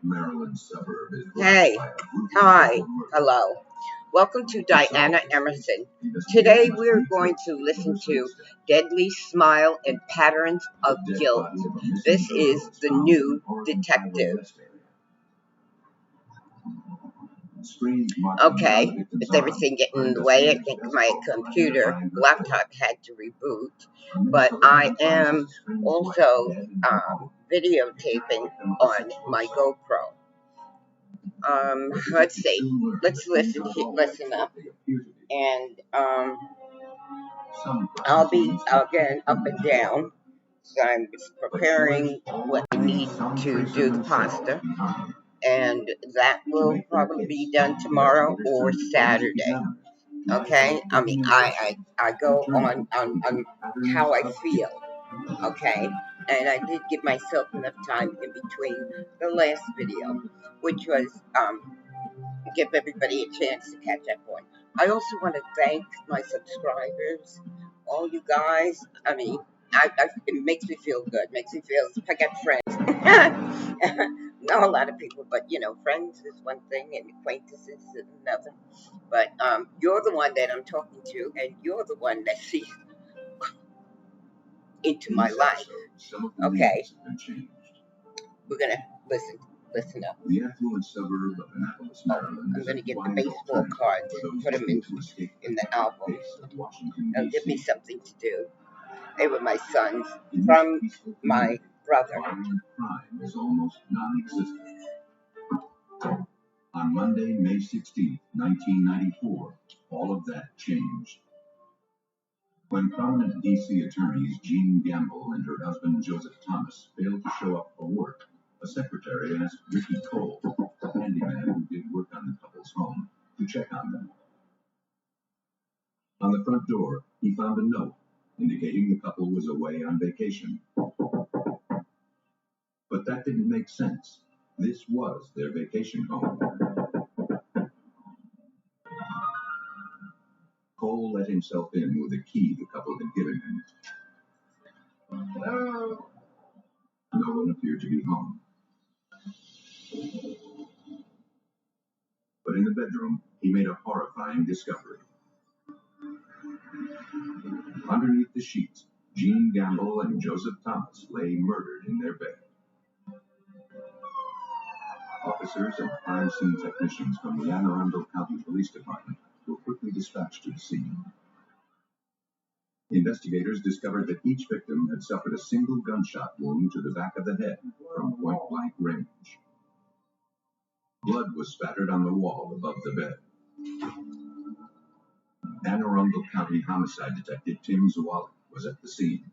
Maryland suburb is Hey, hi, hello. Welcome to Diana Emerson. Today we're going to listen to Deadly Smile and Patterns of Guilt. This is the new detective. Okay, with everything getting in the way, I think my laptop had to reboot. But I am also videotaping on my GoPro. Let's see. Let's listen up, and I'll be again up and down. So I'm preparing what I need to do the pasta, and that will probably be done tomorrow or Saturday. Okay, I mean I go on how I feel. Okay, and I did give myself enough time in between the last video, which was give everybody a chance to catch up on. I also want to thank my subscribers, all you guys. I mean, it makes me feel good. Makes me feel I got friends. Not a lot of people, but friends is one thing, and acquaintances is another. But you're the one that I'm talking to, and you're the one that sees into my life. Okay, we're gonna listen up. The affluent suburb of Annapolis, Maryland. I'm going to get the baseball cards and put them in the album. It'll give me something to do. They were my sons from my brother. Violent crime is almost non-existent. On Monday, May 16, 1994, all of that changed. When prominent D.C. attorneys Jean Gamble and her husband Joseph Thomas failed to show up for work, a secretary asked Ricky Cole, a handyman who did work on the couple's home, to check on them. On the front door, he found a note indicating the couple was away on vacation. But that didn't make sense. This was their vacation home. Cole let himself in with a key the couple had given him. Hello? No one appeared to be home. But in the bedroom, he made a horrifying discovery. Underneath the sheets, Jean Gamble and Joseph Thomas lay murdered in their bed. Officers and crime scene technicians from the Anne Arundel County Police Department were quickly dispatched to the scene. Investigators discovered that each victim had suffered a single gunshot wound to the back of the head from point-blank range. Blood was spattered on the wall above the bed. Anne Arundel County Homicide Detective Tim Zawalik was at the scene.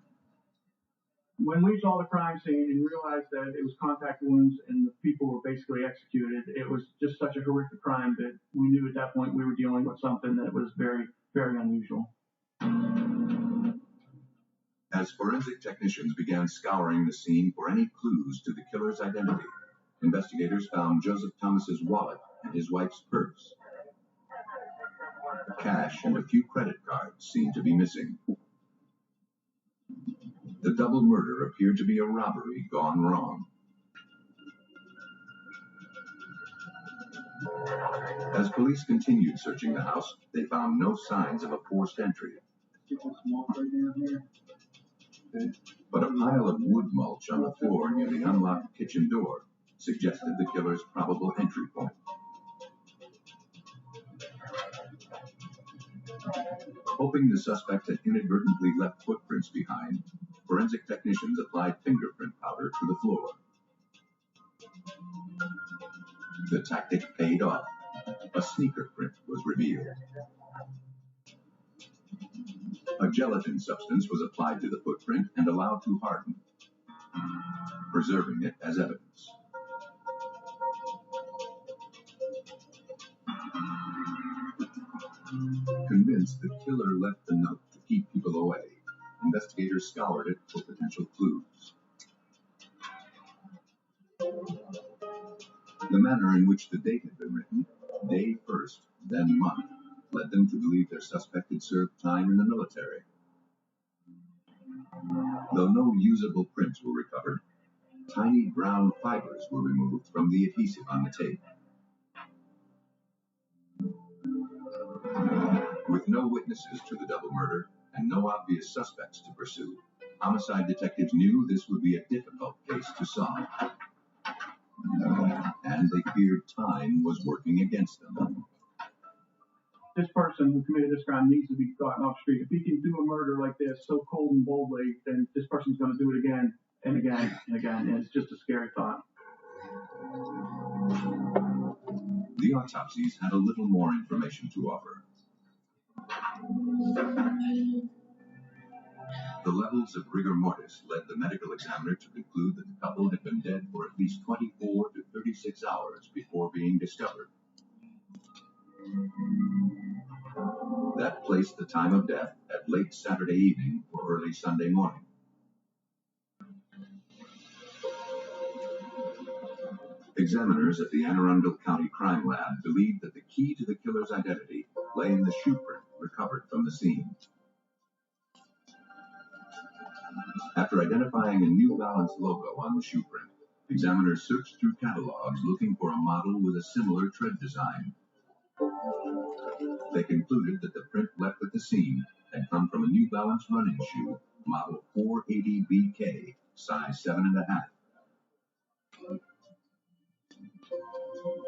When we saw the crime scene and realized that it was contact wounds and the people were basically executed, it was just such a horrific crime that we knew at that point we were dealing with something that was very, very unusual. As forensic technicians began scouring the scene for any clues to the killer's identity, investigators found Joseph Thomas's wallet and his wife's purse. Cash and a few credit cards seemed to be missing. The double murder appeared to be a robbery gone wrong. As police continued searching the house, they found no signs of a forced entry. But a pile of wood mulch on the floor near the unlocked kitchen door suggested the killer's probable entry point. Hoping the suspect had inadvertently left footprints behind, forensic technicians applied fingerprint powder to the floor. The tactic paid off. A sneaker print was revealed. A gelatin substance was applied to the footprint and allowed to harden, preserving it as evidence. Convinced the killer left the note to keep people away, investigators scoured it for potential clues. The manner in which the date had been written, day first, then month, led them to believe their suspect had served time in the military. Though no usable prints were recovered, Tiny brown fibers were removed from the adhesive on the tape. With no witnesses to the double murder and no obvious suspects to pursue, homicide detectives knew this would be a difficult case to solve. And they feared time was working against them. This person who committed this crime needs to be gotten off the street. If he can do a murder like this so cold and boldly, then this person's going to do it again and again and again. And it's just a scary thought. The autopsies had a little more information to offer. The levels of rigor mortis led the medical examiner to conclude that the couple had been dead for at least 24 to 36 hours before being discovered. That placed the time of death at late Saturday evening or early Sunday morning. Examiners at the Anne Arundel County Crime Lab believed that the key to the killer's identity lay in the shoe print recovered from the scene. After identifying a New Balance logo on the shoe print, examiners searched through catalogs looking for a model with a similar tread design. They concluded that the print left at the scene had come from a New Balance running shoe, model 480BK, size 7.5.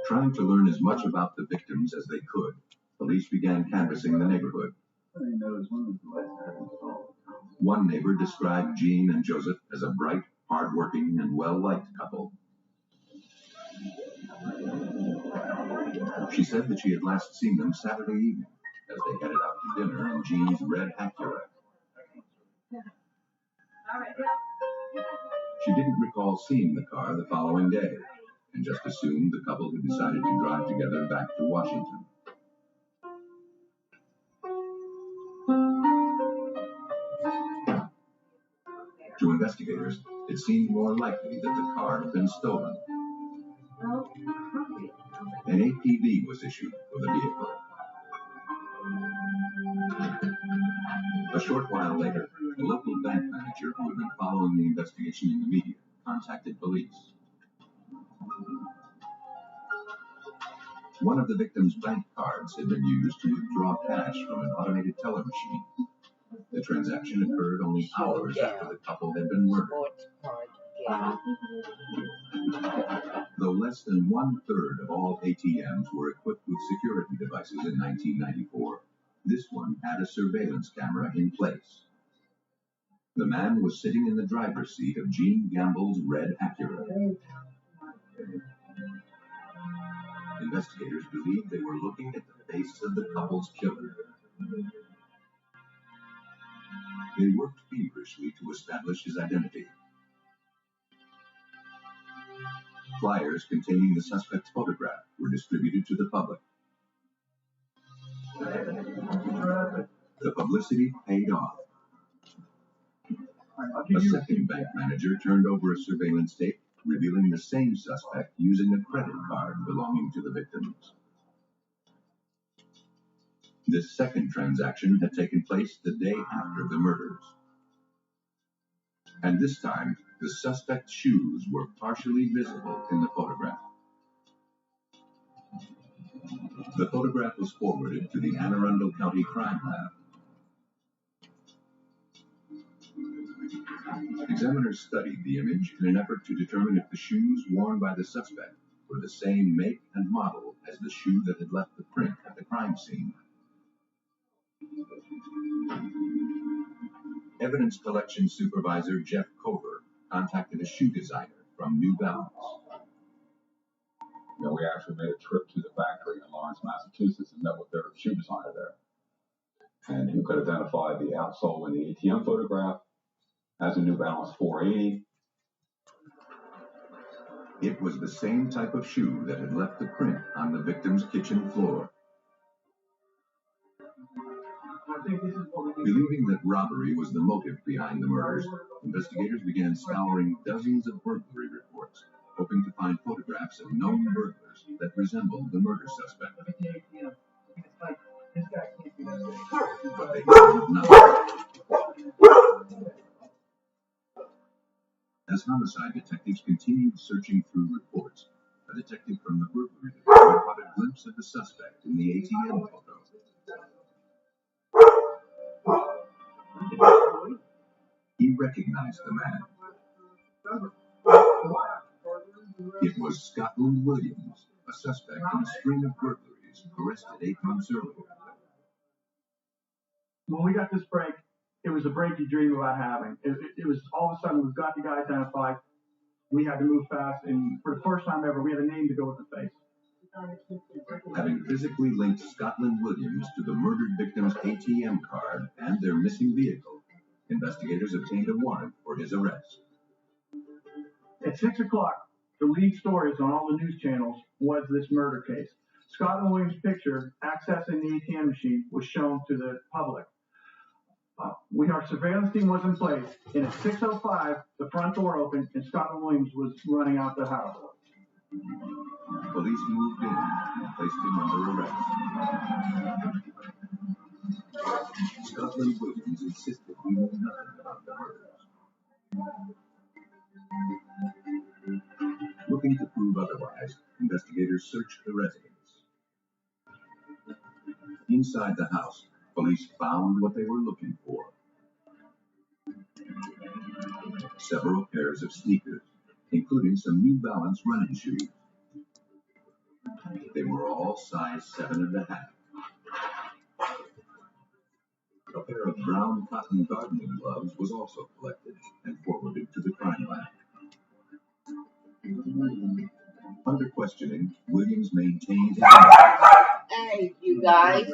Trying to learn as much about the victims as they could, police began canvassing the neighborhood. One neighbor described Jean and Joseph as a bright, hard-working, and well-liked couple. She said that she had last seen them Saturday evening as they headed out to dinner in Jean's red Acura. She didn't recall seeing the car the following day and just assumed the couple had decided to drive together back to Washington. To investigators, it seemed more likely that the car had been stolen. An APB was issued for the vehicle. A short while later, the local bank manager who had been following the investigation in the media contacted police. One of the victim's bank cards had been used to withdraw cash from an automated teller machine. The transaction occurred only hours after the couple had been murdered. Though less than 1/3 of all ATMs were equipped with security devices in 1994, this one had a surveillance camera in place. The man was sitting in the driver's seat of Jean Gamble's red Acura. Investigators believed they were looking at the face of the couple's killer. They worked feverishly to establish his identity. Flyers containing the suspect's photograph were distributed to the public. The publicity paid off. A second bank manager turned over a surveillance tape revealing the same suspect using a credit card belonging to the victims. This second transaction had taken place the day after the murders. And this time, the suspect's shoes were partially visible in the photograph. The photograph was forwarded to the Anne Arundel County Crime Lab. Examiners studied the image in an effort to determine if the shoes worn by the suspect were the same make and model as the shoe that had left the print at the crime scene. Evidence collection supervisor Jeff Cover contacted a shoe designer from New Balance. We actually made a trip to the factory in Lawrence, Massachusetts, and met with their shoe designer there, and who could identify the outsole in the ATM photograph as a New Balance 480. It was the same type of shoe that had left the print on the victim's kitchen floor. Believing that robbery was the motive behind the murders, investigators began scouring dozens of burglary reports, hoping to find photographs of known burglars that resembled the murder suspect. But they found nothing. As homicide detectives continued searching through reports, a detective from the burglary department caught a glimpse of the suspect in the ATM photo. He recognized the man. It was Scotland Williams, a suspect in a string of burglaries arrested 8 months earlier. When we got this break, it was a break you dream about having. It was all of a sudden, we've got the guy identified. We had to move fast, and for the first time ever, we had a name to go with the face. Having physically linked Scotland Williams to the murdered victim's ATM card and their missing vehicle, investigators obtained a warrant for his arrest. At 6 o'clock, the lead stories on all the news channels was this murder case. Scotland Williams' picture accessing the ATM machine was shown to the public. Our surveillance team was in place, and at 6:05, the front door opened, and Scotland Williams was running out the house. Police moved in and placed him under arrest. Scotland Williams insisted he knew nothing about the murders. Looking to prove otherwise, investigators searched the residence. Inside the house, police found what they were looking for. Several pairs of sneakers, including some New Balance running shoes. They were all size 7.5. A pair of brown cotton gardening gloves was also collected and forwarded to the crime lab. Under questioning, Williams maintained his Hey, you guys.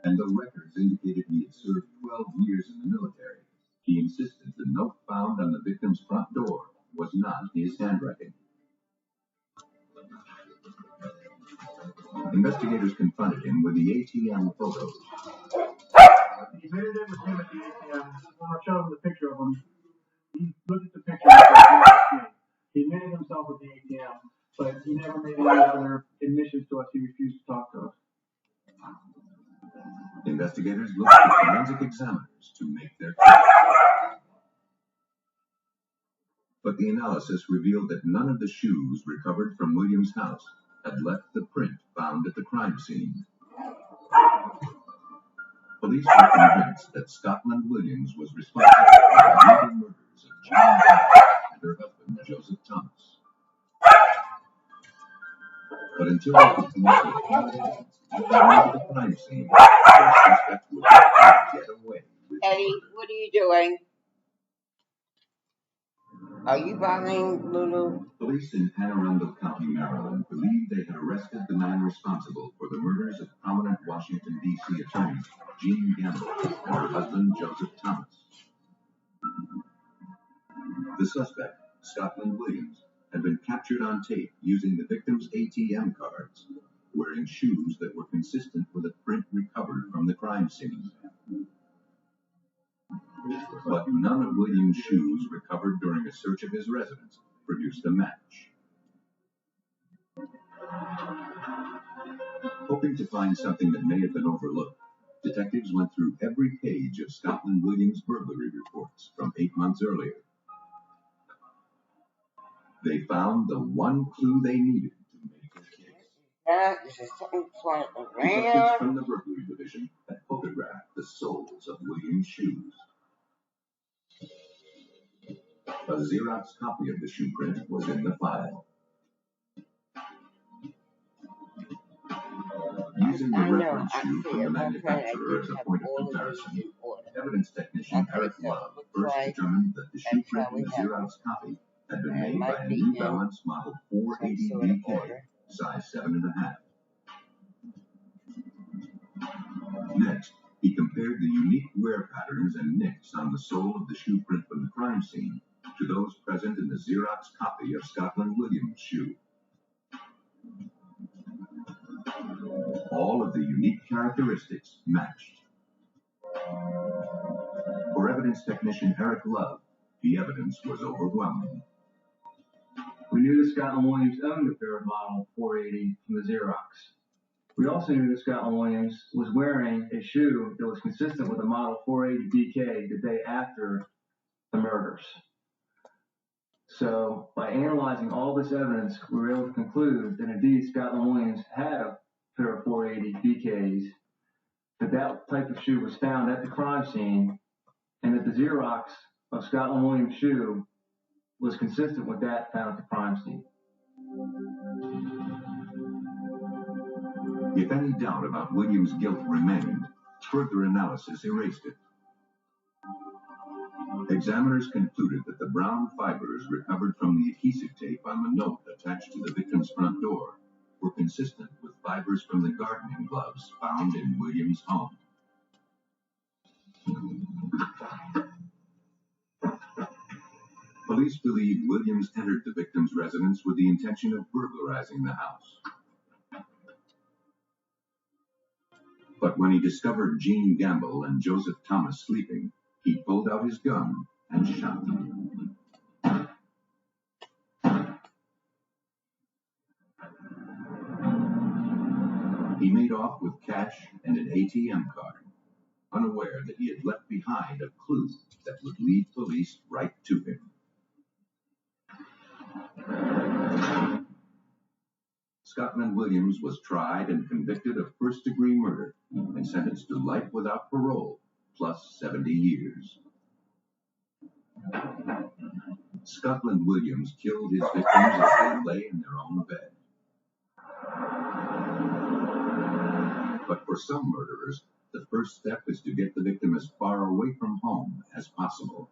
And the records indicated he had served 12 years in the military. He insisted the note found on the victim's front door was not his handwriting. Investigators confronted him with the ATM photos. He admitted it was him at the ATM. When I showed him the picture of him, he looked at the picture and said, he admitted himself at the ATM, but he never made any other admissions to us. He refused to talk to us. Investigators looked at forensic examiners to make their case. But the analysis revealed that none of the shoes recovered from Williams' house had left the print found at the crime scene. Police were convinced that Scotland Williams was responsible for the brutal murders of Jean Gamble and her husband, Joseph Thomas. But until they could come up with evidence to the crime scene, the suspect would not get away with Eddie, what are you doing? Are you bothering Lulu? Police in Anne Arundel County, Maryland, believed they had arrested the man responsible for the murders of prominent Washington, D.C. attorney Jean Gamble and her husband, Joseph Thomas. The suspect, Scotland Williams, had been captured on tape using the victim's ATM cards, wearing shoes that were consistent with a print recovered from the crime scene. But none of Williams' shoes recovered during a search of his residence produced a match. Hoping to find something that may have been overlooked, detectives went through every page of Scotland Williams' burglary reports from 8 months earlier. They found the one clue they needed to make their case. This is something flying Detectives around. from the burglary division had photographed the soles of Williams' shoes. A Xerox copy of the shoe print was in the file. Using the reference shoe from the manufacturer as a point of comparison, evidence technician Eric Love first determined that the shoe print in the Xerox copy had been made by a New Balance Model 480 BK, size 7.5. Next, he compared the unique wear patterns and nicks on the sole of the shoe print from the crime scene to those present in the Xerox copy of Scotland Williams' shoe. All of the unique characteristics matched. For evidence technician Eric Love, the evidence was overwhelming. We knew that Scotland Williams owned a pair of Model 480 from the Xerox. We also knew that Scotland Williams was wearing a shoe that was consistent with the Model 480 BK the day after the murders. So by analyzing all this evidence, we were able to conclude that indeed Scotland Williams had a pair of 480 BKs, that type of shoe was found at the crime scene, and that the Xerox of Scotland Williams' shoe was consistent with that found at the crime scene. If any doubt about Williams' guilt remained, further analysis erased it. Examiners concluded that the brown fibers recovered from the adhesive tape on the note attached to the victim's front door were consistent with fibers from the gardening gloves found in Williams' home. Police believe Williams entered the victim's residence with the intention of burglarizing the house. But when he discovered Gene Gamble and Joseph Thomas sleeping, he pulled out his gun and shot them. He made off with cash and an ATM card, unaware that he had left behind a clue that would lead police right to him. Scotland Williams was tried and convicted of first-degree murder and sentenced to life without parole, plus 70 years. Scotland Williams killed his victims as they lay in their own bed. But for some murderers, the first step is to get the victim as far away from home as possible.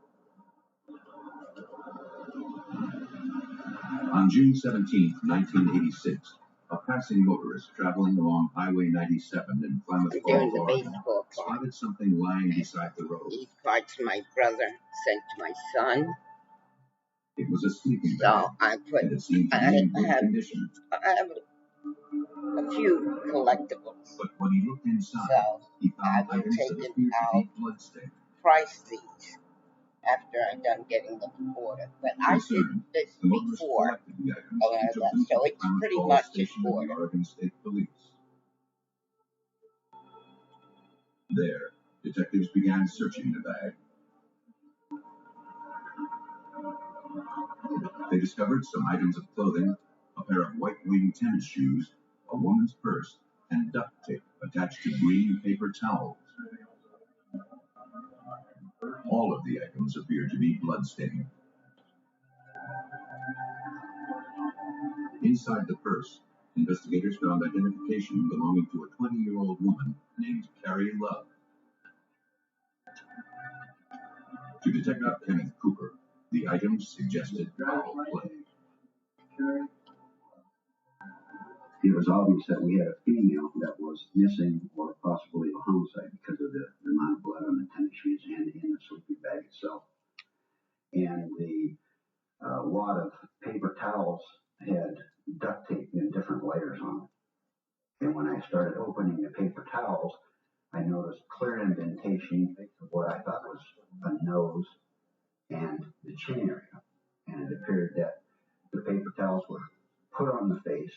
On June 17, 1986, a passing motorist traveling along Highway 97 in Klamath Falls, Oregon, spotted something lying beside the road. These parts my brother sent to my son. It was a sleeping bag, and it seemed to be in good condition. I have a few collectibles. But when he looked inside, So he found I will items take that it appeared to out, be bloodstained. price these after I'm done getting them ordered. But I did this The motorist before. collected the items and took them So to the it's Klamath pretty Falls much station of the ordered. Oregon State Police. There, detectives began searching the bag. They discovered some items of clothing, a pair of white-winged tennis shoes, a woman's purse, and duct tape attached to green paper towels. All of the items appeared to be bloodstained. Inside the purse, investigators found identification belonging to a 20-year-old woman named Carrie Love. To Detective Kenneth Cooper, the items suggested foul play. It was obvious that we had a female that was missing or possibly a homicide because of the amount of blood on the tennis shoes and in the sleeping bag itself. And the wad of paper towels had duct tape in different layers on it. And when I started opening the paper towels, I noticed clear indentation of what I thought was a nose and the chin area. And it appeared that the paper towels were put on the face.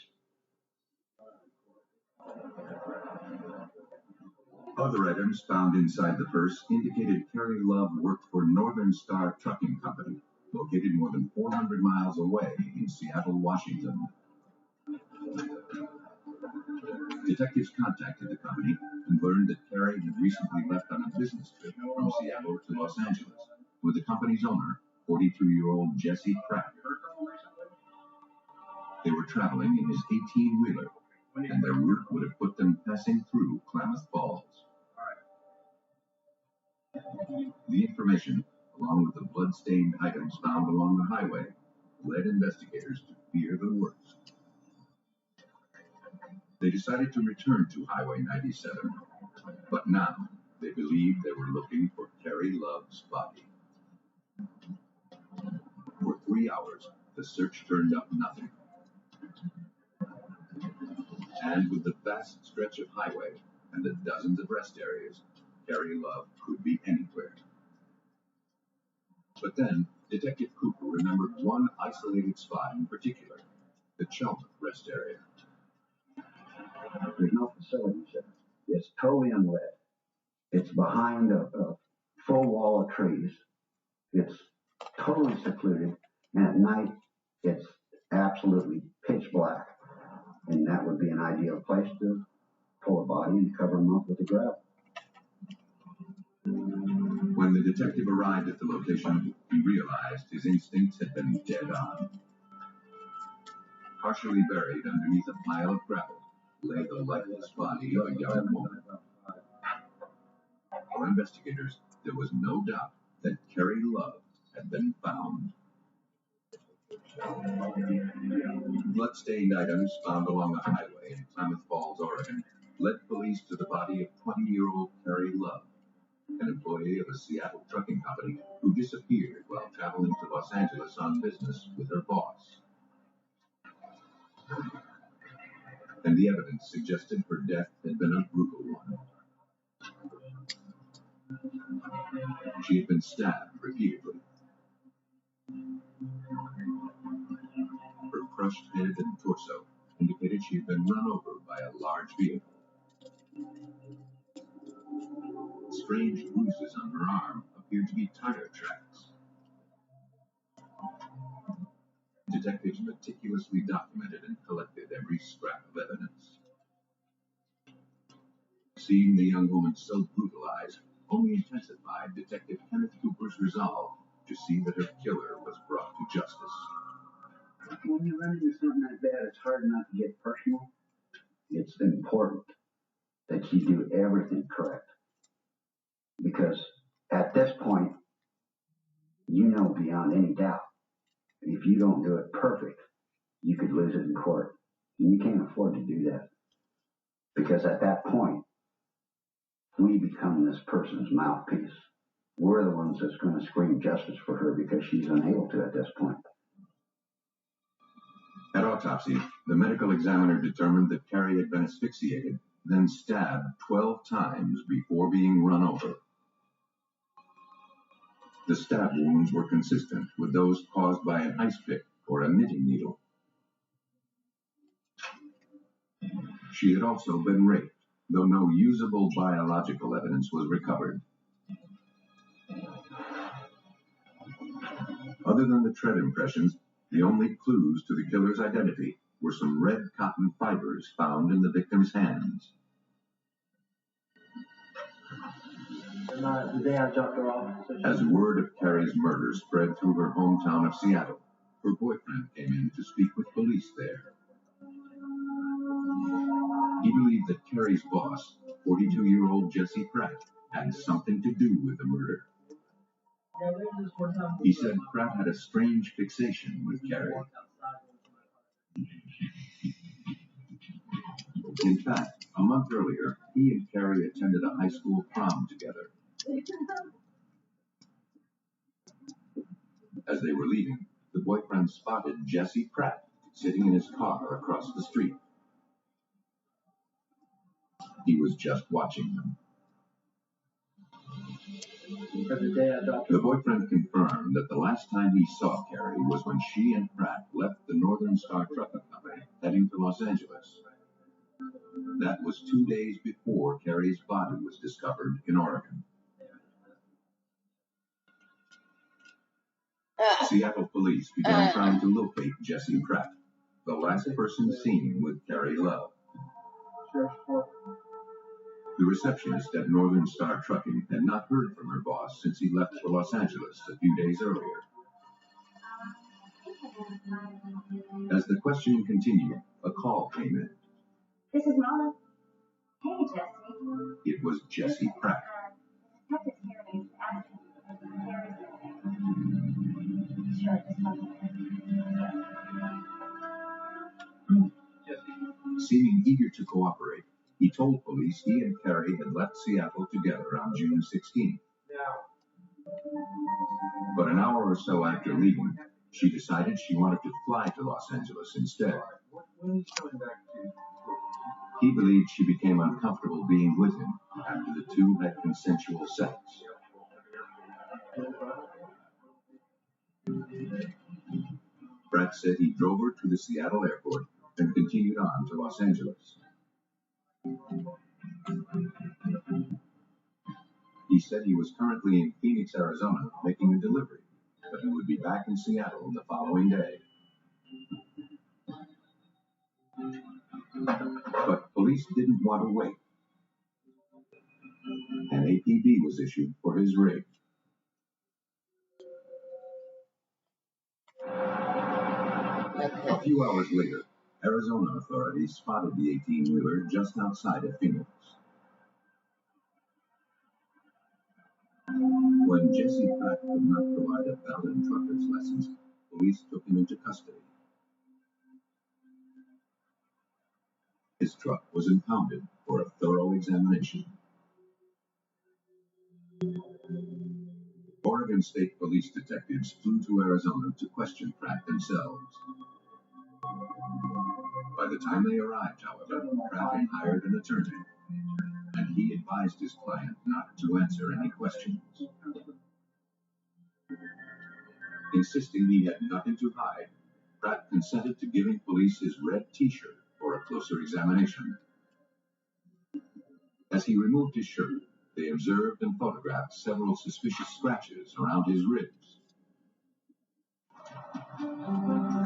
Other items found inside the purse indicated Carrie Love worked for Northern Star Trucking Company, located more than 400 miles away in Seattle, Washington. Detectives contacted the company and learned that Carrie had recently left on a business trip from Seattle to Los Angeles with the company's owner, 42-year-old Jesse Pratt. They were traveling in his 18-wheeler, and their route would have put them passing through Klamath Falls. The information, along with the blood-stained items found along the highway, led investigators to fear the worst. They decided to return to Highway 97, but now they believed they were looking for Carrie Love's body. For 3 hours, the search turned up nothing. And with the vast stretch of highway and the dozens of rest areas, Carrie Love could be anywhere. But then, Detective Cooper remembered one isolated spot in particular, the Chelmsford rest area. There's no facilities there. It's totally unlit. It's behind a full wall of trees. It's totally secluded, And at night, it's absolutely pitch black. And that would be an ideal place to pull a body and cover them up with the gravel. When the detective arrived at the location, he realized his instincts had been dead on. Partially buried underneath a pile of gravel lay the lifeless body of a young woman. For investigators, there was no doubt that Carrie Love had been found. Blood-stained items found along a highway in Klamath Falls, Oregon, led police to the body of 20-year-old Carrie Love, an employee of a Seattle trucking company who disappeared while traveling to Los Angeles on business with her boss. And the evidence suggested her death had been a brutal one. She had been stabbed repeatedly. Her crushed head and torso indicated she had been run over by a large vehicle. Strange bruises on her arm appeared to be tire tracks. Detectives meticulously documented and collected every scrap of evidence. Seeing the young woman so brutalized only intensified Detective Kenneth Cooper's resolve to see that her killer was brought to justice. When you run into something like that, it's hard not to get personal. It's important that you do everything correct. Because at this point, you know beyond any doubt, if you don't do it perfect, you could lose it in court. And you can't afford to do that. Because at that point, we become this person's mouthpiece. We're the ones that's going to scream justice for her because she's unable to at this point. At autopsy, the medical examiner determined that Carrie had been asphyxiated, then stabbed 12 times before being run over. The stab wounds were consistent with those caused by an ice pick or a knitting needle. She had also been raped, though no usable biological evidence was recovered. Other than the tread impressions, the only clues to the killer's identity were some red cotton fibers found in the victim's hands. The day I dropped her off. As word of Carrie's murder spread through her hometown of Seattle, her boyfriend came in to speak with police there. He believed that Carrie's boss, 42-year-old Jesse Pratt, had something to do with the murder. He said Pratt had a strange fixation with Carrie. In fact, a month earlier, he and Carrie attended a high school prom together. As they were leaving, the boyfriend spotted Jesse Pratt sitting in his car across the street. He was just watching them. The boyfriend confirmed that the last time he saw Carrie was when she and Pratt left the Northern Star Trucking Company, heading to Los Angeles. That was 2 days before Carrie's body was discovered in Oregon. Seattle police began trying to locate Jesse Pratt, the last person seen with Carrie Love. The receptionist at Northern Star Trucking had not heard from her boss since he left for Los Angeles a few days earlier. As the questioning continued, a call came in. This is Mama. Hey, Jesse. It was Jesse Pratt. Detective here needs to ask you. Sure, just one minute. Seeming eager to cooperate, he told police he and Carrie had left Seattle together on June 16th. But an hour or so after leaving, she decided she wanted to fly to Los Angeles instead. He believed she became uncomfortable being with him after the two had consensual sex. Pratt said he drove her to the Seattle airport and continued on to Los Angeles. He said he was currently in Phoenix, Arizona, making a delivery, but he would be back in Seattle the following day. But police didn't want to wait. An APB was issued for his rig. A few hours later, Arizona authorities spotted the 18-wheeler just outside of Phoenix. When Jesse Pratt could not provide a valid trucker's license, police took him into custody. His truck was impounded for a thorough examination. Oregon State Police detectives flew to Arizona to question Pratt themselves. By the time they arrived, however, Pratt had hired an attorney, and he advised his client not to answer any questions. Insisting he had nothing to hide, Pratt consented to giving police his red T-shirt for a closer examination. As he removed his shirt, they observed and photographed several suspicious scratches around his ribs.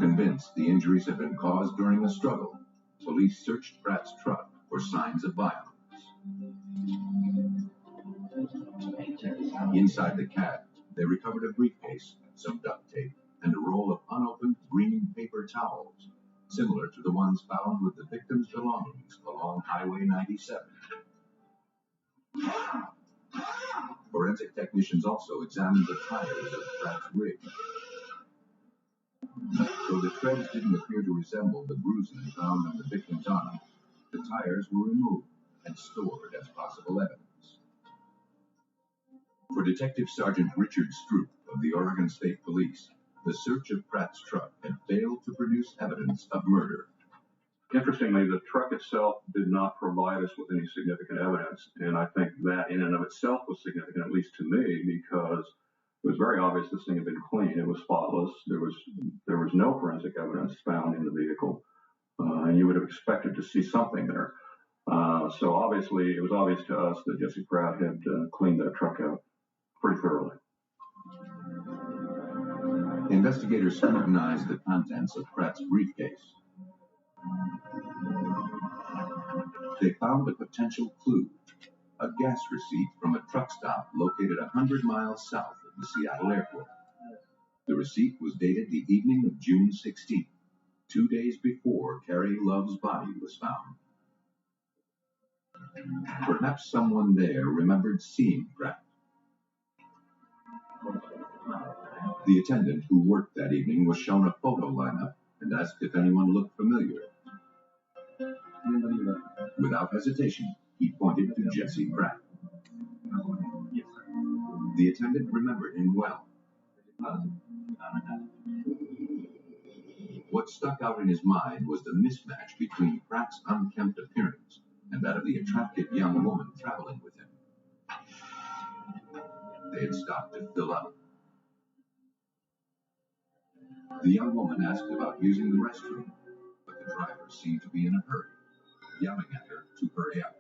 Convinced the injuries had been caused during a struggle, police searched Pratt's truck for signs of violence. Inside the cab, they recovered a briefcase, some duct tape, and a roll of unopened green paper towels, similar to the ones found with the victim's belongings along Highway 97. Forensic technicians also examined the tires of Pratt's rig. Though the treads didn't appear to resemble the bruises found on the victim's arm, the tires were removed and stored as possible evidence. For Detective Sergeant Richard Stroop of the Oregon State Police, the search of Pratt's truck had failed to produce evidence of murder. Interestingly, the truck itself did not provide us with any significant evidence, and I think that in and of itself was significant, at least to me, because it was very obvious this thing had been clean. It was spotless. There was no forensic evidence found in the vehicle, and you would have expected to see something there. So obviously, it was obvious to us that Jesse Pratt had cleaned that truck out pretty thoroughly. Investigators scrutinized the contents of Pratt's briefcase. They found a potential clue, a gas receipt from a truck stop located 100 miles south of the Seattle airport. The receipt was dated the evening of June 16th, 2 days before Carrie Love's body was found. Perhaps someone there remembered seeing Pratt. The attendant who worked that evening was shown a photo lineup and asked if anyone looked familiar. Without hesitation, he pointed to Jesse Pratt. The attendant remembered him well. What stuck out in his mind was the mismatch between Pratt's unkempt appearance and that of the attractive young woman traveling with him. They had stopped to fill up. The young woman asked about using the restroom, but the driver seemed to be in a hurry, yelling at her to hurry up.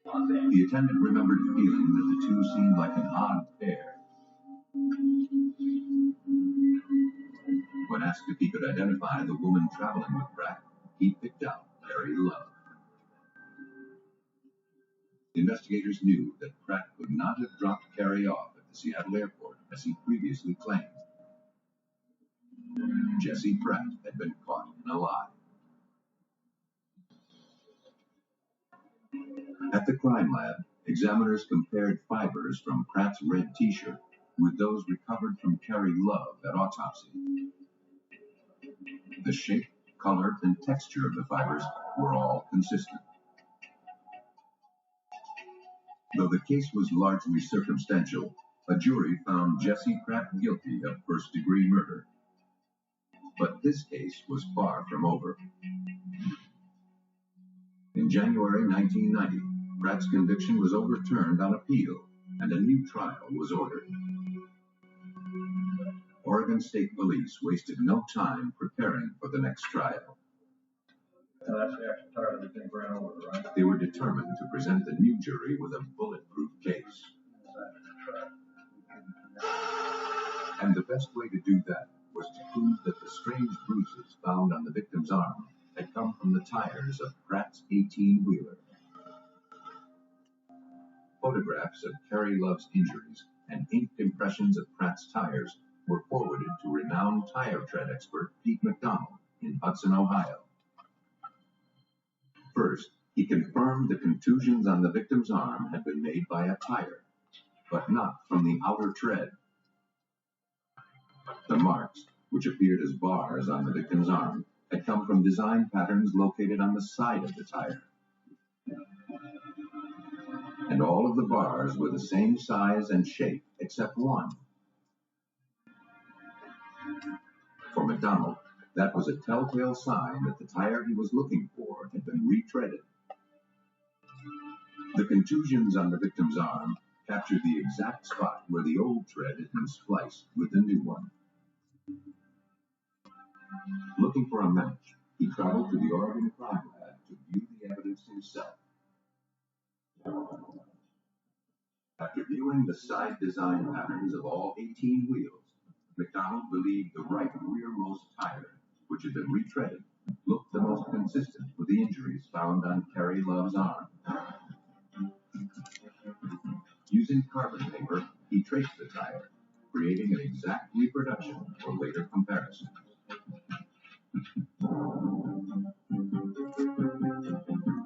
The attendant remembered feeling that the two seemed like an odd pair. When asked if he could identify the woman traveling with Pratt, he picked out Carrie Love. Investigators knew that Pratt could not have dropped Carrie off at the Seattle airport as he previously claimed. Jesse Pratt had been caught in a lie. At the crime lab, examiners compared fibers from Pratt's red T-shirt with those recovered from Carrie Love at autopsy. The shape, color, and texture of the fibers were all consistent. Though the case was largely circumstantial, a jury found Jesse Pratt guilty of first-degree murder. But this case was far from over. In January 1990, Pratt's conviction was overturned on appeal, and a new trial was ordered. Oregon State Police wasted no time preparing for the next trial. They were determined to present the new jury with a bulletproof case. And the best way to do that was to prove that the strange bruises found on the victim's arm had come from the tires of Pratt's 18-wheeler. Photographs of Carrie Love's injuries and inked impressions of Pratt's tires were forwarded to renowned tire tread expert Pete McDonald in Hudson, Ohio. First, he confirmed the contusions on the victim's arm had been made by a tire, but not from the outer tread. The marks, which appeared as bars on the victim's arm, had come from design patterns located on the side of the tire. And all of the bars were the same size and shape except one. For McDonald, that was a telltale sign that the tire he was looking for had been retreaded. The contusions on the victim's arm captured the exact spot where the old tread had been spliced with the new one. Looking for a match, he traveled to the Oregon Crime Lab to view the evidence himself. After viewing the side design patterns of all 18 wheels, McDonald believed the right rearmost tire, which had been retreaded, looked the most consistent with the injuries found on Carrie Love's arm. Using carbon paper, he traced the tire, creating an exact reproduction for later comparison.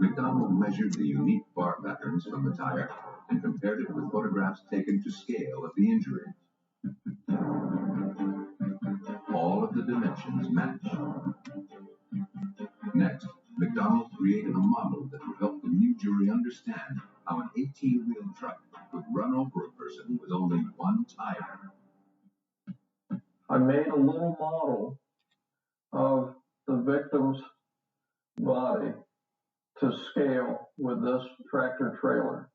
McDonald measured the unique bar patterns from the tire and compared it with photographs taken to scale of the injury. All of the dimensions match. Next, McDonald created a model that would help the new jury understand how an 18-wheel truck would run over a person with only one tire. I made a little model of the victim's body to scale with this tractor trailer.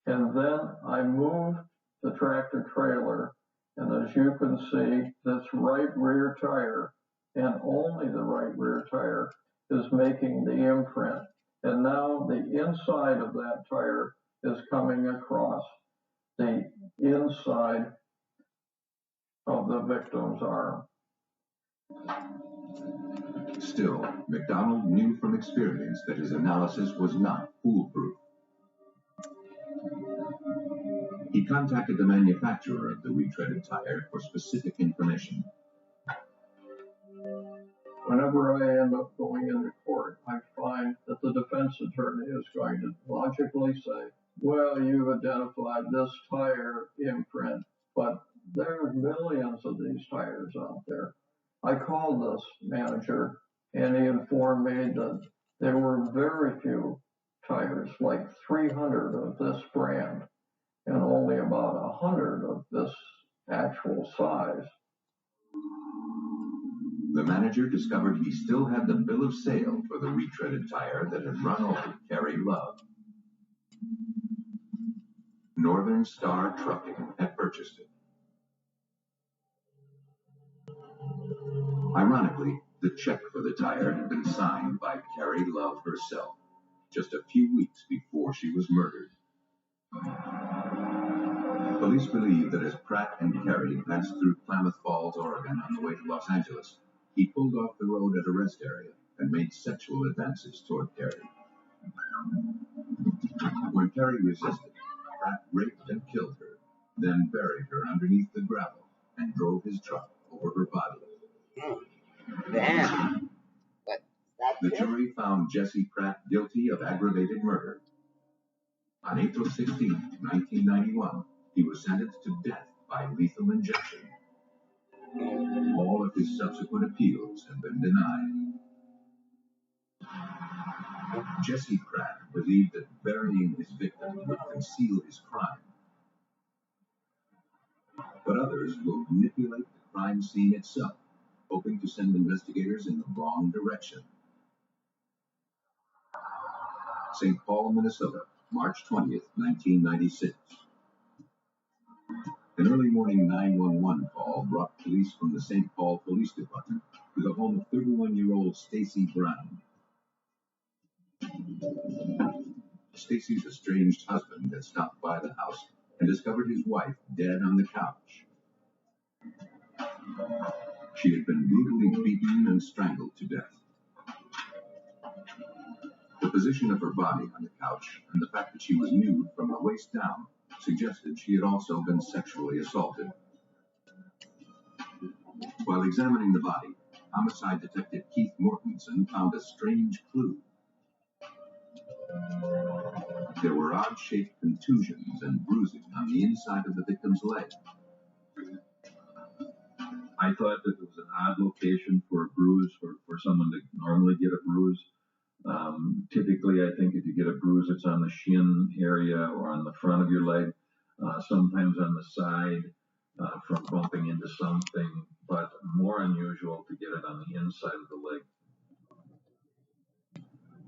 And then I moved the tractor trailer, and as you can see, this right rear tire, and only the right rear tire, is making the imprint. And now the inside of that tire is coming across the inside of the victim's arm. Still, McDonald knew from experience that his analysis was not foolproof. He contacted the manufacturer of the retreaded tire for specific information. Whenever I end up going into court, I find that the defense attorney is going to logically say, well, you've identified this tire imprint, but there are millions of these tires out there. I called this manager, and he informed me that there were very few tires, like 300 of this brand, and only about 100 of this actual size. The manager discovered he still had the bill of sale for the retreaded tire that had run over Carrie Love. Northern Star Trucking had purchased it. Ironically, the check for the tire had been signed by Carrie Love herself, just a few weeks before she was murdered. Police believe that as Pratt and Carrie passed through Klamath Falls, Oregon on the way to Los Angeles, he pulled off the road at a rest area and made sexual advances toward Carrie. When Carrie resisted, Pratt raped and killed her, then buried her underneath the gravel and drove his truck over her body. Damn. But that's The it. jury found Jesse Pratt guilty of aggravated murder. On April 16, 1991, he was sentenced to death by lethal injection. All of his subsequent appeals have been denied. Jesse Pratt believed that burying his victim would conceal his crime. But others will manipulate the crime scene itself, hoping to send investigators in the wrong direction. St. Paul, Minnesota, March 20th, 1996. An early morning 911 call brought police from the St. Paul Police Department to the home of 31-year-old Stacy Brown. Stacy's estranged husband had stopped by the house and discovered his wife dead on the couch. She had been brutally beaten and strangled to death. The position of her body on the couch and the fact that she was nude from the waist down suggested she had also been sexually assaulted. While examining the body, homicide detective Keith Mortensen found a strange clue. There were odd-shaped contusions and bruising on the inside of the victim's leg. I thought that it was an odd location for a bruise, for someone to normally get a bruise. Typically, I think if you get a bruise, it's on the shin area or on the front of your leg, sometimes on the side from bumping into something, but more unusual to get it on the inside of the leg.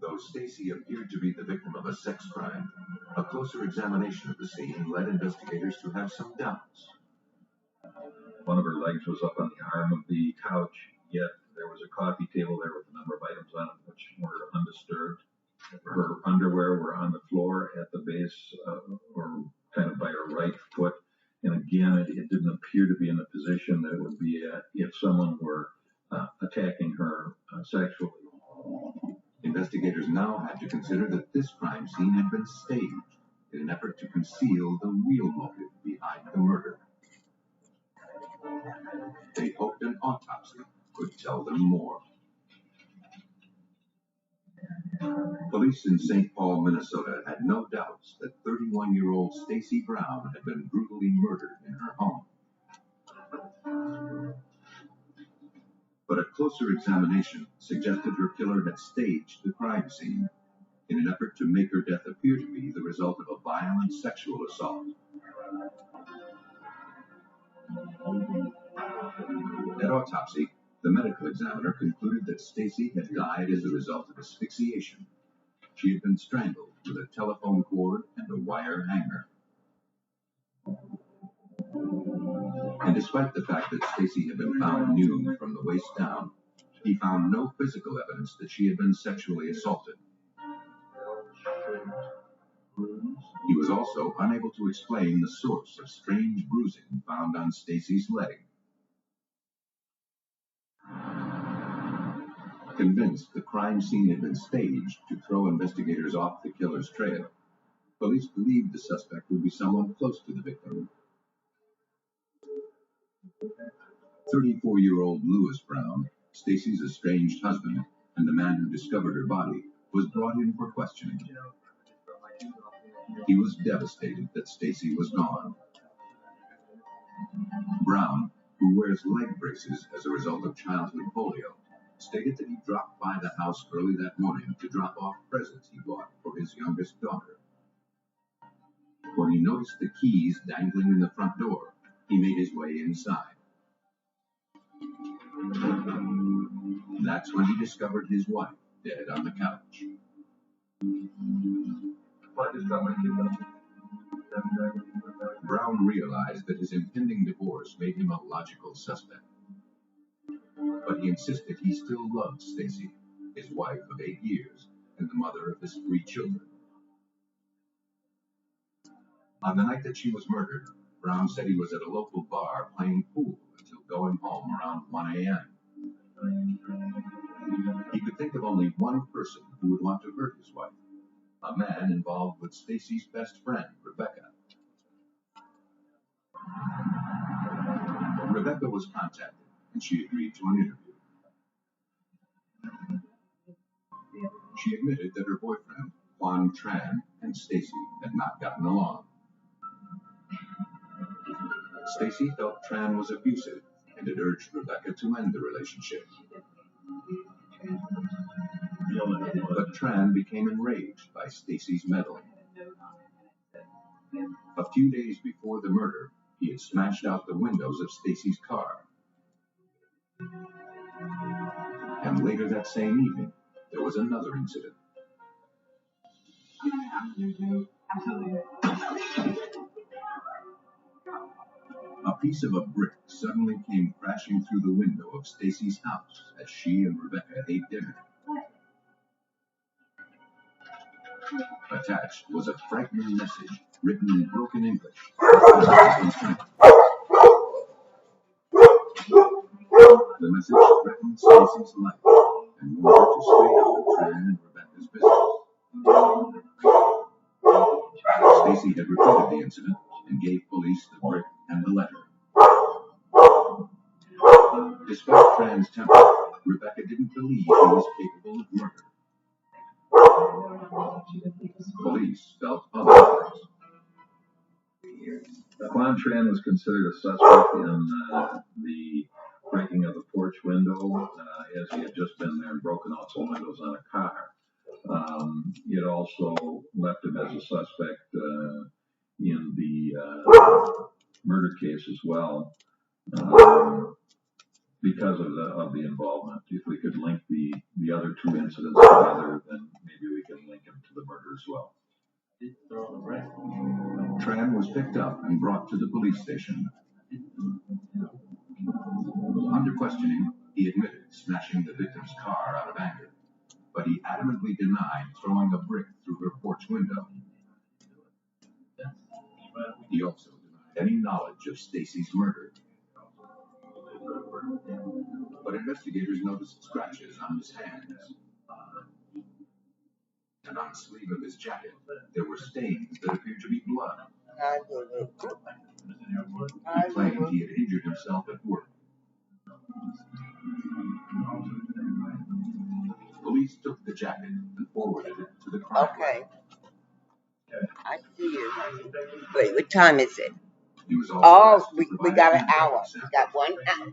Though Stacy appeared to be the victim of a sex crime, a closer examination of the scene led investigators to have some doubts. One of her legs was up on the arm of the couch, yet there was a coffee table there with a number of items on it which were undisturbed. Her underwear were on the floor at the base, or kind of by her right foot. And again, it didn't appear to be in the position that it would be at if someone were attacking her sexually. Investigators now had to consider that this crime scene had been staged in an effort to conceal the real motive behind the murder. They hoped an autopsy could tell them more. Police in St. Paul, Minnesota had no doubts that 31-year-old Stacy Brown had been brutally murdered in her home. But a closer examination suggested her killer had staged the crime scene in an effort to make her death appear to be the result of a violent sexual assault. At autopsy, the medical examiner concluded that Stacy had died as a result of asphyxiation. She had been strangled with a telephone cord and a wire hanger. And despite the fact that Stacy had been found nude from the waist down, he found no physical evidence that she had been sexually assaulted. He was also unable to explain the source of strange bruising found on Stacy's leg. Convinced the crime scene had been staged to throw investigators off the killer's trail, police believed the suspect would be someone close to the victim. 34-year-old Lewis Brown, Stacy's estranged husband, and the man who discovered her body, was brought in for questioning. He was devastated that Stacy was gone. Brown, who wears leg braces as a result of childhood polio, stated that he dropped by the house early that morning to drop off presents he bought for his youngest daughter. When he noticed the keys dangling in the front door, he made his way inside. That's when he discovered his wife dead on the couch. Brown realized that his impending divorce made him a logical suspect. But he insisted he still loved Stacy, his wife of 8 years, and the mother of his 3 children. On the night that she was murdered, Brown said he was at a local bar playing pool until going home around 1 a.m. He could think of only one person who would want to hurt his wife, a man involved with Stacy's best friend, Rebecca. Rebecca was contacted, and she agreed to an interview. She admitted that her boyfriend, Juan Tran, and Stacy had not gotten along. Stacy felt Tran was abusive and had urged Rebecca to end the relationship. But Tran became enraged by Stacy's meddling. A few days before the murder, he had smashed out the windows of Stacy's car. And later that same evening, there was another incident. A piece of a brick suddenly came crashing through the window of Stacy's house as she and Rebecca ate dinner. Attached was a frightening message written in broken English. The message threatened Stacy's life and warned her to stay out of Fran and Rebecca's business. Stacy had reported the incident and gave police the brick and the letter. Despite Fran's temper, Rebecca didn't believe he was capable of murder. Police felt otherwise. Quan Tran was considered a suspect in the breaking of the porch window, as he had just been there and broken out some windows on a car. It also left him as a suspect in the murder case as well, because of the involvement. If we could link the other two incidents together, then maybe we can link him to the murder as well. Tran was picked up and brought to the police station. Under questioning, he admitted smashing the victim's car out of anger, but he adamantly denied throwing a brick through her porch window. He also denied any knowledge of Stacy's murder. But investigators noticed scratches on his hands. And on the sleeve of his jacket, there were stains that appeared to be blood. He claimed he had injured himself at work. Police took the jacket and forwarded it to the crime. Okay. I see you. Wait, what time is it? He was also Oh, asked to we provide got an feedback hour. We sample. got 1 hour.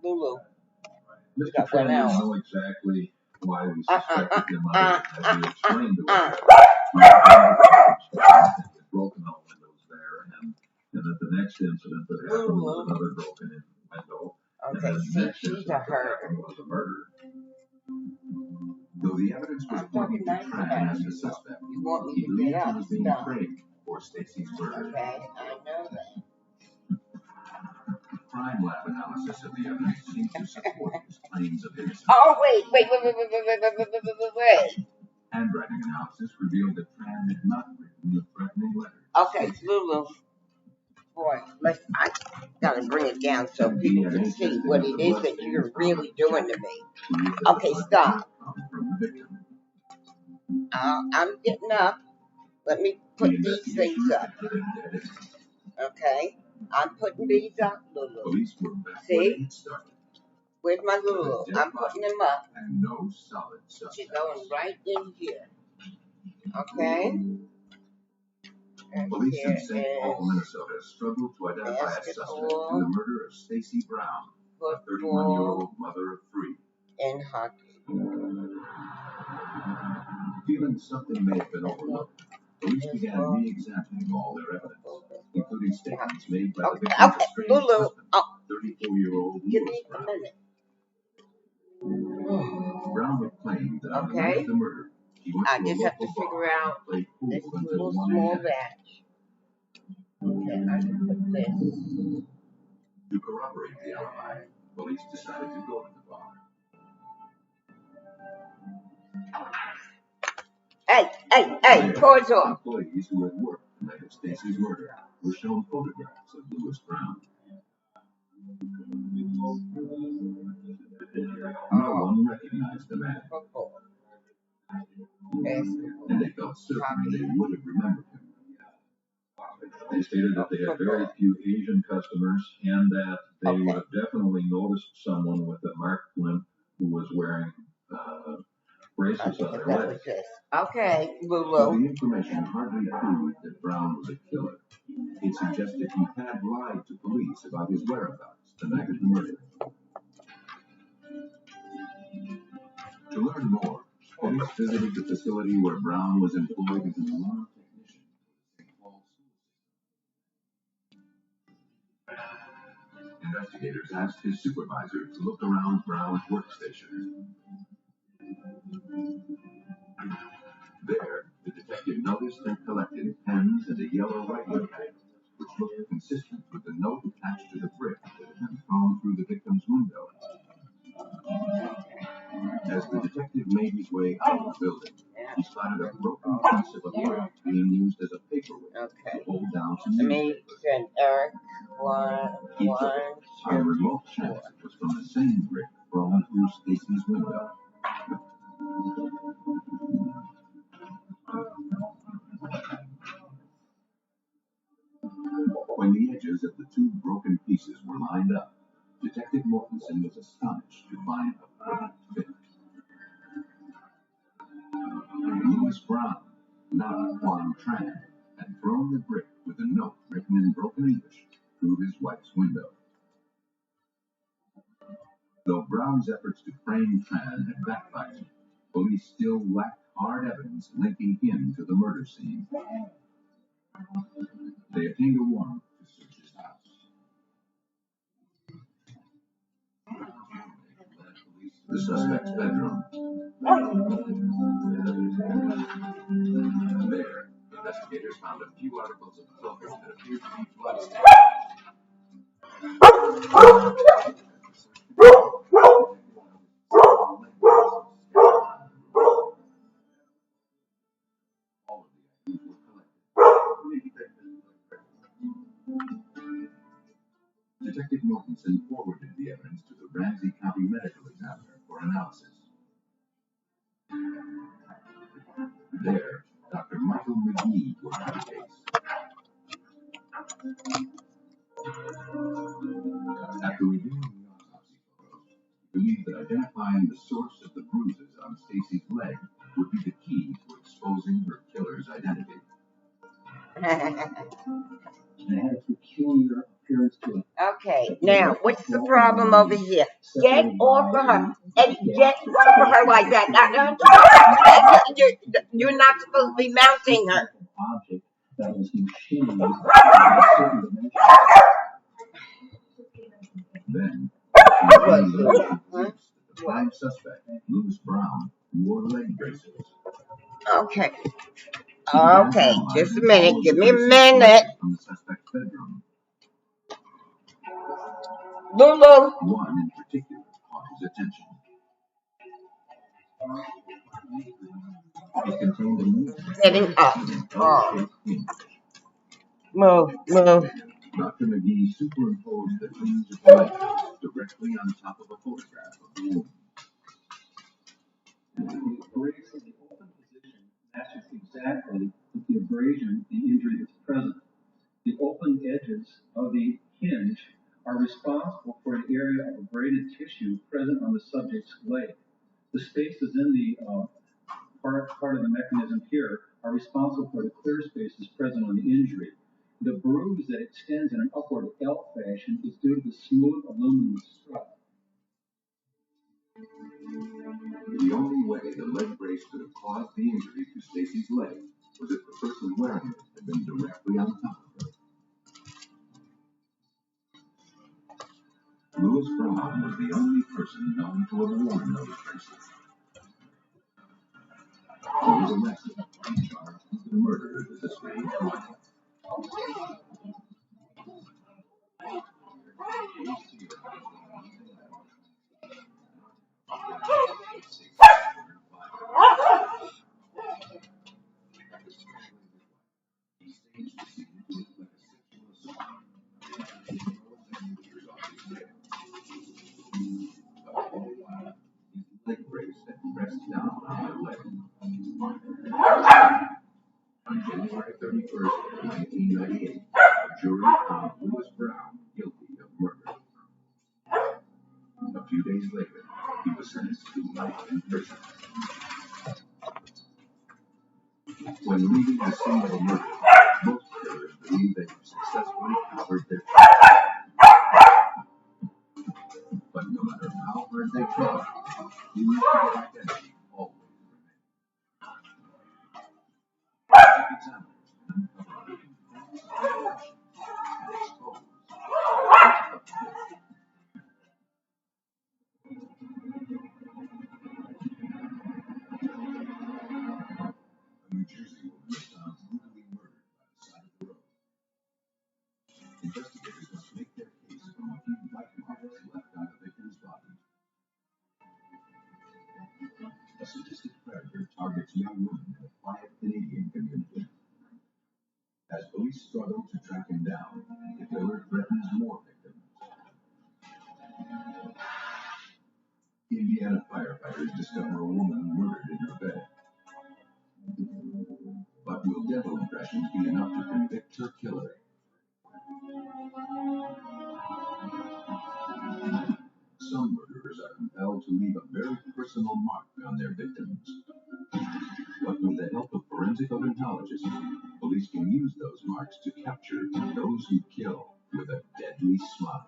Lulu. We Mr. got 1 Tran didn't hour. know exactly why we suspected him of it, as he explained to us. Broken out windows there, and that the next incident that happened was another broken in window. Okay, And then the see, next she's incident a that her. happened was a murder. Though the evidence was I'm pointing talking to nice Tran about as you. the suspect, You want me he to believed get he up? was being Stop. framed for Stacy's murder. Okay, I know that. Crime lab analysis of the evidence seemed to support his claims of innocence. Oh, wait. Handwriting analysis revealed that Tran had not written the threatening letter. Okay, Lulu. Boy, I gotta bring it down so people can see what it is that you're really doing to me. Okay, stop. I'm getting up. Let me put these things up. Okay? I'm putting these up, Lulu. Police were back See? where they had started. Where's my Lulu? I'm putting them up. And no solid She's suspect. going right in here. Okay? And Police in here St. Paul, is Minnesota struggled to identify a suspect basketball, in the murder of Stacy Brown, a 31-year-old mother of 3. and hockey. Feeling something may have been overlooked, police began re-examining all their evidence, including statements made by the victim's Okay, estranged Lulu. husband, Oh, 34-year-old give Louis me a Brown. minute. Brown had claimed that on the night Okay. of the murder, he went I to a just have to local figure bar out and played pool this until little 1 small a.m. batch. Okay, I can put this. To corroborate the alibi, police decided to go to the bar. Hey, There, pause off. employees who had worked the night of Stacy's murder were shown photographs of Louis Brown. No one recognized the man, Football. and they felt certain they would have remembered him. They stated that they had very few Asian customers and that they would have definitely noticed someone with a marked limp who was wearing braces on their legs. Okay, Though Lulu. the information hardly proved that Brown was a killer, it suggested he had lied to police about his whereabouts the night of the murder. To learn more, police visited the facility where Brown was employed as an alarm technician for the St. Paul School. Investigators asked his supervisor to look around Brown's workstation. There, the detective noticed and collected pens and a yellow writing pad, which looked consistent with the note attached to the brick that had been thrown through the victim's window. As the detective made his way out of the building, He spotted a broken piece of a pipe being used as a paperweight to hold down some Let me newspapers. send Eric one. A remote check was from the same brick thrown through Stacy's window. When the edges of the two broken pieces were lined up, Detective Mortensen was astonished to find a perfect fit. Louis Brown, not Juan Tran, had thrown the brick with a note written in broken English through his wife's window. Though Brown's efforts to frame Tran had backfired, police still lacked hard evidence linking him to the murder scene. They obtained a warrant to search his house. The suspect's bedroom. There, investigators found a few articles of clothing that appeared to be bloodstains. Detective Mortensen forwarded the evidence to the Ramsey County Medical Examiner for analysis. There, Dr. Michael McGee worked the case. After reviewing the autopsy photos, he believed that identifying the source of the bruises on Stacy's leg would be the key to exposing her killer's identity. They had a peculiar appearance to it. Okay, now what's the problem over here? Get off of her and get off of her like that. You're not supposed to be mounting her. Object that was machined. Then, the prime suspect, Louis Brown, wore leg braces. Okay. Okay, just a minute. Give me a minute. From the suspect's bedroom. Lulu. One in particular caught his attention. It contained a neat Getting up. Oh. Move. Dr. McGee superimposed the hinge of the leg directly on top of a photograph of the wound. The abrasion in the open position matches exactly with the abrasion the injury is present. The open edges of the hinge are responsible for an area of abraded tissue present on the subject's leg. The spaces in the part of the mechanism here are responsible for the clear spaces present on the injury. The bruise that extends in an upward L fashion is due to the smooth aluminum strut. The only way the leg brace could have caused the injury to Stacy's leg was if the person wearing it had been directly on top of her. Louis Brown was the only person known to have worn those braces. He was arrested and charged with the murder of his estranged wife. Leg brace had pressed down on her leg. On January 31st, 1998, a jury found Louis Brown guilty of murder. A few days later, he was sentenced to life in prison. When leaving the scene of the murder, most killers believe they have successfully covered their tracks. But no matter how hard they try, Louis' identity always remains. Examiners uncover and expose a New Jersey woman was found brutally murdered by the side of the road. Investigators must make their case from a few bite marks left on the victim's body. A sadistic predator targets young women in a quiet Canadian community. As police struggle to track him down, the killer threatens more victims. Indiana firefighters discover a woman murdered in her bed. But will dental impressions be enough to convict her killer? Some murderers are compelled to leave a very personal mark on their victims. But with the help of forensic odontologists, police can use those marks to capture those who kill with a deadly smile.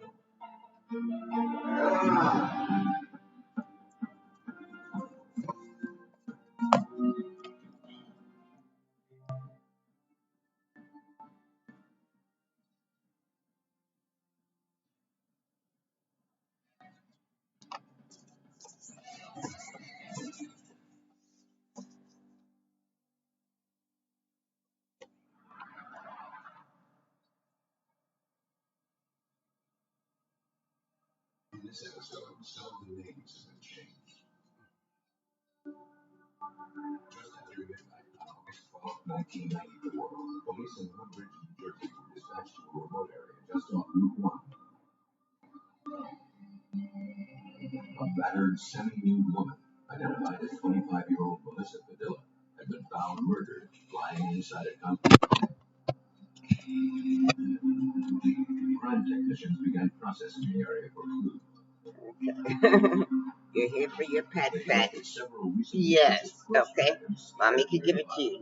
In this episode, some of the names have been changed. Just after midnight on August 12, 1994, police in Woodbridge, New Jersey were dispatched to a remote area just off Route 1. A battered, semi-nude woman, identified as 25-year-old Melissa Padilla, had been found murdered, lying inside a concrete. Crime technicians began processing the area for clues. You're here for your pat pat. Yes, okay. Mommy can give it to you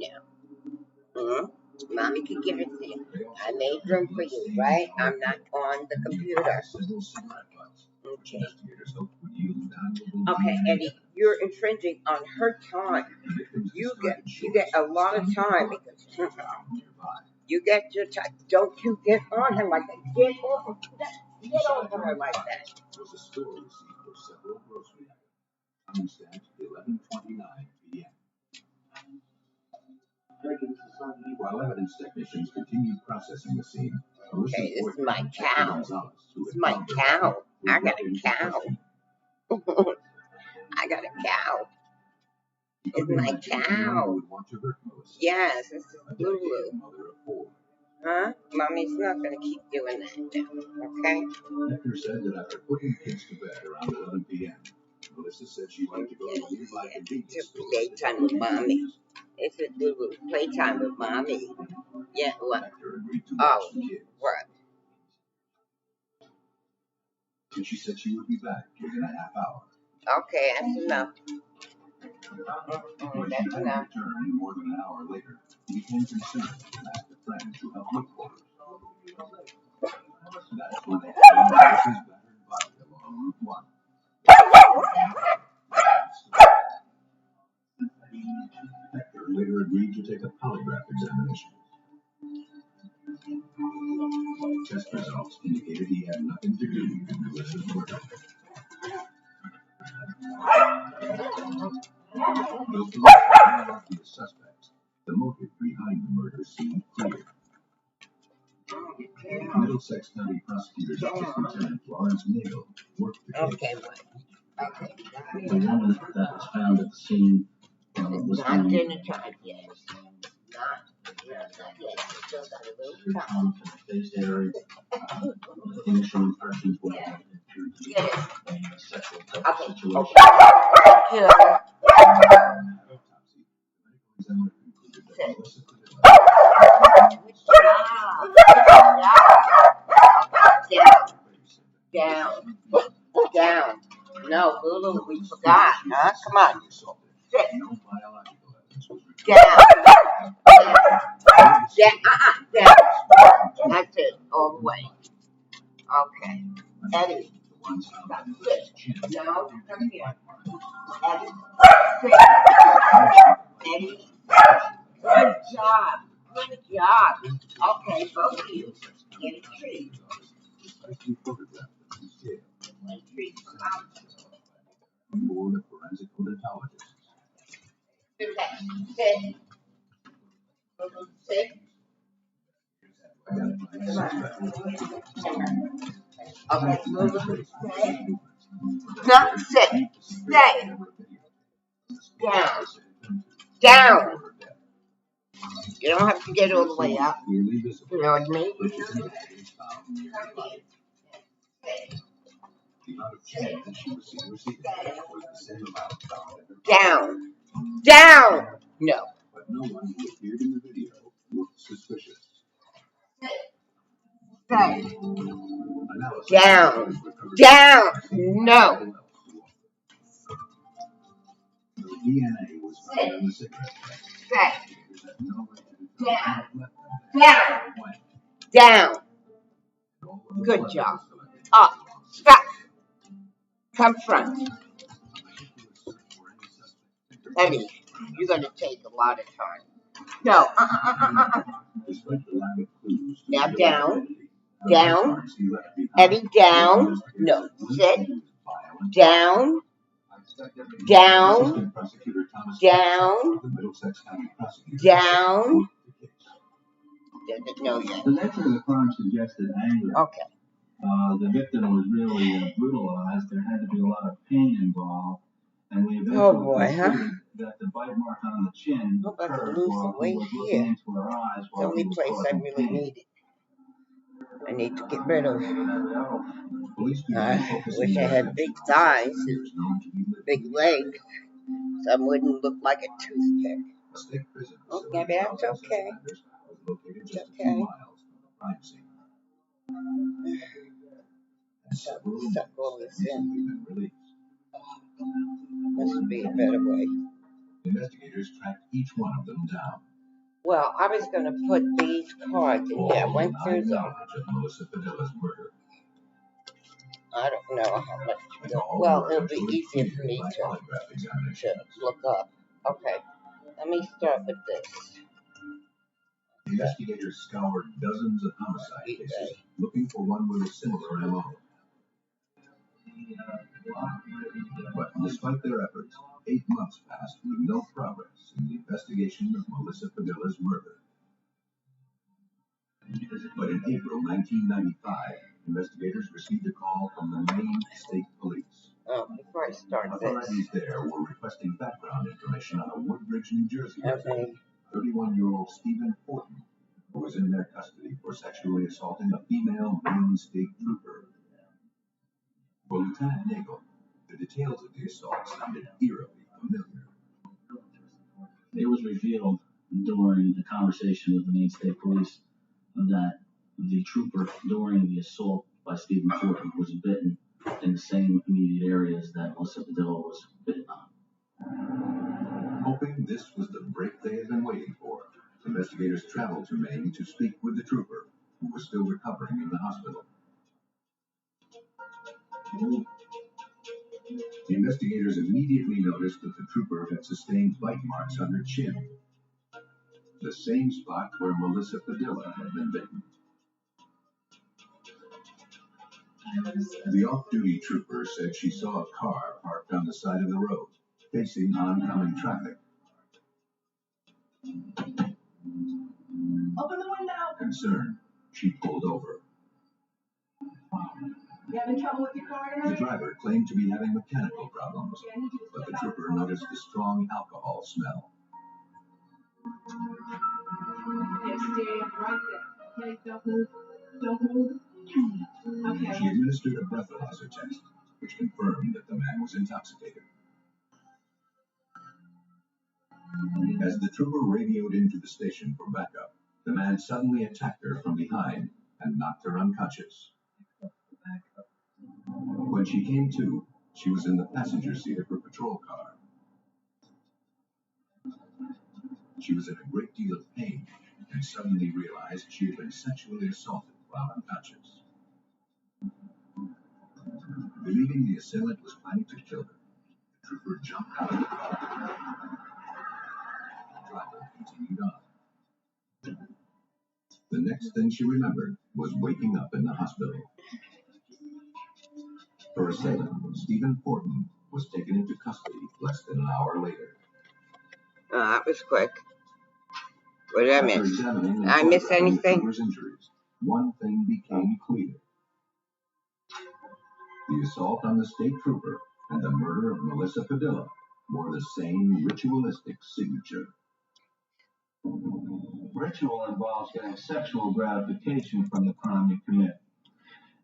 now. Mommy can give it to you. I made room for you, right? I'm not on the computer. Okay. Okay, Eddie, you're infringing on her time. You get a lot of time because you get your time. Don't you get on her like that. Get over her like that. Was a store receipt for several grocery items. Timestamp 11:29 p.m. While evidence technicians continued processing the scene, okay, this is my cow. This is my cow. I got a cow. I got a cow. It's my cow. Yes, this is Lulu. Huh? Mommy's not going to keep doing that now, okay? Hector said that after putting the kids to bed around 11 p.m., Melissa said she wanted to go to the nearby convenience store. Playtime with Mommy. It's a Lulu. Playtime with Mommy. Yeah, what? Oh, what? And she said she would be back within a half hour. Okay, that's enough. When That's she didn't enough. return more than an hour later, he became concerned and asked a friend to help look for her. That's when they found Melissa's battered body along Route 1. Hector later agreed to take a polygraph examination. Test results indicated he had nothing to do with Melissa's murder. Though police had no obvious suspects, the motive behind the murder seemed clear. Middlesex County Prosecutor's Office Lieutenant Lawrence Nagle worked the case. Okay, what? Okay. The woman that was found at the scene was Not found dinner time yet. Not yet. Still got a little time. to the face area. Initial impressions were Yeah. to Get it. a sexual type Okay. situation. Kill. Autopsy. The medical examiner concluded that Melissa Padilla Good job. Good job. Down. Down. No, Lulu, we forgot, huh? Come on. Sit. no biological evidence was recovered. Down. Down. That's it. All the way. Okay. Eddie. The ones found Stop. in Sit. Melissa's chin. No, come here. Eddie. Sit. Eddie. Good job. Good job. Okay, both of you. Get a treat. Precisely photographed them to scale. One treat. Board of Forensic Odontologists. Sit. Sit. Sit. Okay, Lulu, stay. No, sit. Stay. Down. Down. You don't have to get all the way up. You know what I mean? Down. Down. No. But no one who appeared in the video looked suspicious. Stay. Down. Down. No. DNA was found in the cigarette pack. Stay. Down. Down. Down. Good job. Up. Stop. Come front. Eddie, you're going to take a lot of time. No. Now down. Down. Eddie, down. No. Sit. Down. Down. Down. Down. No, yet. The nature of the crime suggested anger. Okay. The victim was really brutalized. There had to be a lot of pain involved. And we Oh boy, huh? that the bite mark on the chin Hope I can lose some weight here. It's the only place I really need it. I need to get rid of. I wish I had big thighs and big legs, so I wouldn't look like a toothpick. Okay, that's okay. It's okay. Suck all this in. Must be a better way. Investigators tracked each one of them down. Well, I was going to put these cards in here. I went through them. I don't know how much. Well, it'll be easier for me to look up. Okay, let me start with this. Investigators scoured dozens of homicide cases, looking for one with a similar MO. But despite their efforts, 8 months passed with no progress in the investigation of Melissa Padilla's murder. But in April 1995, investigators received a call from the Maine State Police. Oh, before I start Authorities there were requesting background information on a Woodbridge, New Jersey resident, 31-year-old Stephen Fortin, who was in their custody for sexually assaulting a female Maine State Trooper. For Lieutenant Nagel, the details of the assault sounded eerily familiar. It was revealed during the conversation with the Maine State Police that the trooper during the assault by Stephen Fortin was bitten in the same immediate areas that Melissa Padilla was bitten on. Hoping this was the break they had been waiting for, investigators traveled to Maine to speak with the trooper, who was still recovering in the hospital. The investigators immediately noticed that the trooper had sustained bite marks on her chin, the same spot where Melissa Padilla had been bitten. The off-duty trooper said she saw a car parked on the side of the road, facing oncoming traffic. Open the window. Concerned, she pulled over. You having trouble with your car tonight? The driver claimed to be having mechanical problems, but the trooper noticed the strong alcohol smell. Okay, stay right there. Okay, don't move. Don't move. Okay. She administered a breathalyzer test, which confirmed that the man was intoxicated. As the trooper radioed into the station for backup, the man suddenly attacked her from behind and knocked her unconscious. When she came to, she was in the passenger seat of her patrol car. She was in a great deal of pain and suddenly realized she had been sexually assaulted while unconscious. Believing the assailant was planning to kill her, the trooper jumped out of the car. The driver continued on. The next thing she remembered was waking up in the hospital. Her assailant, Stephen Fortin, was taken into custody less than an hour later. Oh, that was quick. What did I miss? Did I miss anything? Injuries, one thing became clear. The assault on the state trooper and the murder of Melissa Padilla bore the same ritualistic signature. Ritual involves getting sexual gratification from the crime you commit.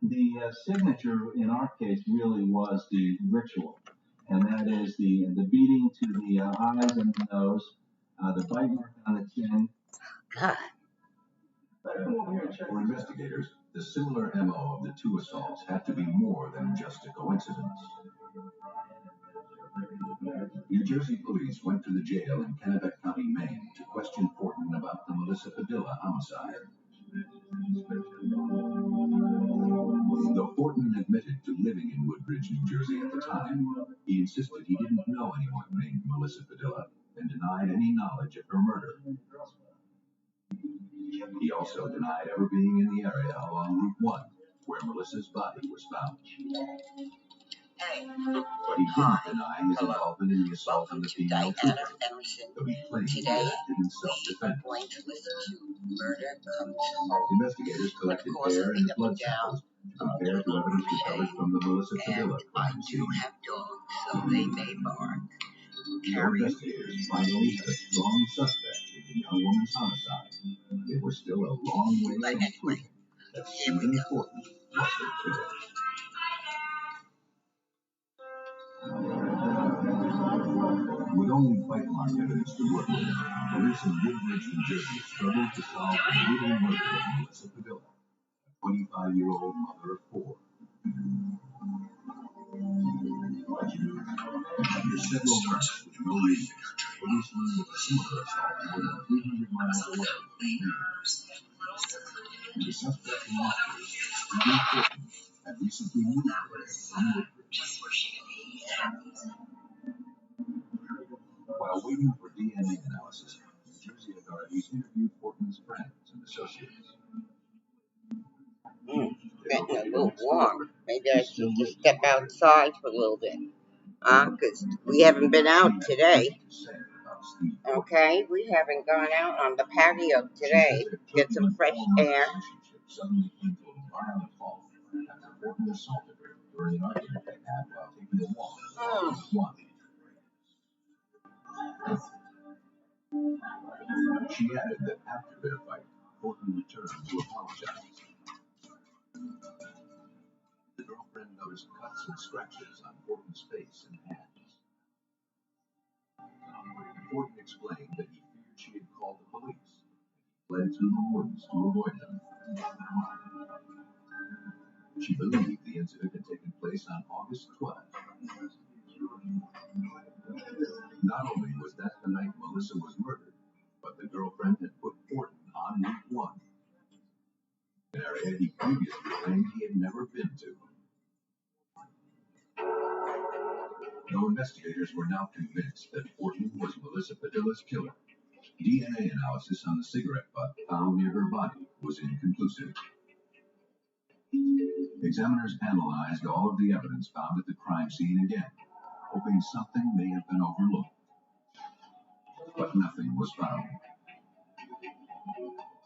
The signature in our case really was the ritual, and that is the beating to the eyes and the nose, the bite mark on the chin. God. For investigators, the similar MO of the two assaults had to be more than just a coincidence. New Jersey police went to the jail in Kennebec County, Maine, to question Fortin about the Melissa Padilla homicide. Though Fortin admitted to living in Woodbridge, New Jersey at the time, he insisted he didn't know anyone named Melissa Padilla and denied any knowledge of her murder. He also denied ever being in the area along Route 1, where Melissa's body was found. But he didn't deny his involvement in the assault on the female trooper, though he claimed he acted in self-defense. Investigators collected hair and blood samples to compare to evidence recovered from the Melissa Padilla crime scene. The investigators finally had a strong suspect in the young woman's homicide. They were still a long way from proving that Stephen Fortin was the killer. With only bite mark evidence to work with, police in Woodbridge, New Jersey struggled to solve the brutal murder of Melissa Padilla, a 25-year-old mother of 4. After several months with no lead, police learned of a similar assault more than 300 miles away. The suspect in Woodbridge, Stephen Fortin, had recently moved there from Woodbridge. While waiting for DNA analysis, New Jersey authorities interviewed Fortin's friends and associates. Getting a little warm. Maybe I should just step outside for a little bit. Because we haven't been out today. Okay, we haven't gone out on the patio today. Get some fresh air. She added that after their fight, Fortin returned to apologize. The girlfriend noticed cuts and scratches on Fortin's face and hands. Fortin explained that he feared she had called the police, fled through the woods to avoid them. She believed the incident had taken place on August 12th. Not only was that the night Melissa was murdered, but the girlfriend had put Fortin on Route 1, an area he previously claimed he had never been to. Though investigators were now convinced that Fortin was Melissa Padilla's killer, DNA analysis on the cigarette butt found near her body was inconclusive. Examiners analyzed all of the evidence found at the crime scene again, hoping something may have been overlooked. But nothing was found.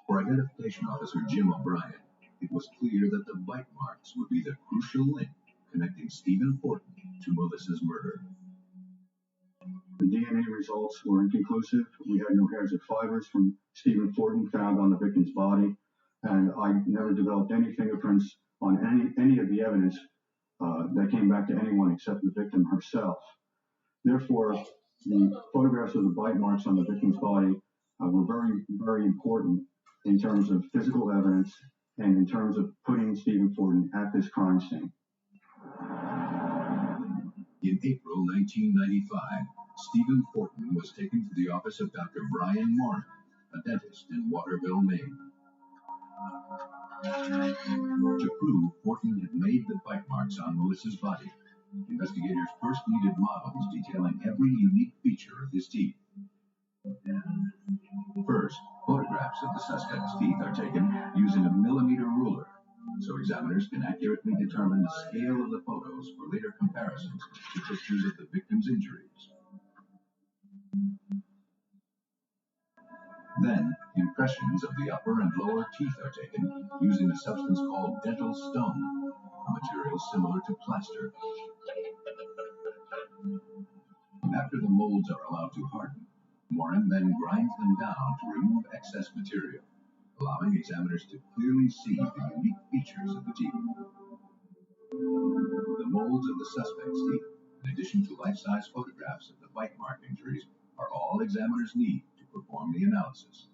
For Identification Officer Jim O'Brien, it was clear that the bite marks would be the crucial link connecting Stephen Fortin to Melissa's murder. The DNA results were inconclusive. We had no hairs or fibers from Stephen Fortin found on the victim's body, and I never developed any fingerprints on any of the evidence that came back to anyone except the victim herself. Therefore, the photographs of the bite marks on the victim's body were very, very important in terms of physical evidence and in terms of putting Stephen Fortin at this crime scene. In April 1995, Stephen Fortin was taken to the office of Dr. Brian Morin, a dentist in Waterville, Maine. To prove Fortin had made the bite marks on Melissa's body, investigators first needed models detailing every unique feature of his teeth. First, photographs of the suspect's teeth are taken using a millimeter ruler, so examiners can accurately determine the scale of the photos for later comparisons to pictures of the victim's injuries. Then, impressions of the upper and lower teeth are taken using a substance called dental stone, a material similar to plaster. After the molds are allowed to harden, Morin then grinds them down to remove excess material, allowing examiners to clearly see the unique features of the teeth. The molds of the suspect's teeth, in addition to life-size photographs of the bite mark injuries, are all examiners need to perform the analysis.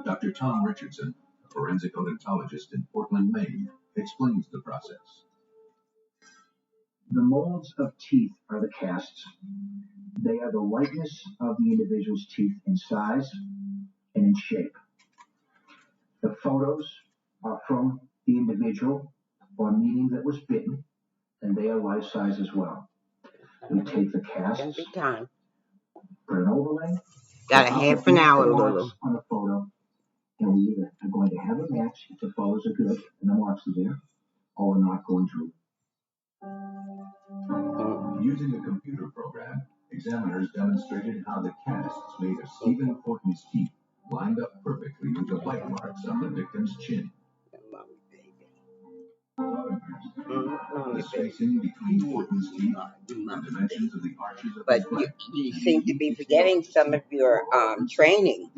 Dr. Tom Richardson, a forensic odontologist in Portland, Maine, explains the process. The molds of teeth are the casts. They are the likeness of the individual's teeth in size and in shape. The photos are from the individual or meeting that was bitten, and they are life size as well. We take the casts, put an overlay, got a half an hour, Lulu, on the photo, and we either are going to have a match if the photos are good and the marks are there, or we're not going to. Using a computer program, examiners demonstrated how the casts made of Stephen Fortin's teeth lined up perfectly with the bite marks on the victim's chin. The spacing between Fortin's teeth, the dimensions of the arches of but you seem to be forgetting some of your training.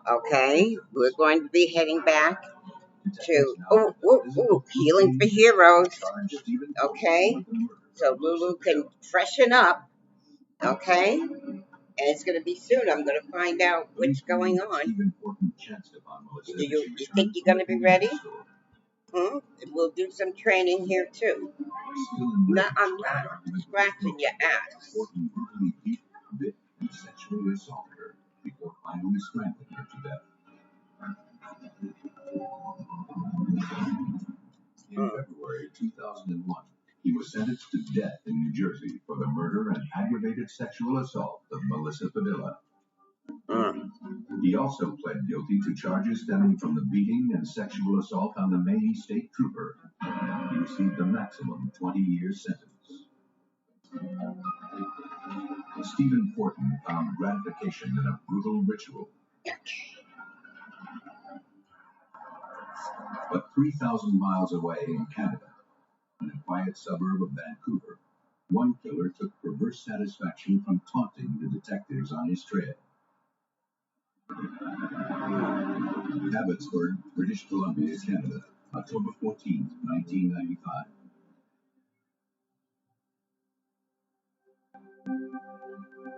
Okay, we're going to be heading back to Healing for Heroes. Okay, so Lulu can freshen up. Okay, and it's going to be soon. I'm going to find out what's going on. Do you think you're going to be ready? We'll do some training here too. No, I'm not scratching your ass. Sexually assaulted her before finally strangling her to death. In February 2001, he was sentenced to death in New Jersey for the murder and aggravated sexual assault of Melissa Padilla. He also pled guilty to charges stemming from the beating and sexual assault on the Maine state trooper. He received a maximum 20-year sentence. Stephen Fortin found gratification in a brutal ritual. But 3,000 miles away in Canada, in a quiet suburb of Vancouver, one killer took perverse satisfaction from taunting the detectives on his trail. Abbotsford, British Columbia, Canada, October 14, 1995.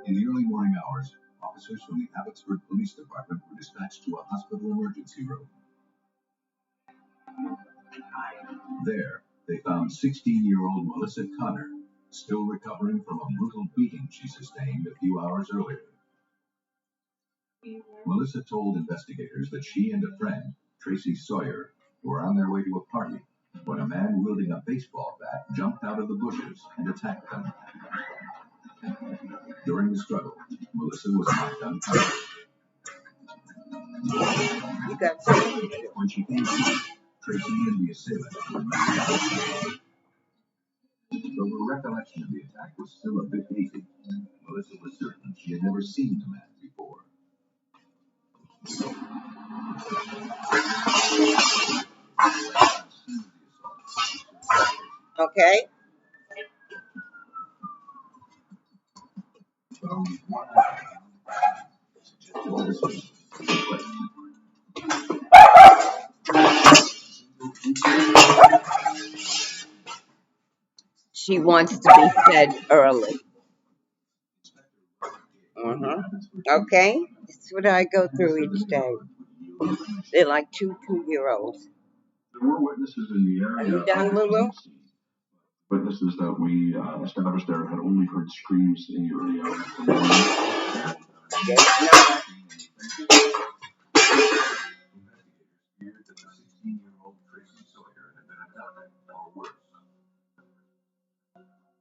In the early morning hours, officers from the Abbotsford Police Department were dispatched to a hospital emergency room. There, they found 16-year-old Melissa Connor, still recovering from a brutal beating she sustained a few hours earlier. Melissa told investigators that she and a friend, Tracy Sawyer, were on their way to a party when a man wielding a baseball bat jumped out of the bushes and attacked them. During the struggle, Melissa was knocked unconscious. When she came to, Tracy and the assailant were knocked out. Though her recollection of the attack was still a bit hazy, Melissa was certain she had never seen the man before. Okay. She wants to be fed early. Okay, that's what I go through each day. They're like two 2-year-olds. There were witnesses in the area. Are you done, Lulu? Witnesses that we established there had only heard screams in the early hours of the morning.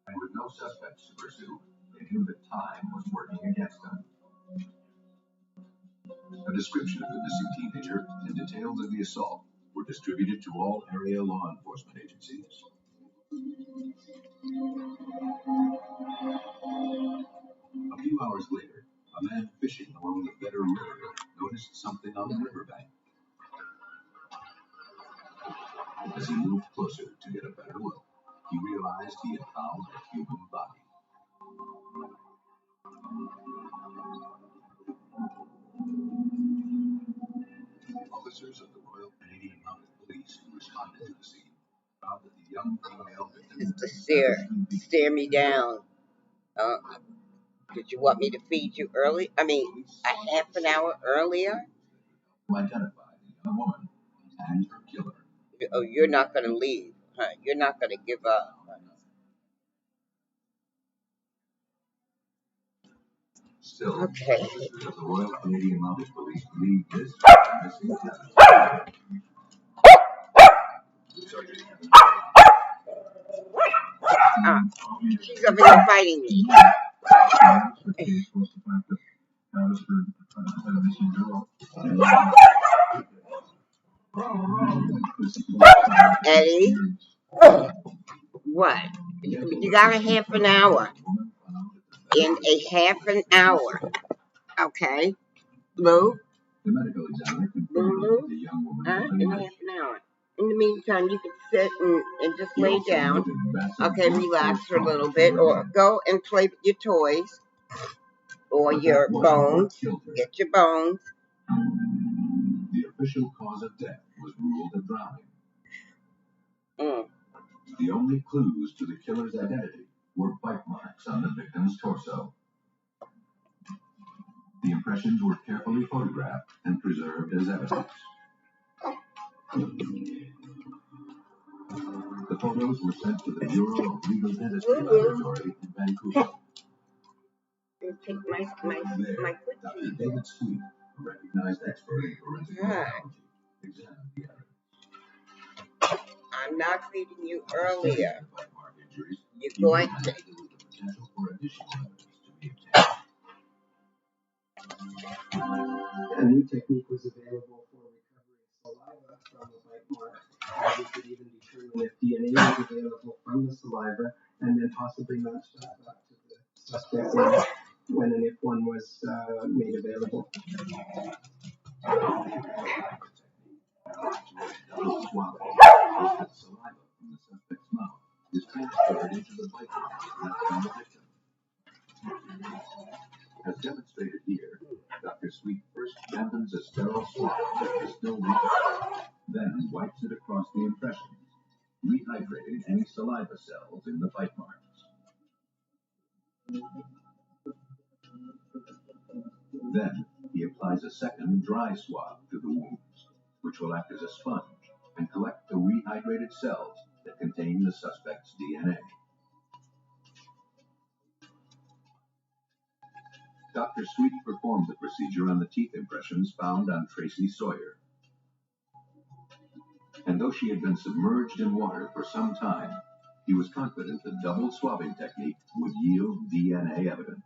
And with no suspects to pursue, they knew that time was working against them. A description of the missing teenager and details of the assault were distributed to all area law enforcement agencies. A few hours later, a man fishing along the Better River noticed something on the riverbank. As he moved closer to get a better look, he realized surprised he had found a human body. Officers of the Royal Canadian Mounted Police who responded to the scene found that the young female victim It's to stare me down. Did you want me to feed you early? I mean, a half an hour earlier? to identify the young woman and her killer. Oh, you're not going to leave, huh? You're not going to give up. Still, Okay. officers of the Royal Canadian Mounted Police believe this missing She's over here fighting me. Eddie? What? You got a half an hour. In a half an hour. Okay. Lou? Lou? Huh? In a half an hour. In the meantime, you can sit and just lay down. Okay, relax for a little bit. Or go and play with your toys. Or your bones. Get your bones. The official cause of death was ruled a drowning. The only clues to the killer's identity were bite marks on the victim's torso. The impressions were carefully photographed and preserved as evidence. The photos were sent to the Bureau of Legal Dentistry Laboratory in Vancouver. Take my Dr. David Sweet, a recognized expert in forensic pathology, examined the evidence. I'm not feeding you earlier. You're going to... A new technique was available for recovery of saliva from the bite mark. We could even determine if DNA was available from the saliva and then possibly match that up to the suspect when and if one was made available. Is transferred into the bite marks left on the victim. As demonstrated here, Dr. Sweet first dampens a sterile swab that is still wet, then wipes it across the impressions, rehydrating any saliva cells in the bite marks. Then he applies a second dry swab to the wounds, which will act as a sponge and collect the rehydrated cells that contain the suspect's DNA. Dr. Sweet performed the procedure on the teeth impressions found on Tracy Sawyer. And though she had been submerged in water for some time, he was confident the double swabbing technique would yield DNA evidence.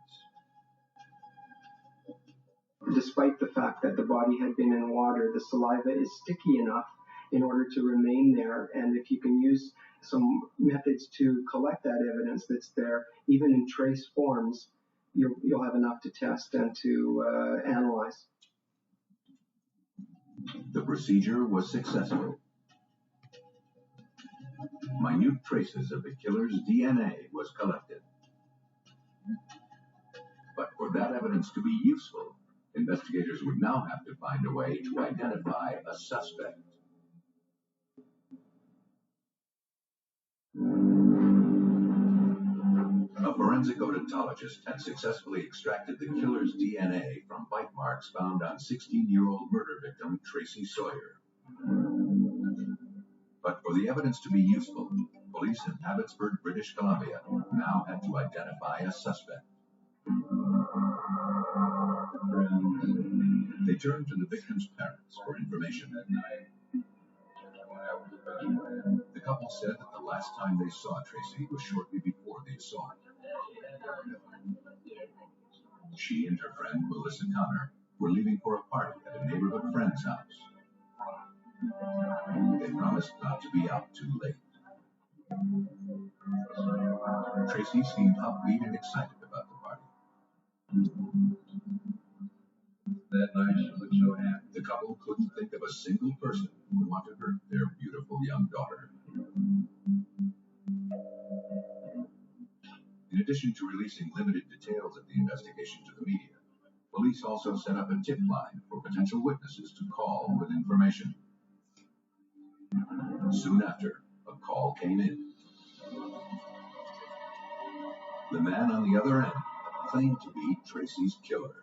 Despite the fact that the body had been in water, the saliva is sticky enough in order to remain there. And if you can use some methods to collect that evidence that's there, even in trace forms, you'll have enough to test and to analyze. The procedure was successful. Minute traces of the killer's DNA was collected. But for that evidence to be useful, investigators would now have to find a way to identify a suspect. A forensic odontologist had successfully extracted the killer's DNA from bite marks found on 16-year-old murder victim Tracy Sawyer. But for the evidence to be useful, police in Abbotsford, British Columbia, now had to identify a suspect. They turned to the victim's parents for information. The couple said that the last time they saw Tracy was shortly before the assault. She and her friend Melissa Connor were leaving for a party at a neighborhood friend's house. They promised not to be out too late. Tracy seemed upbeat and excited about the party. That night she looked so happy. The couple couldn't think of a single person who would want to hurt their beautiful young daughter. In addition to releasing limited details of the investigation to the media, police also set up a tip line for potential witnesses to call with information. Soon after, a call came in. The man on the other end claimed to be Tracy's killer.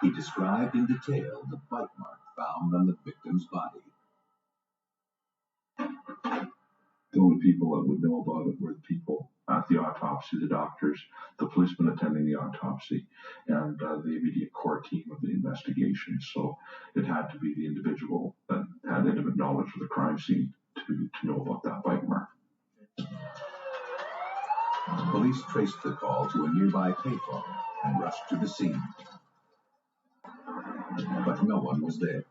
He described in detail the bite mark found on the victim's body. The only people that would know about it were the people at the autopsy, the doctors, the policemen attending the autopsy, and the immediate core team of the investigation. So it had to be the individual that had intimate knowledge of the crime scene to know about that bite mark. Police traced the call to a nearby payphone and rushed to the scene. But no one was there.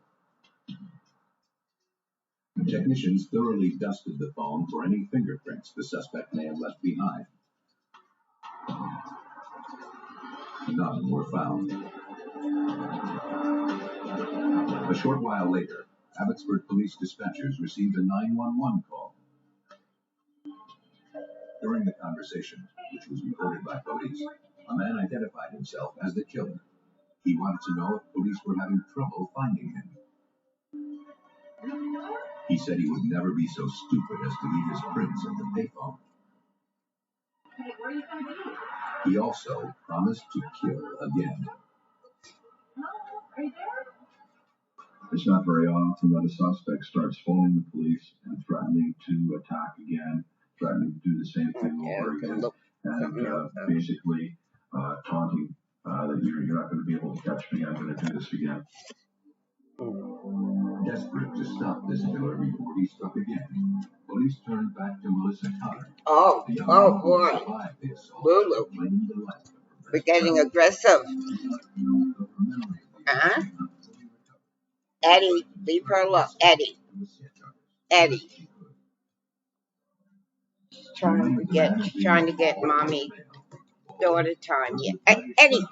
Technicians thoroughly dusted the phone for any fingerprints the suspect may have left behind. None were found. A short while later, Abbotsford police dispatchers received a 911 call. During the conversation, which was recorded by police, a man identified himself as the killer. He wanted to know if police were having trouble finding him. He said he would never be so stupid as to leave his prints at the payphone. Hey, where are you going to be? He also promised to kill again. Hello? Are you there? It's not very often that a suspect starts phoning the police and threatening to attack again, threatening to do the same thing over again, and basically taunting that you're not going to be able to catch me, I'm going to do this again. Desperate to stop this killer before he struck again, police turned back to Melissa Carter. Oh boy. Lulu. We're getting aggressive. Huh? Eddie, leave her alone. Eddie. She's trying to get mommy daughter time. Yeah. Eddie,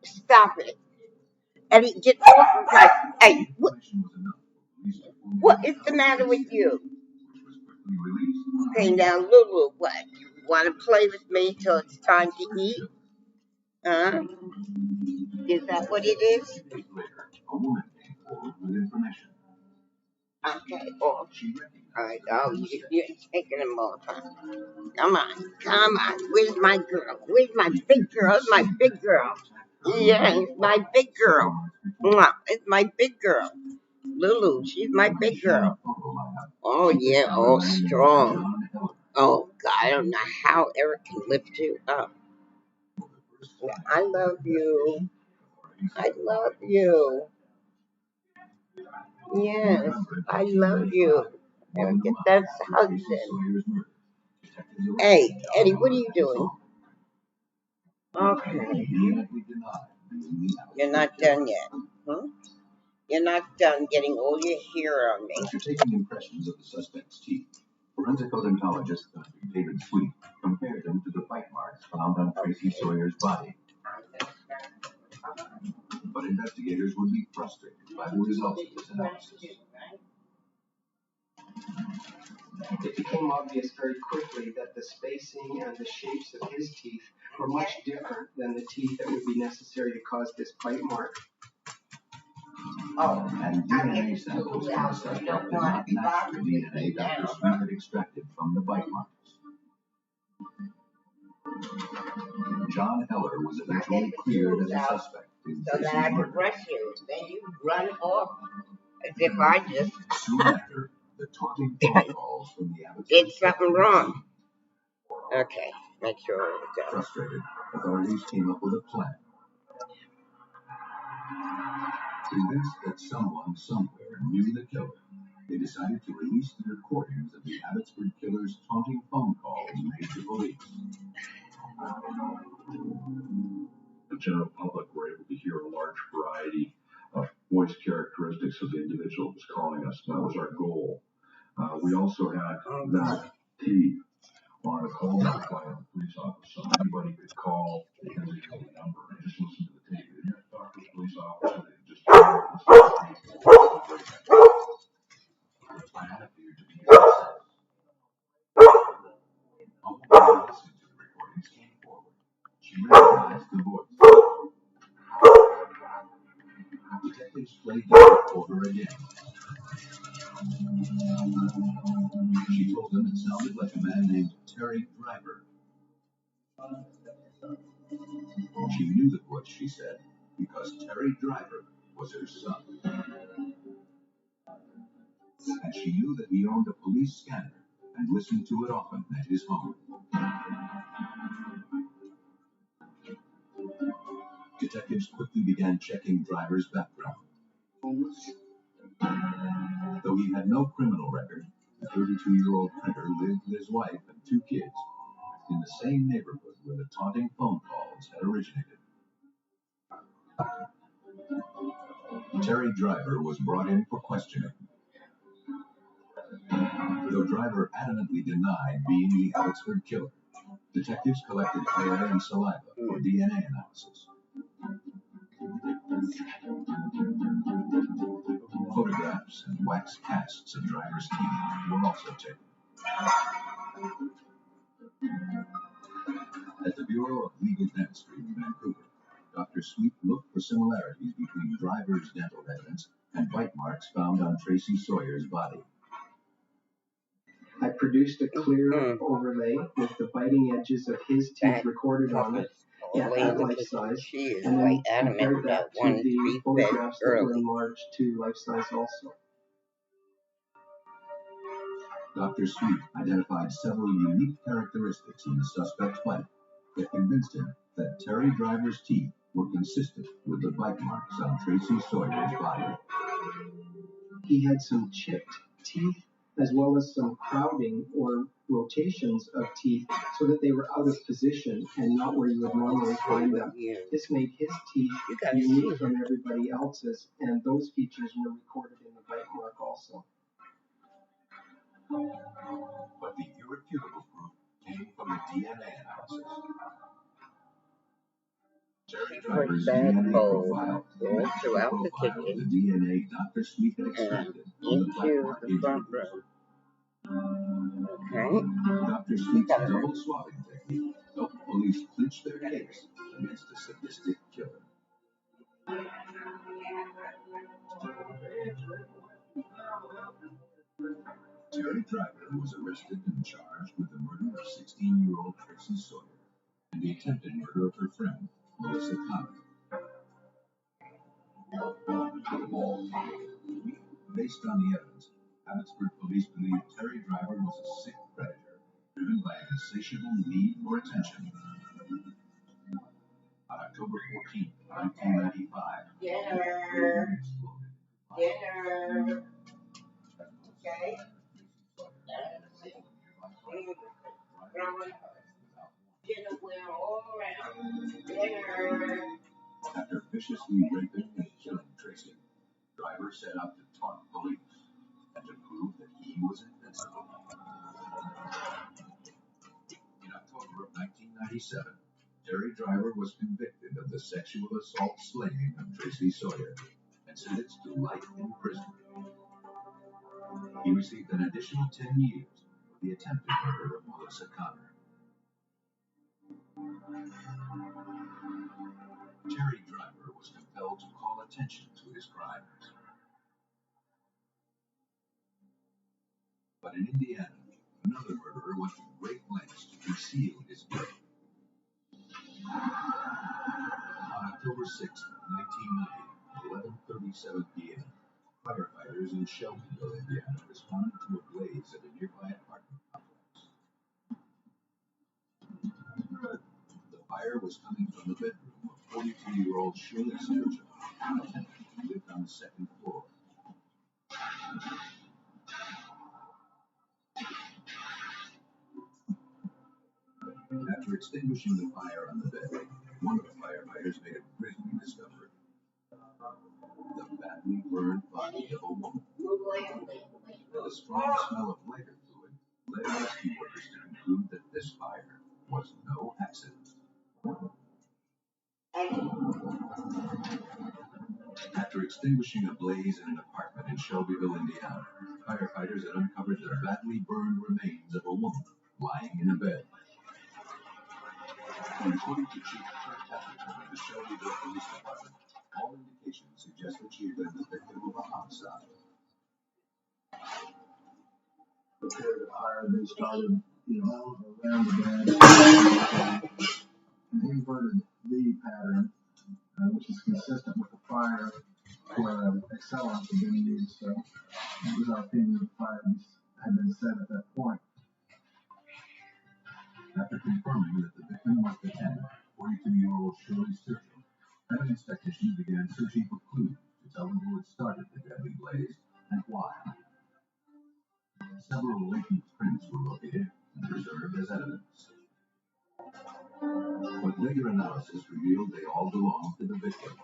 stop it. Eddie, get off of her. Hey, what is the matter with you? Okay, now, Lulu, what? You want to play with me till it's time to eat? Huh? Is that what it is? Okay, off. All right, oh, you're taking a more time. Come on. Where's my girl? Where's my big girl? It's my big girl. Yeah, it's my big girl. It's my big girl. Lulu, she's my big girl. Oh, yeah, oh, strong. Oh, God, I don't know how Eric can lift you up. I love you. Yes, I love you. And get that hugs in. Hey, Eddie, what are you doing? Okay. You're not done yet. Huh? You're not done getting all your hair on me. After taking impressions of the suspect's teeth, forensic odontologist Dr. David Sweet compared them to the bite marks found on Tracy Sawyer's body. But investigators would be frustrated by the results of this analysis. It became obvious very quickly that the spacing and the shapes of his teeth were much different than the teeth that would be necessary to cause this bite mark. Oh, and DNA samples from the suspect did not match the DNA Dr. Sweet had extracted from the bite marks. John Heller was eventually cleared as a suspect in so that I Tracy's could murder. rush you. Then you run off as if I just Soon after, the taunting phone calls from the Abbotsford did something wrong. Okay, make sure it was done. Frustrated, authorities came up with a plan. Convinced that someone somewhere knew the killer, they decided to release the recordings of the Abbotsford killer's taunting phone calls made to police. The general public were able to hear a large variety of voice characteristics of the individual who was calling us. That was our goal. We also had that tape on a call by a police officer. So anybody could call the individual number and just listen to the tape. They didn't have to talk to the police officer. They could just listen to the tape. The plan appeared to be a success. the voice. Detectives played the tape for her again. She told them it sounded like a man named Terry Driver. She knew the voice, she said, because Terry Driver was her son. And she knew that he owned a police scanner and listened to it often at his home. Detectives quickly began checking Driver's background. Though he had no criminal record, the 32-year-old printer lived with his wife and 2 kids in the same neighborhood where the taunting phone calls had originated. Terry Driver was brought in for questioning. Though Driver adamantly denied being the Abbotsford killer, detectives collected hair and saliva for DNA analysis. Photographs and wax casts of Driver's teeth were also taken. At the Bureau of Legal Dentistry in Vancouver, Dr. Sweet looked for similarities between Driver's dental evidence and bite marks found on Tracy Sawyer's body. I produced a clear overlay with the biting edges of his teeth recorded on it at life size, and then compared that to the photographs that were enlarged to life size also. Dr. Sweet identified several unique characteristics in the suspect's bite that convinced him that Terry Driver's teeth were consistent with the bite marks on Tracy Sawyer's body. He had some chipped teeth as well as some crowding or rotations of teeth so that they were out of position and not where you would normally find them. This made his teeth unique from everybody else's, and those features were recorded in the bite mark also. But the irrefutable proof came from the DNA analysis. Terry Driver's DNA profile matched the profile of the DNA Dr. Sweet had extracted from the bite mark injuries. Okay. Dr. Sweet's double swabbing technique helped police clinch their case against a sadistic killer. Terry Driver was arrested and charged with the murder of 16-year-old Tracy Sawyer and the attempted murder of her friend, Melissa Connor. Based on the evidence, Abbotsford police believe Terry Driver was a sick predator driven by an insatiable need for attention. On October 14, 1995, Dinner. Okay. Dinner went all around. Dinner. After viciously raping and killing Tracy, Driver set out to taunt police and to prove that he was invincible. In October of 1997, Terry Driver was convicted of the sexual assault slaying of Tracy Sawyer and sentenced to life in prison. He received an additional 10 years for the attempted murder of Melissa Connor. Terry Driver was compelled to call attention to his crimes. But in Indiana, another murderer went to great lengths to conceal his guilt. On October 6, 1990, at 11:37 p.m., firefighters in Shelbyville, Indiana, responded to a blaze at a nearby apartment complex. The fire was coming from the bedroom of 42-year-old Shirley Sturgeon, a tenant who lived on the second floor. After extinguishing the fire on the bed, one of the firefighters made a grisly discovery. The badly burned body of a woman. The strong smell of lighter fluid led rescue workers to conclude that this fire was no accident. After extinguishing a blaze in an apartment in Shelbyville, Indiana, firefighters had uncovered the badly burned remains of a woman lying in a bed. And according to Chief Kurt Heffernan of the Shelbyville Police Department, all indications suggest that she had been the victim of a homicide. The period of fire, they started, around the bed, an inverted V pattern, which is consistent with the fire where accelerants had been used. So it was our opinion that the fire had been set at that point. After confirming that the victim was the 42-year-old Shirley Sturgill, evidence technicians began searching for clues to tell them who had started the deadly blaze and why. Several latent prints were located and preserved as evidence. But later analysis revealed they all belonged to the victim.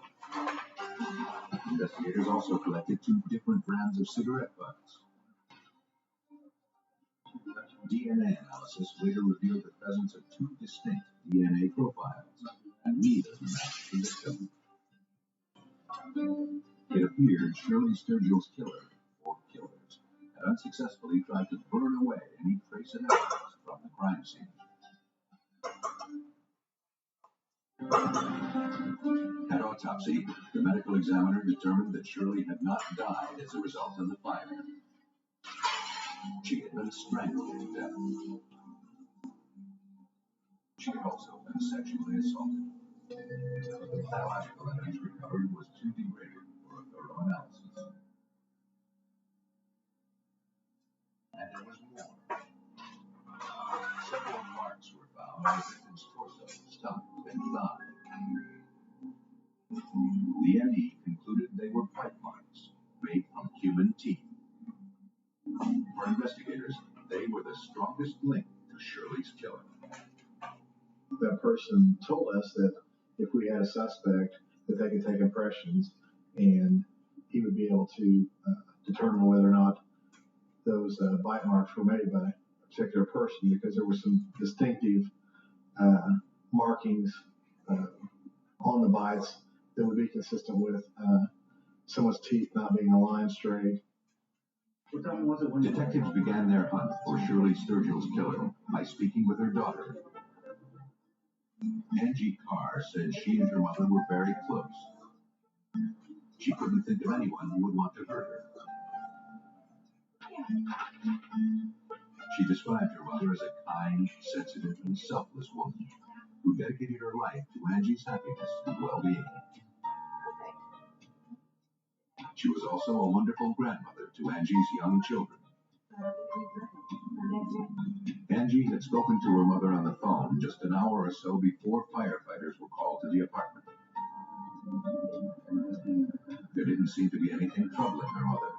Investigators also collected 2 different brands of cigarette butts. DNA analysis later revealed the presence of 2 distinct DNA profiles, and neither matched the victim. It appeared Shirley Sturgill's killer, or killers, had unsuccessfully tried to burn away any trace of evidence from the crime scene. At autopsy, the medical examiner determined that Shirley had not died as a result of the fire. She had been strangled to death. She had also been sexually assaulted. The biological evidence recovered was too degraded for a thorough analysis. And there was more. Several marks were found on the victim's torso, stomach, and thigh. The ME concluded they were bite marks made from human teeth. For investigators, they were the strongest link to Shirley's killer. That person told us that if we had a suspect, that they could take impressions and he would be able to determine whether or not those bite marks were made by a particular person, because there were some distinctive markings on the bites that would be consistent with someone's teeth not being aligned straight. Detectives began their hunt for Shirley Sturgill's killer by speaking with her daughter. Angie Carr said she and her mother were very close. She couldn't think of anyone who would want to hurt her. She described her mother as a kind, sensitive, and selfless woman who dedicated her life to Angie's happiness and well-being. She was also a wonderful grandmother to Angie's young children. Angie had spoken to her mother on the phone just an hour or so before firefighters were called to the apartment. There didn't seem to be anything troubling her mother.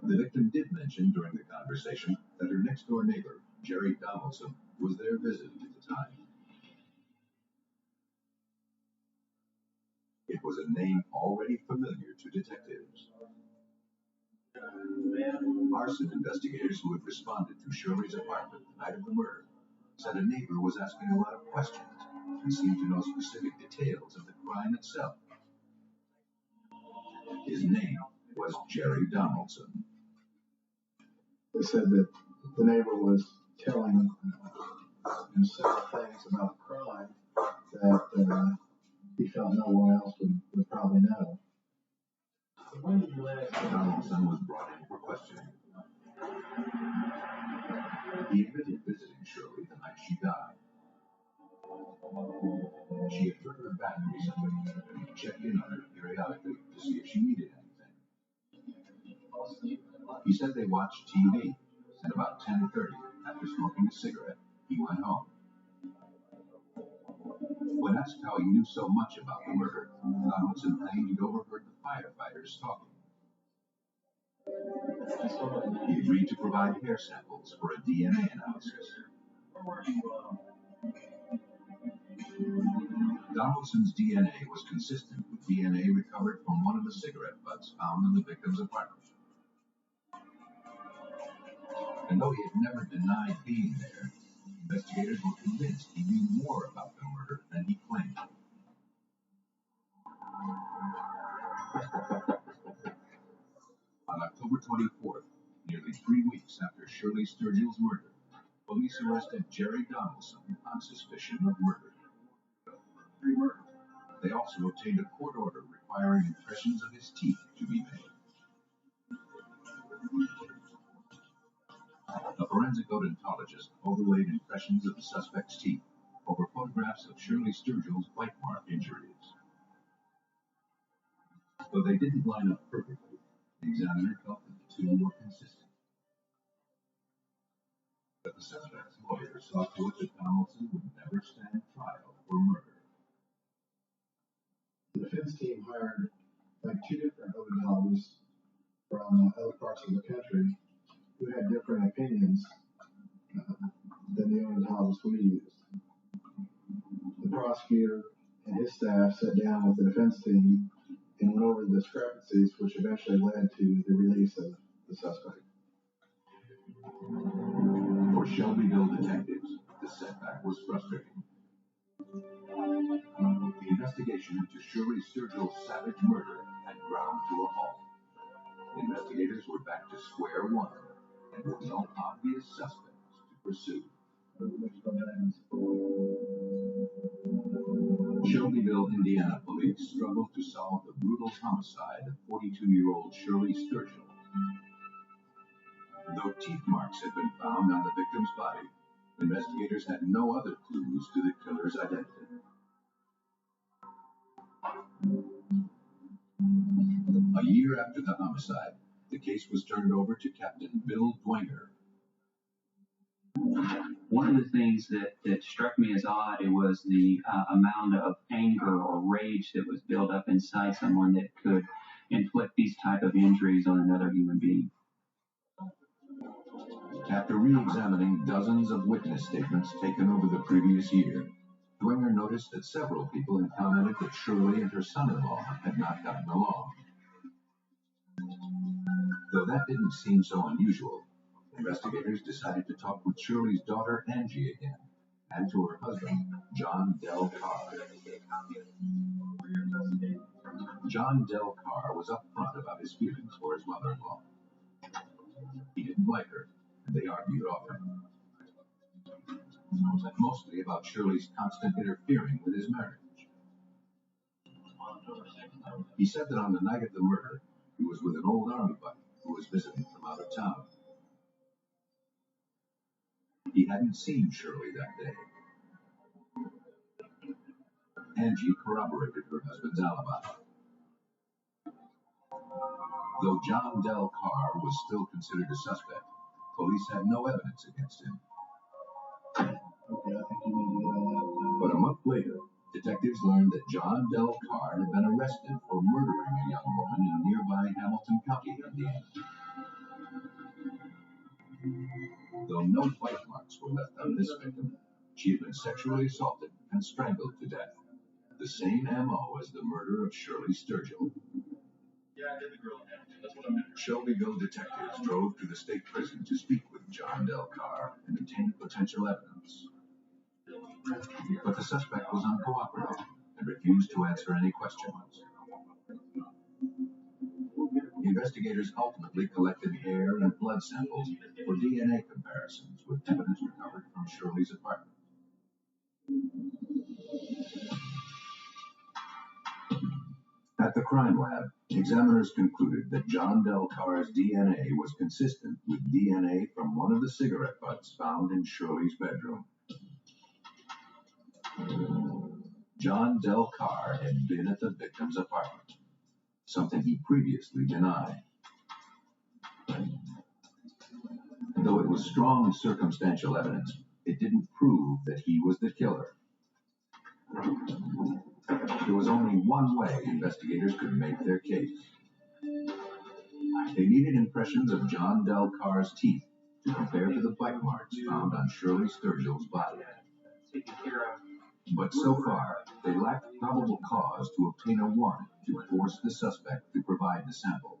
The victim did mention during the conversation that her next-door neighbor, Jerry Donaldson, was there visiting at the time. It was a name already familiar to detectives. Arson investigators who had responded to Shirley's apartment the night of the murder said a neighbor was asking a lot of questions and seemed to know specific details of the crime itself. His name was Jerry Donaldson. They said that the neighbor was telling him several things about the crime that he felt no one else would probably know. Donaldson was brought in for questioning. He admitted visiting Shirley the night she died. She had hurt her back recently, and he checked in on her periodically to see if she needed anything. He said they watched TV, and about 10:30, after smoking a cigarette, he went home. When asked how he knew so much about the murder, Donaldson claimed he'd overheard the firefighters talking. He agreed to provide hair samples for a DNA analysis. Donaldson's DNA was consistent with DNA recovered from one of the cigarette butts found in the victim's apartment. And though he had never denied being there, investigators were convinced he knew more about the murder than he claimed. On October 24th, nearly 3 weeks after Shirley Sturgill's murder, police arrested Jerry Donaldson on suspicion of murder. They also obtained a court order requiring impressions of his teeth to be made. A forensic odontologist overlaid impressions of the suspect's teeth over photographs of Shirley Sturgill's bite mark injuries. Though they didn't line up perfectly, the examiner felt that the two were consistent. But the suspect's lawyer saw to it that Donaldson would never stand trial for murder. The defense team hired like two different odontologists from other parts of the country who had different opinions than the odontologists we used. The prosecutor and his staff sat down with the defense team and went over the discrepancies, which eventually led to the release of the suspect. For Shelbyville detectives, the setback was frustrating. The investigation into Shirley Sturgill's savage murder had ground to a halt. Investigators were back to square one and with no obvious suspects to pursue. Shelbyville, Indiana police struggled to solve the brutal homicide of 42-year-old Shirley Sturgill. Though teeth marks had been found on the victim's body, investigators had no other clues to the killer's identity. A year after the homicide, the case was turned over to Captain Bill Dwanger. One of the things that struck me as odd was the amount of anger or rage that was built up inside someone that could inflict these type of injuries on another human being. After re-examining dozens of witness statements taken over the previous year, Dwanger noticed that several people had commented that Shirley and her son-in-law had not gotten along. Though that didn't seem so unusual, investigators decided to talk with Shirley's daughter Angie again, and to her husband, John Del Carr. John Del Carr was upfront about his feelings for his mother-in-law. He didn't like her, and they argued often. Mostly about Shirley's constant interfering with his marriage. He said that on the night of the murder, he was with an old army buddy who was visiting from out of town. He hadn't seen Shirley that day. Angie corroborated her husband's alibi. Though John Del Carr was still considered a suspect, police had no evidence against him. But a month later, detectives learned that John Del Carr had been arrested for murdering a young woman in nearby Hamilton County, Indiana. Though no bite marks were left on this victim, she had been sexually assaulted and strangled to death. The same MO as the murder of Shirley Sturgill. Shelbyville detectives drove to the state prison to speak with John Del Carr and obtain potential evidence. But the suspect was uncooperative and refused to answer any questions. Investigators ultimately collected hair and blood samples for DNA comparisons with evidence recovered from Shirley's apartment. At the crime lab, examiners concluded that John Del Carr's DNA was consistent with DNA from one of the cigarette butts found in Shirley's bedroom. John Del Carr had been at the victim's apartment, something he previously denied. Though it was strong circumstantial evidence, it didn't prove that he was the killer. There was only one way investigators could make their case. They needed impressions of John Del Carr's teeth to compare to the bite marks found on Shirley Sturgill's body. But so far, they lacked probable cause to obtain a warrant to force the suspect to provide the samples.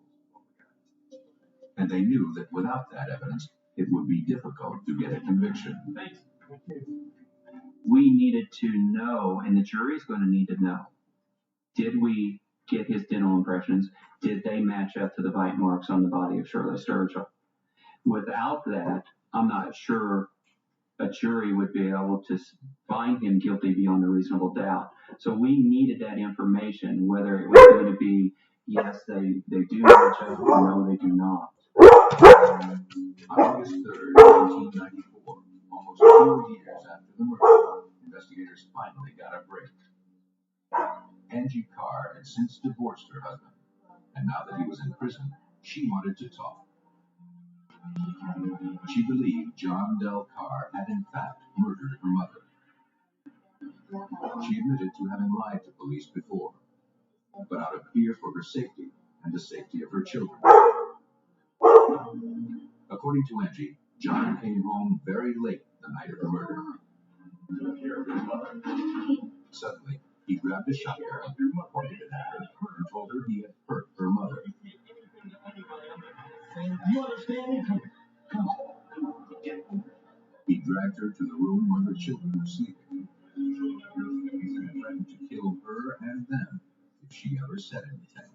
And they knew that without that evidence, it would be difficult to get a conviction. We needed to know, and the jury's going to need to know, did we get his dental impressions? Did they match up to the bite marks on the body of Shirley Sturgill? Without that, I'm not sure a jury would be able to find him guilty beyond a reasonable doubt. So we needed that information, whether it was going to be, yes, they do know each other, or no, they do not. On August 3rd, 1994, almost 2 years after the murder, investigators finally got a break. Angie Carr had since divorced her husband, and now that he was in prison, she wanted to talk. She believed John Del Carr had in fact murdered her mother. She admitted to having lied to police before, but out of fear for her safety and the safety of her children. According to Angie, John came home very late the night of the murder. Suddenly, he grabbed a shotgun, pointed it at her, and told her he had hurt her mother. You understand me? Come on. He dragged her to the room where her children were sleeping. He threatened to kill her and them if she ever said anything.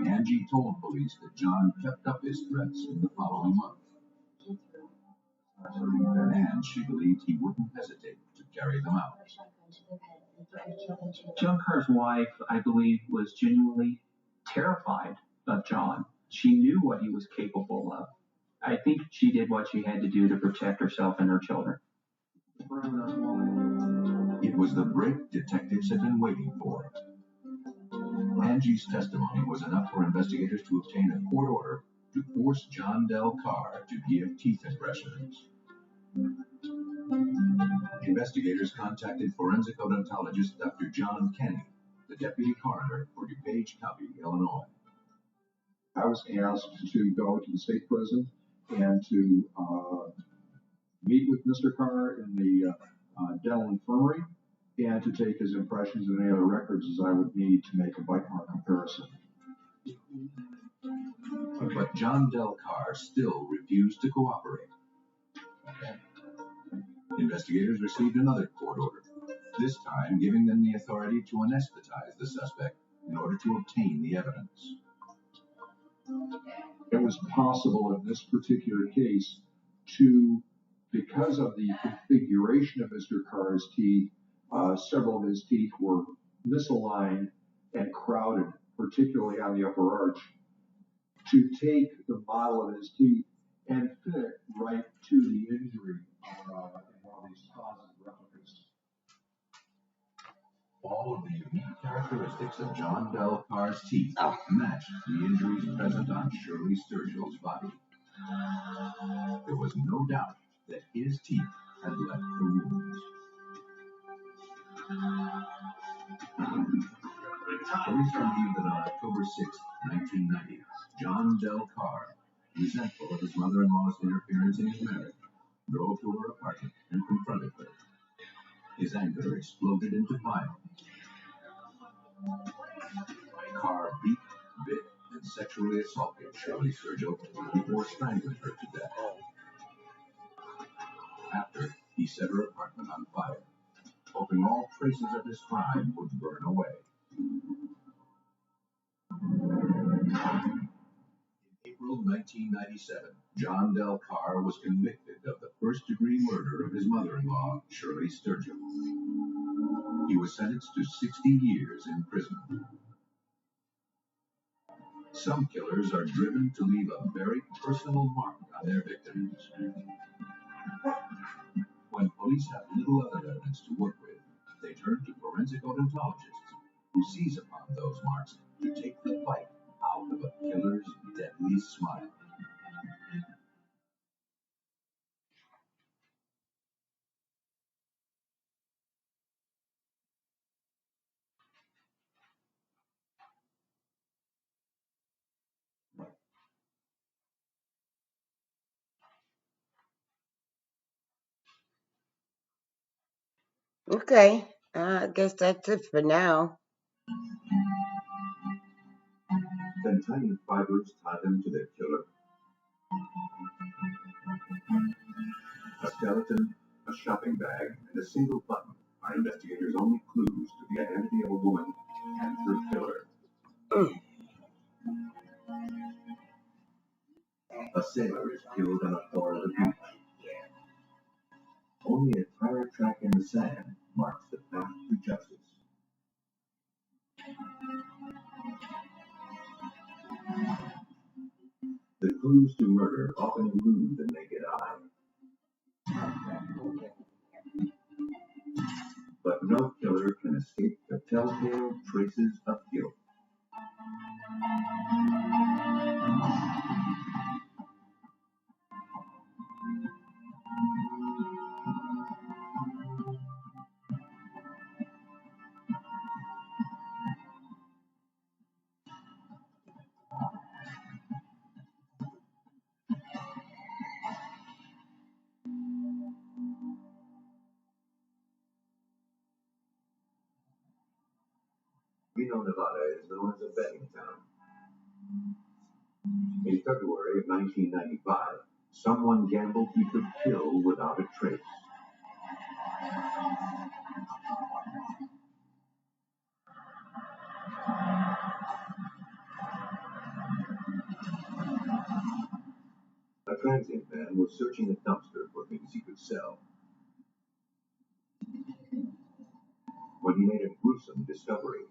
Angie told police that John kept up his threats in the following month. And she believed he wouldn't hesitate to carry them out. John Carr's wife, I believe, was genuinely terrified of John. She knew what he was capable of. I think she did what she had to do to protect herself and her children. It was the break detectives had been waiting for. Angie's testimony was enough for investigators to obtain a court order to force John Del Carr to give teeth impressions. Investigators contacted forensic odontologist Dr. John Kenny, the deputy coroner for DuPage County, Illinois. I was asked to go to the state prison and to meet with Mr. Carr in the dental infirmary and to take his impressions and any other records as I would need to make a bite mark comparison. But John Del Carr still refused to cooperate. Investigators received another court order, this time giving them the authority to anesthetize the suspect in order to obtain the evidence. It was possible in this particular case to, because of the configuration of Mr. Carr's teeth, several of his teeth were misaligned and crowded, particularly on the upper arch, to take the model of his teeth and fit it right to the injury in one of these positive replicas. All of the unique characteristics of John Del Carr's teeth matched the injuries present on Shirley Sturgill's body. There was no doubt that his teeth had left the wounds. Police believe that on October 6, 1990, John Del Carr, resentful of his mother-in-law's interference in his marriage, drove to her apartment and confronted her. His anger exploded into violence. Carr beat, bit, and sexually assaulted Shirley Sturgill before strangling her to death. After, he set her apartment on fire, hoping all traces of his crime would burn away. In April 1997, John Del Carr was convicted of the first-degree murder of his mother-in-law, Shirley Sturgill. He was sentenced to 60 years in prison. Some killers are driven to leave a very personal mark on their victims. When police have little other evidence to work with, they turn to forensic odontologists who seize upon those marks to take the bite out of a killer's deadly smile. Okay, I guess that's it for now. Then tiny fibers tie them to their killer. A skeleton, a shopping bag, and a single button are investigators' only clues to the identity of a woman and her killer. A sailor is killed on a Florida beach. Only a tire track in the sand marks the path to justice. The clues to murder often elude the naked eye. But no killer can escape the telltale traces of guilt. Reno, Nevada is known as a betting town. In February of 1995, someone gambled he could kill without a trace. A transient man was searching a dumpster for things he could sell when he made a gruesome discovery.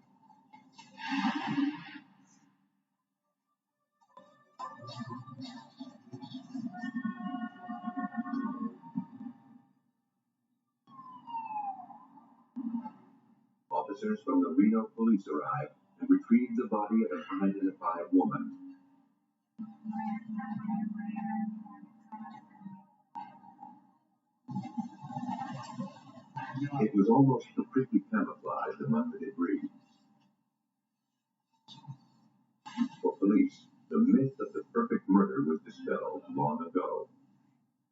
Officers from the Reno police arrived and retrieved the body of an unidentified woman. It was almost completely camouflaged among the debris. For police, the myth of the perfect murder was dispelled long ago.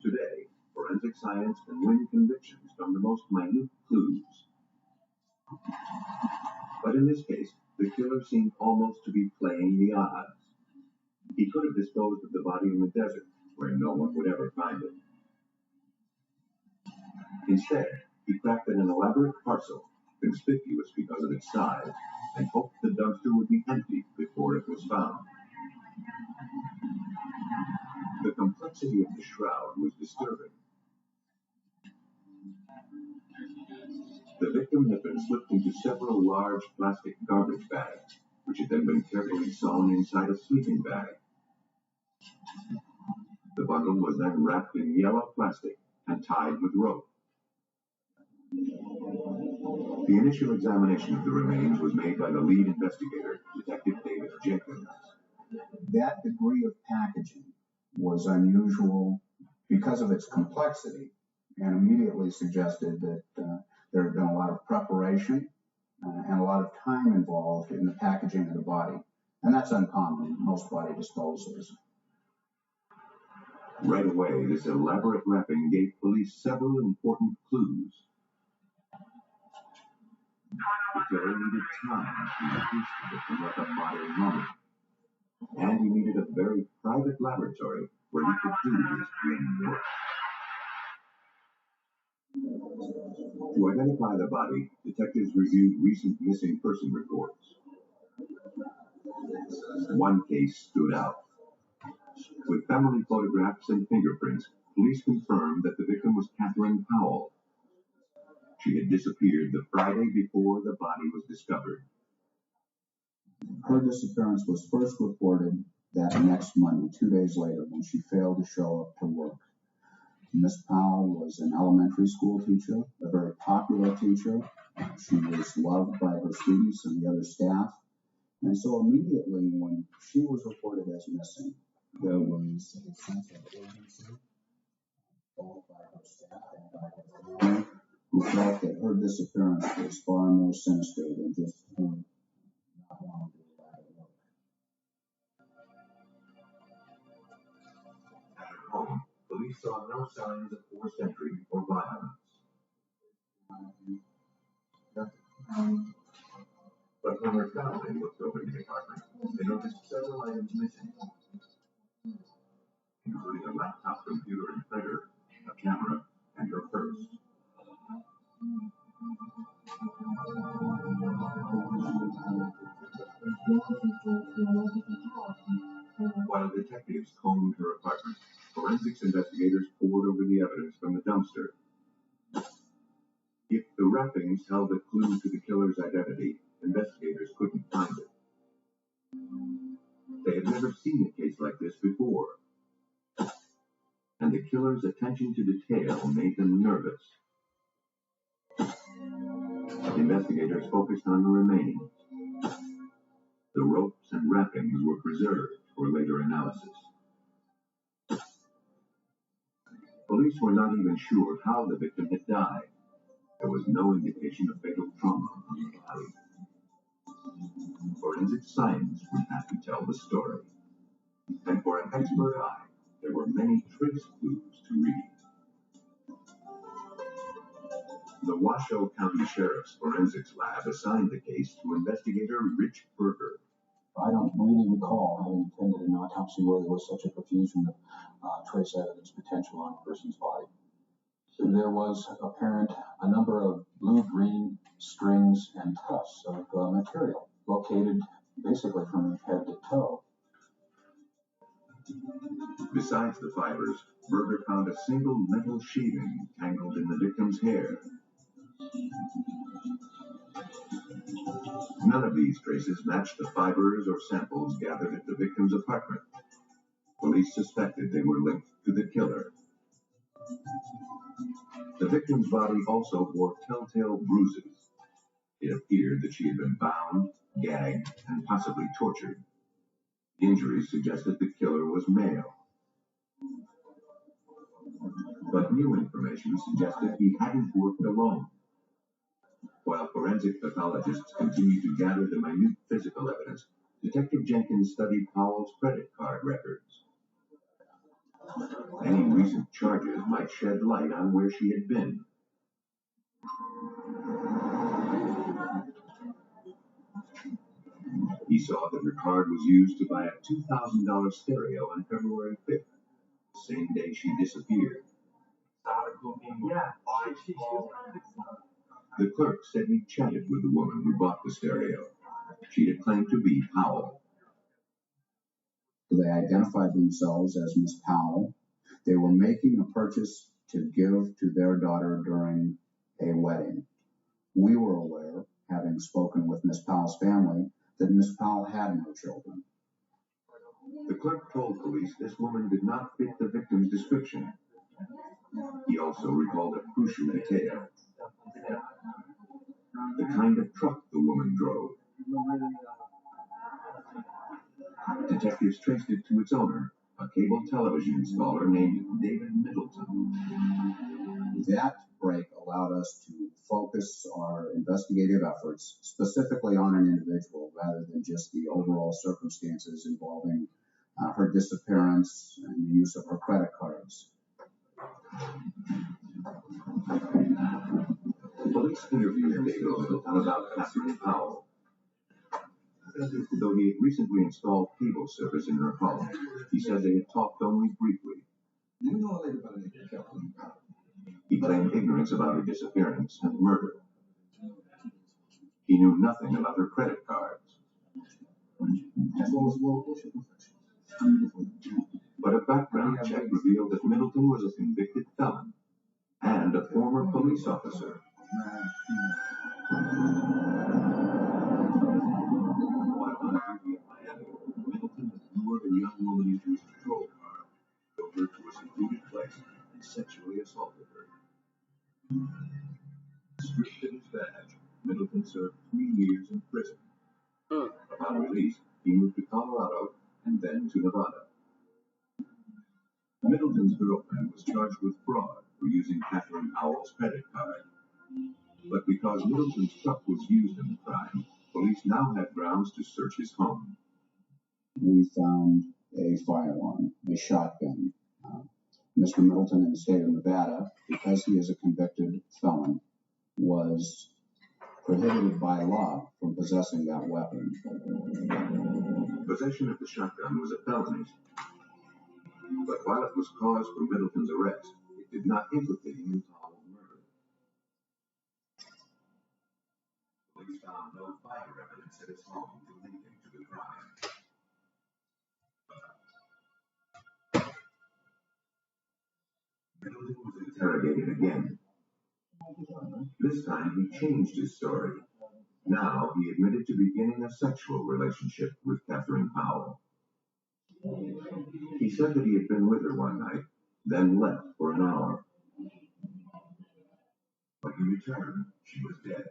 Today, forensic science can win convictions from the most minute clues. But in this case, the killer seemed almost to be playing the odds. He could have disposed of the body in the desert, where no one would ever find it. Instead, he crafted an elaborate parcel, conspicuous because of its size, and hoped the dumpster would be empty before it was found. The complexity of the shroud was disturbing. The victim had been slipped into several large plastic garbage bags, which had then been carefully sewn inside a sleeping bag. The bundle was then wrapped in yellow plastic and tied with rope. The initial examination of the remains was made by the lead investigator, Detective David Jenkins. That degree of packaging was unusual because of its complexity and immediately suggested that there had been a lot of preparation and a lot of time involved in the packaging of the body. And that's uncommon in most body disposals. Right away, this elaborate wrapping gave police several important clues. The killer needed time to increase the victim like a modern mummy. And he needed a very private laboratory where he could do his dream work. To identify the body, detectives reviewed recent missing person reports. One case stood out. With family photographs and fingerprints, police confirmed that the victim was Catherine Powell. She had disappeared the Friday before the body was discovered. Her disappearance was first reported that next Monday, 2 days later, when she failed to show up to work. Miss Powell was an elementary school teacher, a very popular teacher. She was loved by her students and the other staff. And so immediately when she was reported as missing, there was a sense of urgency, both by her staff and by her family, who felt that her disappearance was far more sinister than just her not wanting to go back to work. At her home, police saw no signs of forced entry or violence. But when her family looked over the apartment, they noticed several items missing, including a laptop computer and printer, a camera, and her purse. While detectives combed her apartment, claims held a clue to the killer's identity. Investigators couldn't find it. They had never seen a case like this before, and the killer's attention to detail made them nervous. Investigators focused on the remains. The ropes and wrappings were preserved for later analysis. Police were not even sure how the victim had died. There was no indication of fatal trauma on the body. Forensic science would have to tell the story. And for an expert eye, there were many trace clues to read. The Washoe County Sheriff's Forensics Lab assigned the case to investigator Rich Berger. I don't really recall having attended an autopsy where there was such a profusion of trace evidence potential on a person's body. There was apparent a number of blue-green strings and tufts of material located basically from head to toe. Besides the fibers, Berger found a single metal sheathing tangled in the victim's hair. None of these traces matched the fibers or samples gathered at the victim's apartment. Police suspected they were linked to the killer. The victim's body also bore telltale bruises. It appeared that she had been bound, gagged, and possibly tortured. Injuries suggested the killer was male. But new information suggested he hadn't worked alone. While forensic pathologists continued to gather the minute physical evidence, Detective Jenkins studied Powell's credit card records. Any recent charges might shed light on where she had been. He saw that her card was used to buy a $2,000 stereo on February 5th, the same day she disappeared. The clerk said he chatted with the woman who bought the stereo. She had claimed to be Powell. They identified themselves as Miss Powell. They were making a purchase to give to their daughter during a wedding. We were aware, having spoken with Miss Powell's family, that Miss Powell had no children. The clerk told police this woman did not fit the victim's description. He also recalled a crucial detail: the kind of truck the woman drove. Detectives traced it to its owner, a cable television installer named David Middleton. That break allowed us to focus our investigative efforts specifically on an individual rather than just the overall circumstances involving her disappearance and the use of her credit cards. Police interviewed David Middleton about Catherine Powell. Though he had recently installed cable service in her home, he said they had talked only briefly. He claimed ignorance about her disappearance and murder. He knew nothing about her credit cards. But a background check revealed that Middleton was a convicted felon and a former police officer. While on duty in Miami, Middleton had lured a young woman into his patrol car, drove her to a secluded place, and sexually assaulted her. Stripped of his badge, Middleton served 3 years in prison. Upon release, he moved to Colorado and then to Nevada. Middleton's girlfriend was charged with fraud for using Catherine Powell's credit card. But because Middleton's truck was used in the crime, police now had grounds to search his home. We found a firearm, a shotgun. Mr. Middleton in the state of Nevada, because he is a convicted felon, was prohibited by law from possessing that weapon. Possession of the shotgun was a felony. But while it was cause for Middleton's arrest, it did not implicate him in Powell's murder. Police found no fire evidence at his home to link him to the crime. Middleton was interrogated again. This time he changed his story. Now he admitted to beginning a sexual relationship with Catherine Powell. He said that he had been with her one night, then left for an hour. When he returned, she was dead.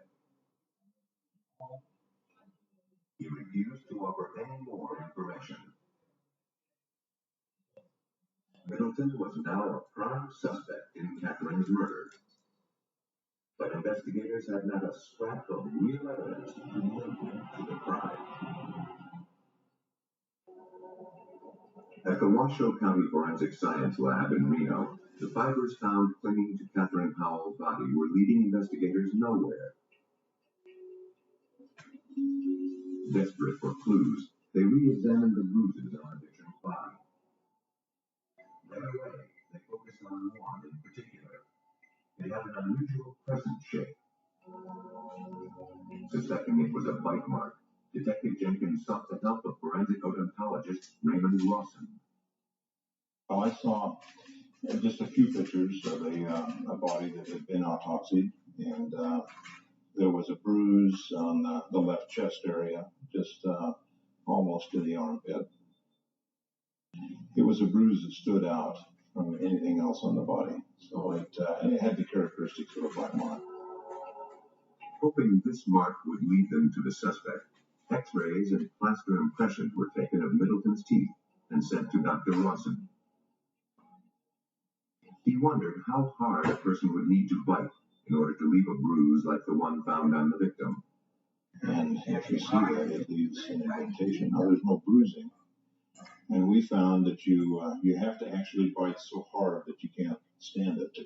He refused to offer any more information. Middleton was now a prime suspect in Catherine's murder, but investigators had not a scrap of real evidence to link him to the crime. At the Washoe County Forensic Science Lab in Reno, the fibers found clinging to Catherine Powell's body were leading investigators nowhere. Desperate for clues, they re-examined the bruises on the victim's body. Right away, they focused on one in particular. It had an unusual crescent shape. Suspecting it was a bite mark, Detective Jenkins sought the help of forensic odontologist Raymond Rawson. I saw just a few pictures of a body that had been autopsied, and there was a bruise on the left chest area, just almost to the armpit. It was a bruise that stood out from anything else on the body, so and it had the characteristics of a bite mark. Hoping this mark would lead them to the suspect, X-rays and plaster impressions were taken of Middleton's teeth and sent to Dr. Rawson. He wondered how hard a person would need to bite in order to leave a bruise like the one found on the victim. And if you see that, it leaves an indentation. Now, there's no bruising. And we found that you have to actually bite so hard that you can't stand it to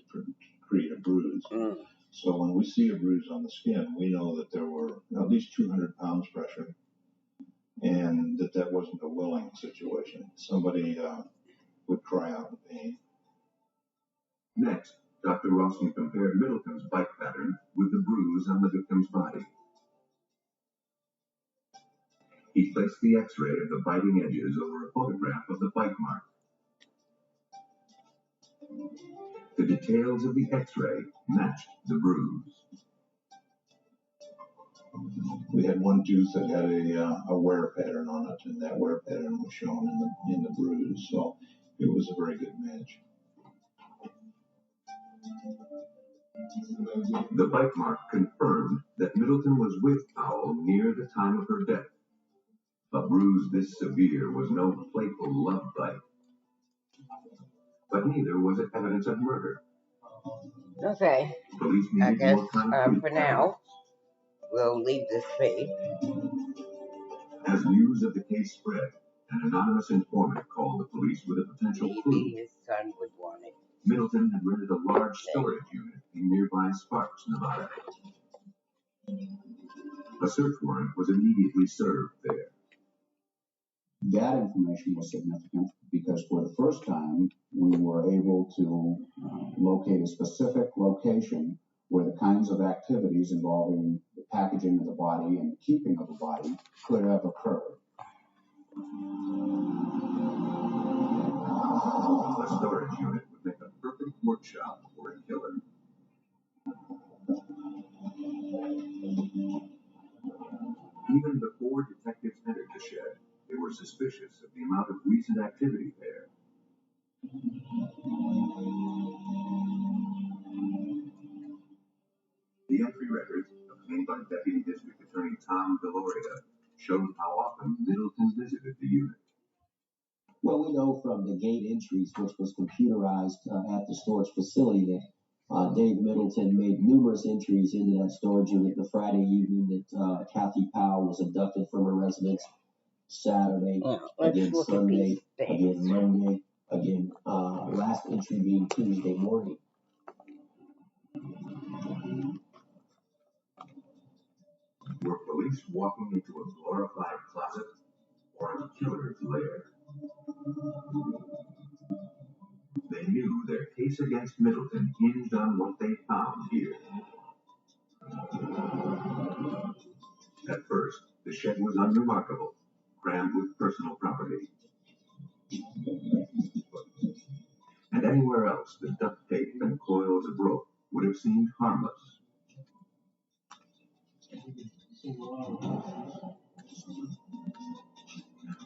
create a bruise. So when we see a bruise on the skin, we know that there were at least 200 pounds pressure, and that wasn't a willing situation. Somebody would cry out in pain. Next, Dr. Rawson compared Middleton's bite pattern with the bruise on the victim's body. He placed the X-ray of the biting edges over a photograph of the bite mark. The details of the X-ray matched the bruise. We had one tooth that had a wear pattern on it, and that wear pattern was shown in the bruise, so it was a very good match. The bite mark confirmed that Middleton was with Powell near the time of her death. A bruise this severe was no playful love bite. But neither was it evidence of murder. Okay, Police I needed guess more concrete for now, we'll leave this be. As news of the case spread, an anonymous informant called the police with a potential clue. Maybe his son would want it. Middleton had rented a large storage unit in nearby Sparks, Nevada. A search warrant was immediately served there. That information was significant because for the first time, we were able to locate a specific location where the kinds of activities involving the packaging of the body and the keeping of the body could have occurred. A storage unit would make a perfect workshop for a killer. Even before detectives entered the shed, they were suspicious of the amount of recent activity there. The entry records, obtained by Deputy District Attorney Tom Deloria, showed how often Middleton visited the unit. Well, we know from the gate entries, which was computerized at the storage facility, that Dave Middleton made numerous entries into that storage unit the Friday evening that Kathy Powell was abducted from her residence, Saturday, again Sunday, again Monday, again last entry being Tuesday morning. Were police walking into a glorified closet or a killer's lair? They knew their case against Middleton hinged on what they found here. At first, the shed was unremarkable, crammed with personal property. And anywhere else, the duct tape and coils of rope would have seemed harmless.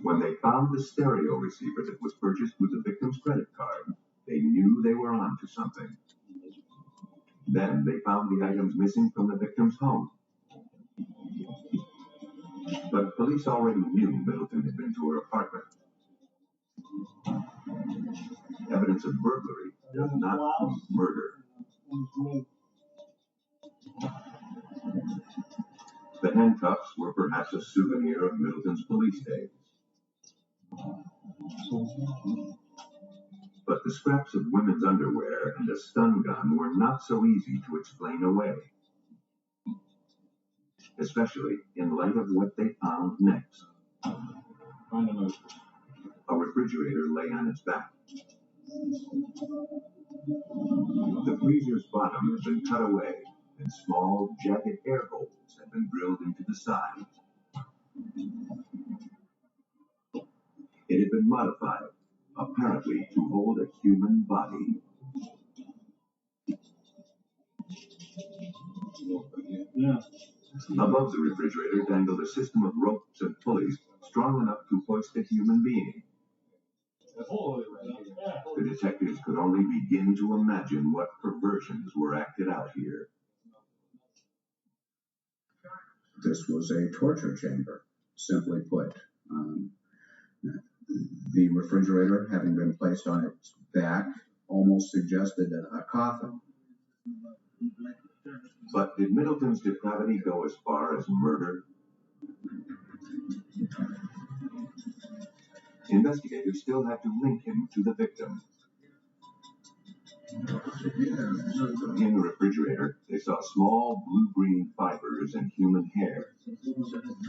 When they found the stereo receiver that was purchased with the victim's credit card, they knew they were onto something. Then they found the items missing from the victim's home. But police already knew Middleton had been to her apartment. Evidence of burglary does not prove murder. The handcuffs were perhaps a souvenir of Middleton's police days. But the scraps of women's underwear and a stun gun were not so easy to explain away, especially in light of what they found next. A refrigerator lay on its back. The freezer's bottom had been cut away, and small, jagged air holes had been drilled into the side. It had been modified, apparently to hold a human body. Above the refrigerator dangled a system of ropes and pulleys strong enough to hoist a human being. The detectives could only begin to imagine what perversions were acted out here. This was a torture chamber, simply put. The refrigerator, having been placed on its back, almost suggested a coffin. But did Middleton's depravity go as far as murder? Investigators still had to link him to the victim. In the refrigerator, they saw small blue-green fibers and human hair.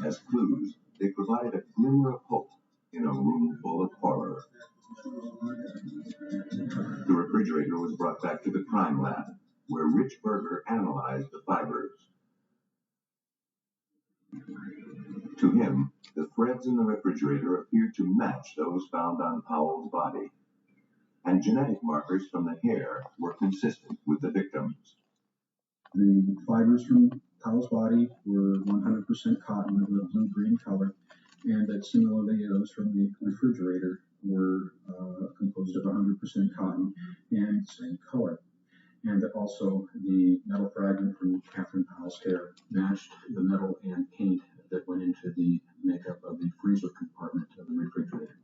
As clues, they provided a glimmer of hope in a room full of horror. The refrigerator was brought back to the crime lab, where Rich Berger analyzed the fibers. To him, the threads in the refrigerator appeared to match those found on Powell's body, and genetic markers from the hair were consistent with the victim's. The fibers from Powell's body were 100% cotton of a blue-green color, and that similarly those from the refrigerator were composed of 100% cotton and same color. And that also the metal fragment from Catherine Powell's hair matched the metal and paint that went into the makeup of the freezer compartment of the refrigerator.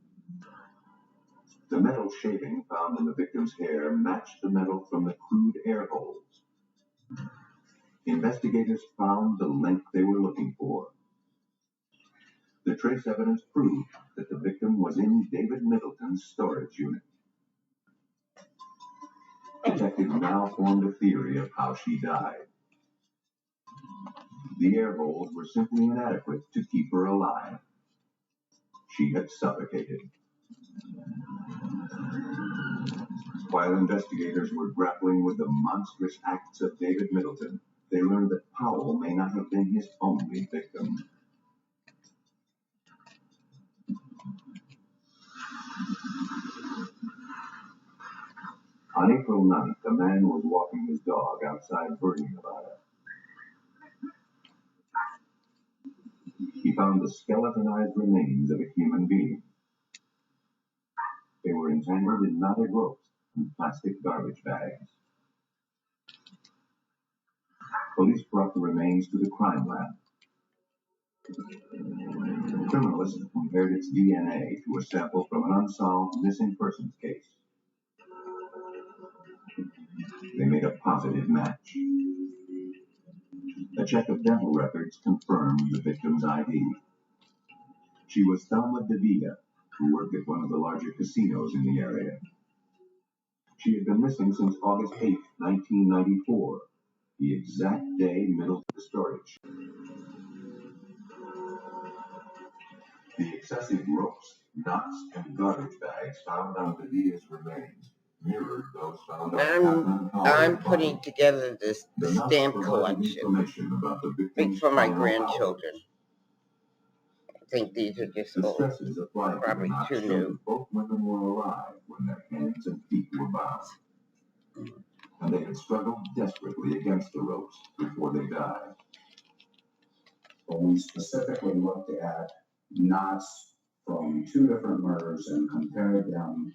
The metal shaving found in the victim's hair matched the metal from the crude air holes. Investigators found the link they were looking for. The trace evidence proved that the victim was in David Middleton's storage unit. Detectives now formed a theory of how she died. The air holes were simply inadequate to keep her alive. She had suffocated. While investigators were grappling with the monstrous acts of David Middleton, they learned that Powell may not have been his only victim. On April 9th, a man was walking his dog outside Bernie, Nevada. He found the skeletonized remains of a human being. They were entangled in knotted ropes and plastic garbage bags. Police brought the remains to the crime lab. Criminalists compared its DNA to a sample from an unsolved missing persons case. They made a positive match. A check of dental records confirmed the victim's ID. She was Thelma DeVita, who worked at one of the larger casinos in the area. She had been missing since August 8, 1994, the exact day Middleton storage. The excessive ropes, knots, and garbage bags found on DeVita's remains mirrored those found on I'm putting together this stamp collection. Think for my grandchildren. I think these are just old, probably too new. Both women were alive when their hands and feet were bound. and they had struggled desperately against the ropes before they died. But we specifically looked at knots from two different murders and compared them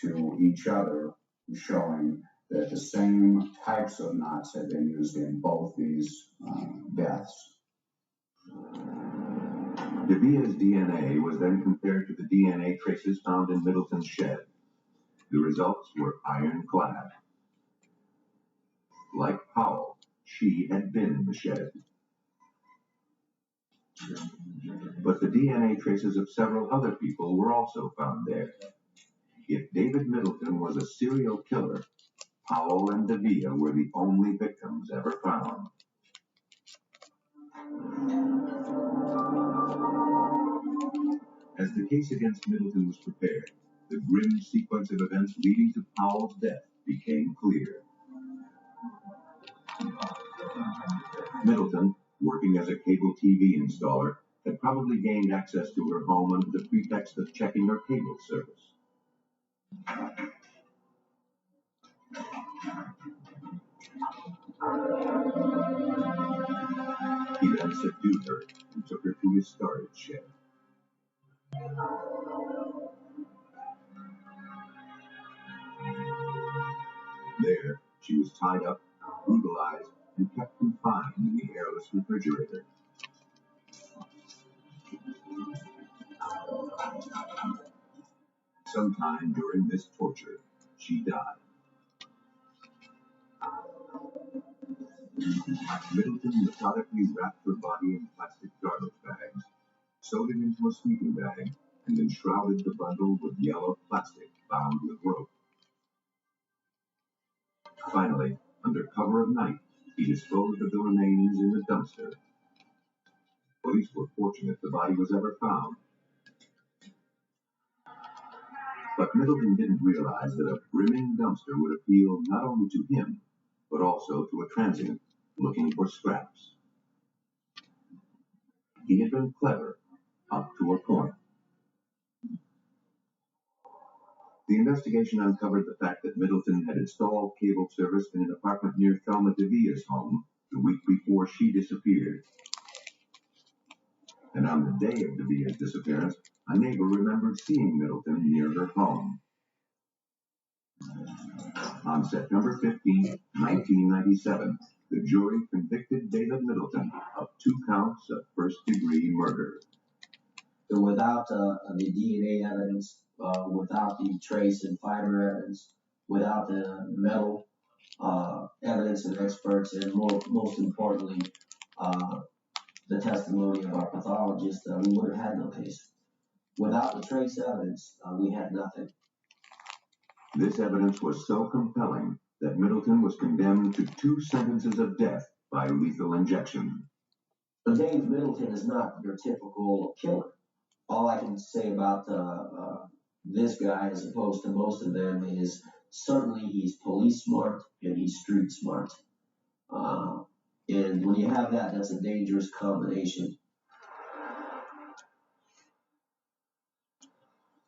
to each other, showing that the same types of knots had been used in both these deaths. Devia's DNA was then compared to the DNA traces found in Middleton's shed. The results were ironclad. Like Powell, she had been in the shed. But the DNA traces of several other people were also found there. If David Middleton was a serial killer, Powell and Devia were the only victims ever found. As the case against Middleton was prepared, the grim sequence of events leading to Powell's death became clear. Middleton, working as a cable TV installer, had probably gained access to her home under the pretext of checking her cable service. He then subdued her and took her to his storage shed. There, she was tied up, brutalized, and kept confined in the airless refrigerator. Sometime during this torture, she died. Middleton methodically wrapped her body in plastic garbage bags, sewed it into a sleeping bag, and then shrouded the bundle with yellow plastic bound with rope. Finally, under cover of night, he disposed of the remains in the dumpster. Police were fortunate the body was ever found. But Middleton didn't realize that a brimming dumpster would appeal not only to him, but also to a transient looking for scraps. He had been clever up to a point. The investigation uncovered the fact that Middleton had installed cable service in an apartment near Thelma Devia's home the week before she disappeared. And on the day of Devia's disappearance, a neighbor remembered seeing Middleton near her home. On September 15, 1997, the jury convicted David Middleton of 2 counts of first-degree murder. So without the DNA evidence, without the trace and fiber evidence, without the metal evidence of experts, and most importantly, the testimony of our pathologist, we would have had no case. Without the trace evidence, we had nothing. This evidence was so compelling that Middleton was condemned to 2 sentences of death by lethal injection. But Dave Middleton is not your typical killer. All I can say about this guy, as opposed to most of them, is certainly he's police smart and he's street smart. And when you have that, that's a dangerous combination.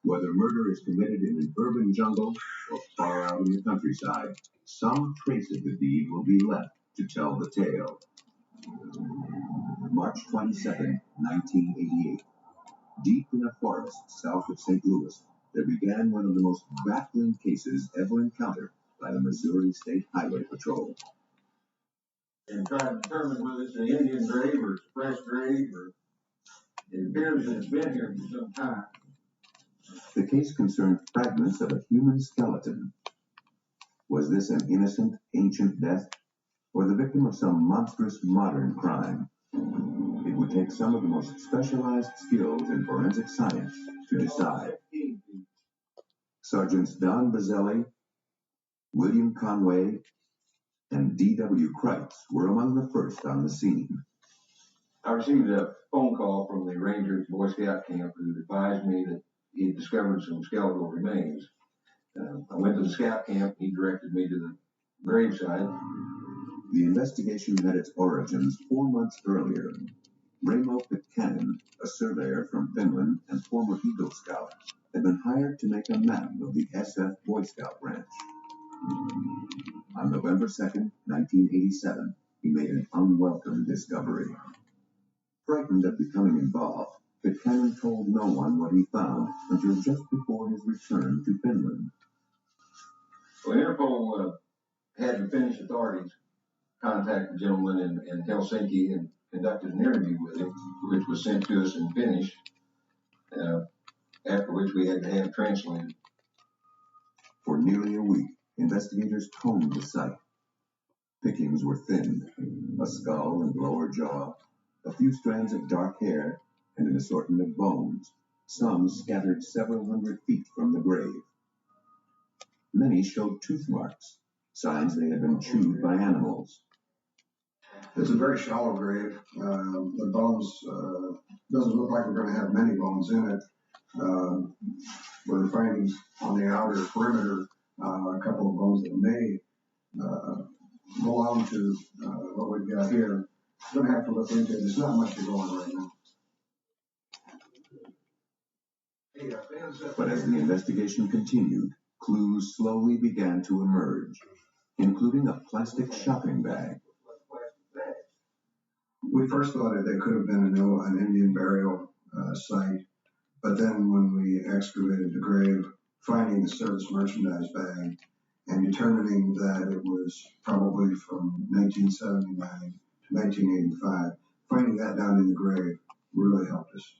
Whether murder is committed in an urban jungle or far out in the countryside, some trace of the deed will be left to tell the tale. March 22, 1988. Deep in a forest south of St. Louis, there began one of the most baffling cases ever encountered by the Missouri State Highway Patrol. And try to determine whether it's an Indian grave or it's a fresh grave, or it appears that it's been here for some time. The case concerned fragments of a human skeleton. Was this an innocent, ancient death, or the victim of some monstrous modern crime? It would take some of the most specialized skills in forensic science to decide. Sergeants Don Bazzelli, William Conway, and D.W. Kreitz were among the first on the scene. I received a phone call from the Rangers Boy Scout camp who advised me that he had discovered some skeletal remains. I went to the scout camp. He directed me to the graveside. The investigation had its origins 4 months earlier. Ramo Pitcairn, a surveyor from Finland and former Eagle Scout, had been hired to make a map of the SF Boy Scout branch. On On November 2nd, 1987, he made an unwelcome discovery. Frightened of becoming involved, Pitcairn told no one what he found until just before his return to Finland. Well, Interpol had the Finnish authorities contact the gentleman in Helsinki and conducted an interview with him, which was sent to us in Finnish, after which we had to have translated. For nearly a week, investigators combed the site. Pickings were thin, a skull and lower jaw, a few strands of dark hair, and an assortment of bones, some scattered several hundred feet from the grave. Many showed tooth marks, signs they had been chewed by animals. It's a very shallow grave. The bones, doesn't look like we're going to have many bones in it. We're finding on the outer perimeter a couple of bones that may belong to what we've got here. We're going to have to look into it. There's not much to go on right now. But as the investigation continued, clues slowly began to emerge, including a plastic shopping bag. We first thought that they could have been an Indian burial site, but then when we excavated the grave, finding the service merchandise bag and determining that it was probably from 1979 to 1985, finding that down in the grave really helped us.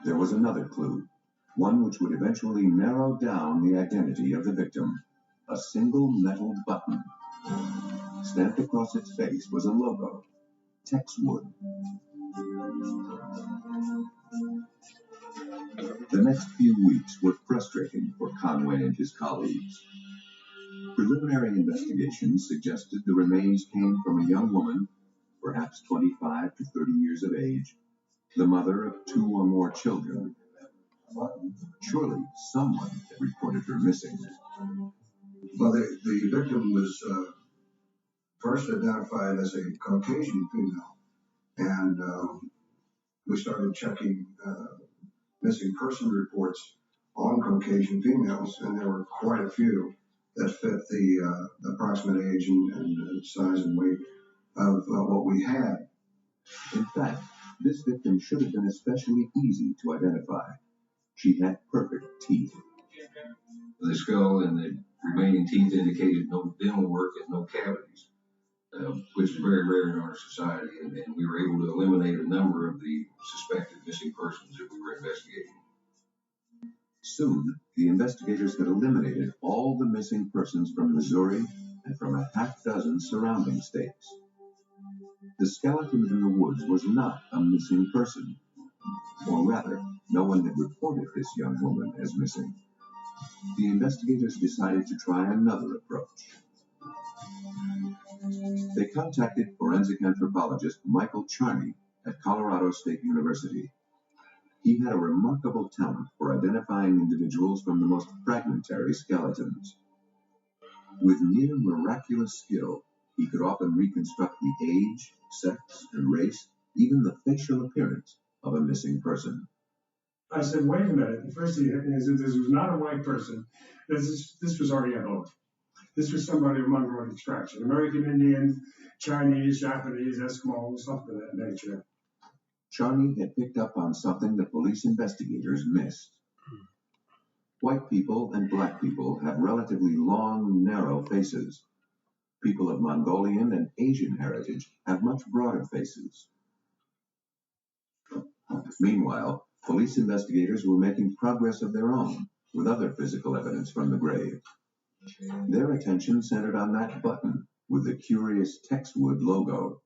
There was another clue, one which would eventually narrow down the identity of the victim, a single metal button. Stamped across its face was a logo, Texwood. The next few weeks were frustrating for Conway and his colleagues. Preliminary investigations suggested the remains came from a young woman, perhaps 25 to 30 years of age, the mother of 2 or more children. Surely someone had reported her missing. Well, the victim was first identified as a Caucasian female, and we started checking missing person reports on Caucasian females, and there were quite a few that fit the approximate age and size and weight of what we had. In fact, this victim should have been especially easy to identify. She had perfect teeth. The skull and the remaining teeth indicated no dental work and no cavities, which is very rare in our society, and we were able to eliminate a number of the suspected missing persons that we were investigating. Soon, the investigators had eliminated all the missing persons from Missouri and from a half-dozen surrounding states. The skeleton in the woods was not a missing person, or rather, no one had reported this young woman as missing. The investigators decided to try another approach. They contacted forensic anthropologist Michael Charney at Colorado State University. He had a remarkable talent for identifying individuals from the most fragmentary skeletons. With near miraculous skill, he could often reconstruct the age, sex, and race, even the facial appearance of a missing person. I said, wait a minute. The first thing hit me is that this was not a white person. This was Oriental. This was somebody of Mongolian extraction. American Indian, Chinese, Japanese, Eskimo, something of that nature. Charney had picked up on something that police investigators missed. White people and black people have relatively long, narrow faces. People of Mongolian and Asian heritage have much broader faces. Meanwhile, police investigators were making progress of their own with other physical evidence from the grave. Their attention centered on that button with the curious Texwood logo.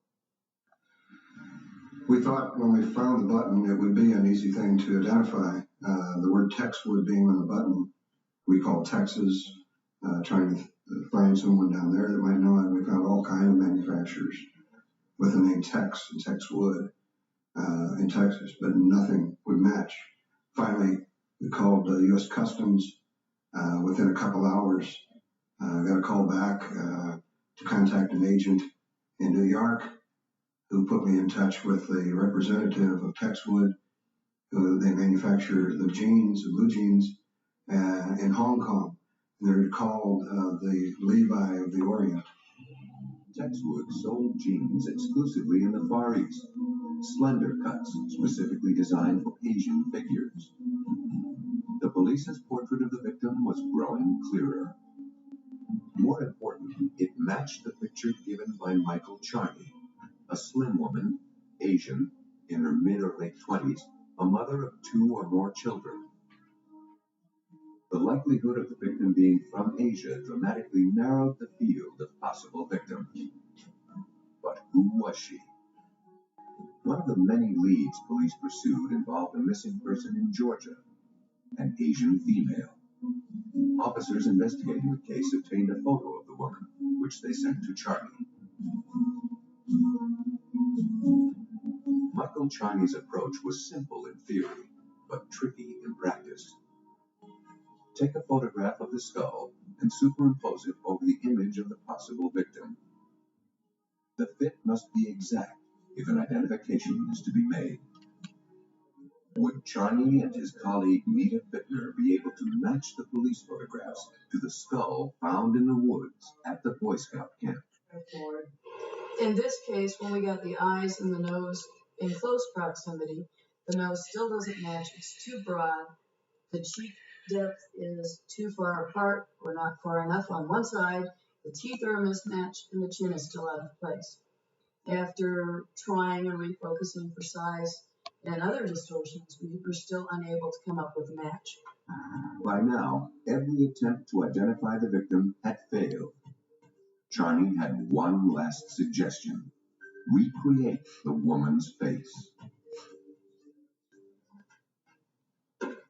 We thought when we found the button, it would be an easy thing to identify. The word Texwood being on the button, we called Texas, trying to find someone down there that might know it. We found all kinds of manufacturers with the name Tex and Texwood in Texas, but nothing would match. Finally, we called U.S. Customs. Within a couple hours, got a call back to contact an agent in New York, who put me in touch with the representative of Texwood, who they manufacture the jeans, the blue jeans, in Hong Kong. They're called the Levi of the Orient. Texwood sold jeans exclusively in the Far East. Slender cuts specifically designed for Asian figures. The police's portrait of the victim was growing clearer. More important, it matched the picture given by Michael Charney, a slim woman, Asian, in her mid or late 20s, a mother of 2 or more children. The likelihood of the victim being from Asia dramatically narrowed the field of possible victims. But who was she? One of the many leads police pursued involved a missing person in Georgia, an Asian female. Officers investigating the case obtained a photo of the woman, which they sent to Charney. Michael Charney's approach was simple in theory, but tricky in practice. Take a photograph of the skull and superimpose it over the image of the possible victim. The fit must be exact if an identification is to be made. Would Charney and his colleague Nita Bittner be able to match the police photographs to the skull found in the woods at the Boy Scout camp? In this case, when we got the eyes and the nose in close proximity, the nose still doesn't match. It's too broad. The cheek depth is too far apart or not far enough on one side. The teeth are a mismatch and the chin is still out of place. After trying and refocusing for size and other distortions, we were still unable to come up with a match. By now, every attempt to identify the victim had failed. Charney had one last suggestion: recreate the woman's face.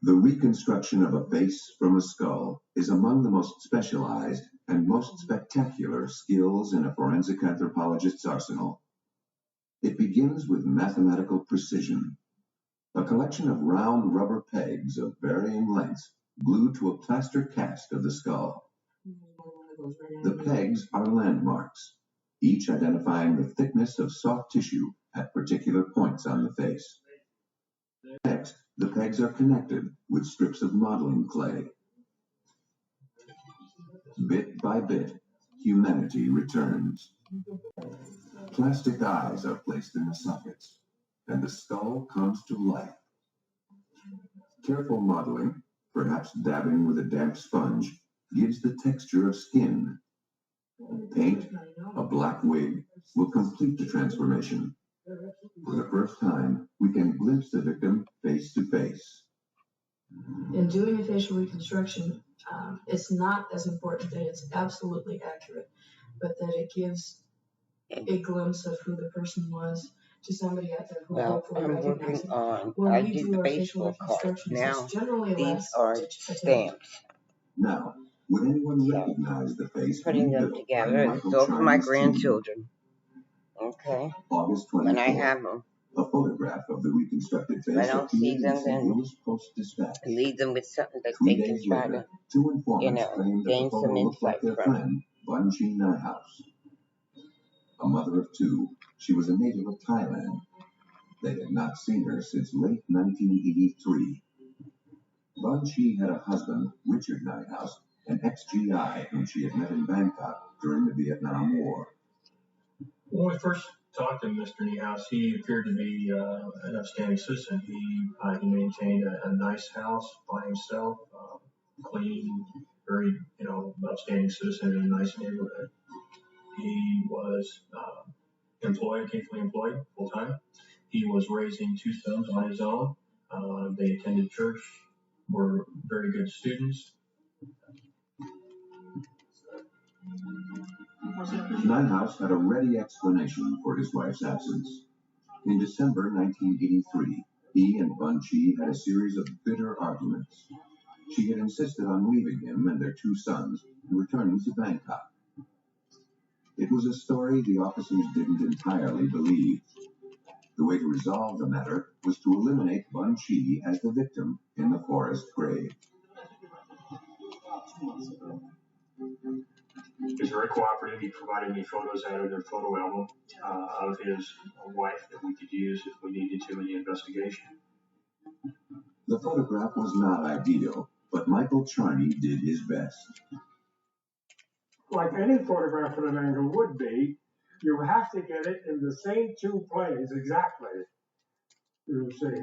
The reconstruction of a face from a skull is among the most specialized and most spectacular skills in a forensic anthropologist's arsenal. It begins with mathematical precision. A collection of round rubber pegs of varying lengths glued to a plaster cast of the skull. The pegs are landmarks, each identifying the thickness of soft tissue at particular points on the face. Next, the pegs are connected with strips of modeling clay. Bit by bit, humanity returns. Plastic eyes are placed in the sockets, and the skull comes to life. Careful modeling, perhaps dabbing with a damp sponge, gives the texture of skin. Paint, a black wig, will complete the transformation. For the first time, we can glimpse the victim face to face. In doing a facial reconstruction, it's not as important that it's absolutely accurate, but that it gives a glimpse of who the person was to somebody out there who hopefully recognizes it. When I we did do the our facial baseball card. reconstructions, Now, it's generally these less are attention. stamps. Now, would anyone recognize the face Putting them rebuilt together, by and Michael so for my Charney's team? grandchildren. Okay. August When I 24th, have them. a photograph of the reconstructed If I face don't see appeared in them, St. then Louis Post-Dispatch. leave them with something that 3 they can days try later, to, 2 informants claimed that the gain photo some looked like insight their from. friend, Bunchi Nyhouse. A mother of 2, she was a native of Thailand. They had not seen her since late 1983. Bunchi had a husband, Richard Nyhouse, an ex-GI whom she had met in Bangkok during the Vietnam War. When we first talked to Mr. Niehaus, he appeared to be an upstanding citizen. He maintained a nice house by himself, clean, very upstanding citizen in a nice neighborhood. He was gainfully employed full time. He was raising 2 sons on his own. They attended church, were very good students. Nyhouse had a ready explanation for his wife's absence. In December 1983, he and Bunchi had a series of bitter arguments. She had insisted on leaving him and their 2 sons and returning to Bangkok. It was a story the officers didn't entirely believe. The way to resolve the matter was to eliminate Bunchi as the victim in the forest grave. He was very cooperative. He provided me photos out of their photo album of his wife that we could use if we needed to in the investigation. The photograph was not ideal, but Michael Charney did his best. like any photograph at an angle would be, you have to get it in the same two planes exactly. You see.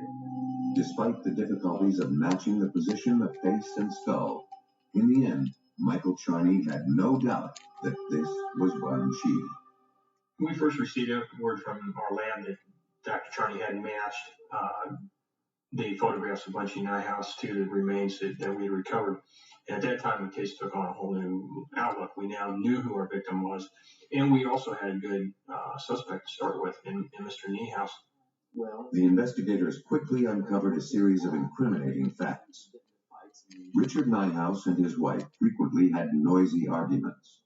Despite the difficulties of matching the position of face and skull, in the end, Michael Charney had no doubt that this was Bun Chi. When we first received word from our lab that Dr. Charney had matched the photographs of Bun Chi Nijhuis to the remains that we had recovered. And at that time, the case took on a whole new outlook. We now knew who our victim was, and we also had a good suspect to start with in Mr. Nijhuis. The investigators quickly uncovered a series of incriminating facts. Richard Nijhuis and his wife frequently had noisy arguments.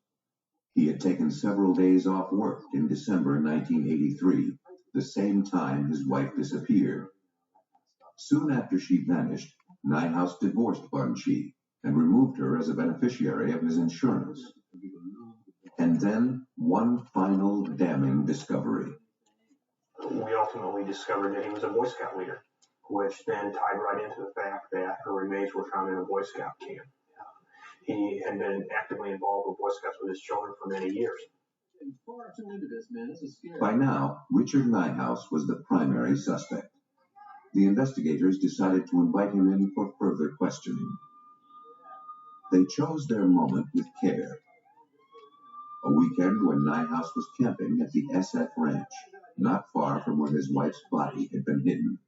He had taken several days off work in December 1983, the same time his wife disappeared. Soon after she vanished, Nijhuis divorced Bun Chi and removed her as a beneficiary of his insurance. And then one final damning discovery. We ultimately discovered that he was a Boy Scout leader, which then tied right into the fact that her remains were found in a Boy Scout camp. He had been actively involved with Boy Scouts with his children for many years. By now, Richard Nijhuis was the primary suspect. The investigators decided to invite him in for further questioning. They chose their moment with care. A weekend when Nijhuis was camping at the SF Ranch, not far from where his wife's body had been hidden.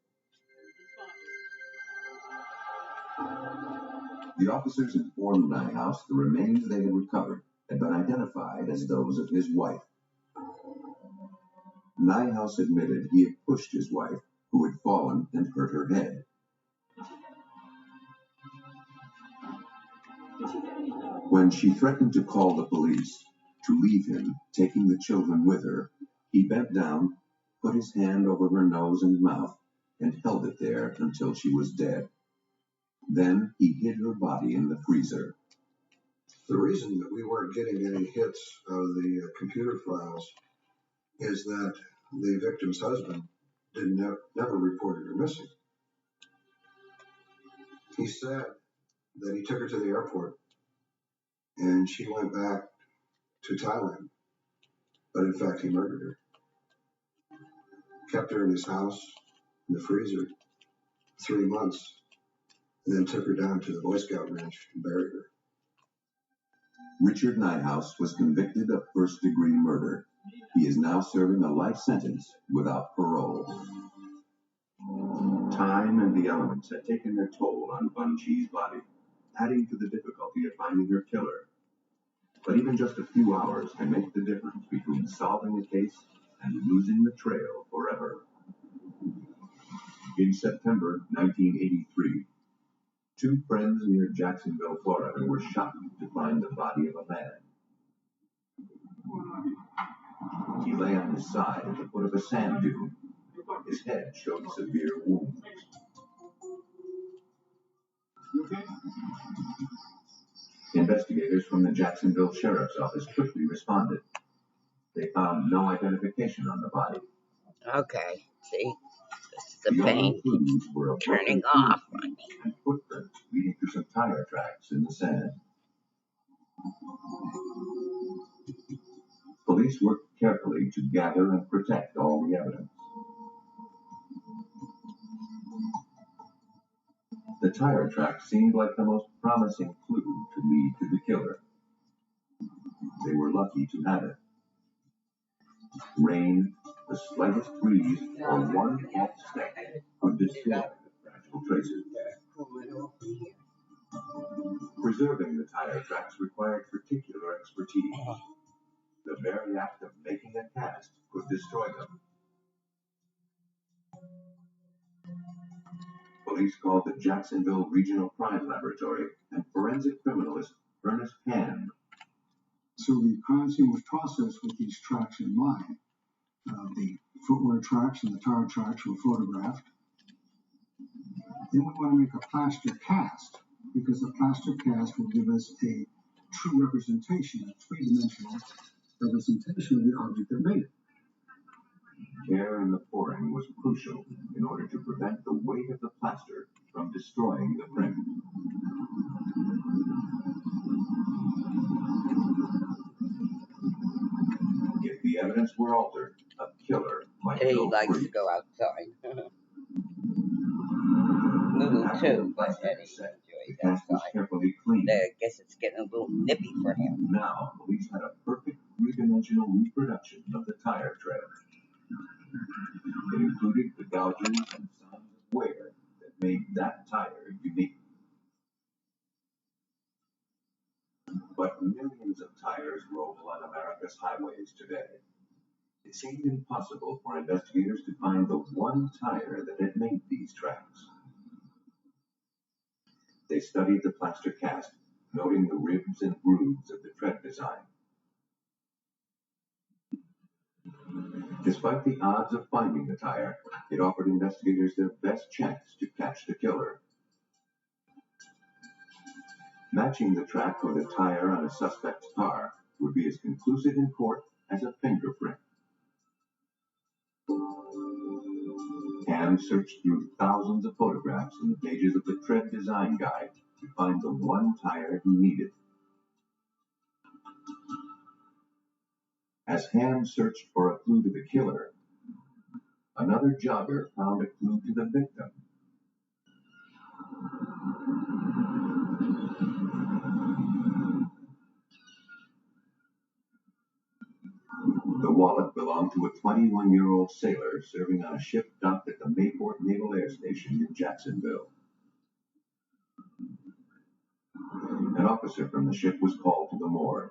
The officers informed Nijhuis the remains they had recovered had been identified as those of his wife. Nijhuis admitted he had pushed his wife, who had fallen and hurt her head. When she threatened to call the police, to leave him, taking the children with her, he bent down, put his hand over her nose and mouth, and held it there until she was dead. Then he hid her body in the freezer. The reason that we weren't getting any hits of the computer files is that the victim's husband never reported her missing. He said that he took her to the airport and she went back to Thailand, but in fact he murdered her. Kept her in his house, in the freezer, 3 months, and then took her down to the Boy Scout ranch and buried her. Richard Nijhuis was convicted of first-degree murder. He is now serving a life sentence without parole. Time and the elements had taken their toll on Bun Chi's body, adding to the difficulty of finding her killer. But even just a few hours can make the difference between solving a case and losing the trail forever. In September 1983, two friends near Jacksonville, Florida, were shocked to find the body of a man. He lay on his side at the foot of a sand dune. His head showed severe wounds. Investigators from the Jacksonville Sheriff's Office quickly responded. They found no identification on the body. Okay, see, this is the pain turning off on me. And footprints leading to some tire tracks in the sand. Police worked carefully to gather and protect all the evidence. The tire tracks seemed like the most promising clue to lead to the killer. They were lucky to have it. Rain, the slightest breeze, or one false step could destroy the fragile traces. Preserving the tire tracks required particular expertise. The very act of making a cast could destroy them. Police called the Jacksonville Regional Crime Laboratory and forensic criminalist Ernest Hand. So the crime scene was processed with these tracks in mind. The footwear tracks and the tire tracks were photographed. Then we want to make a plaster cast, because the plaster cast will give us a true representation, a three-dimensional representation of the object that made it. Care in the pouring was crucial in order to prevent the weight of the plaster from destroying the print. evidence were altered, a killer might He go likes free. to go outside. Lulu too, but Eddie enjoys The cast was outside. carefully cleaned. I guess it's getting a little nippy for him. Now, police had a perfect three-dimensional reproduction of the tire tread. It included the gougings and signs of wear that made that tire unique. But millions of tires roll on America's highways today. It seemed impossible for investigators to find the one tire that had made these tracks. They studied the plaster cast, noting the ribs and grooves of the tread design. Despite the odds of finding the tire, it offered investigators their best chance to catch the killer. Matching the track or the tire on a suspect's car would be as conclusive in court as a fingerprint. Ham searched through thousands of photographs in the pages of the tread design guide to find the one tire he needed. As Ham searched for a clue to the killer, another jogger found a clue to the victim. The wallet belonged to a 21-year-old sailor serving on a ship docked at the Mayport Naval Air Station in Jacksonville. An officer from the ship was called to the morgue.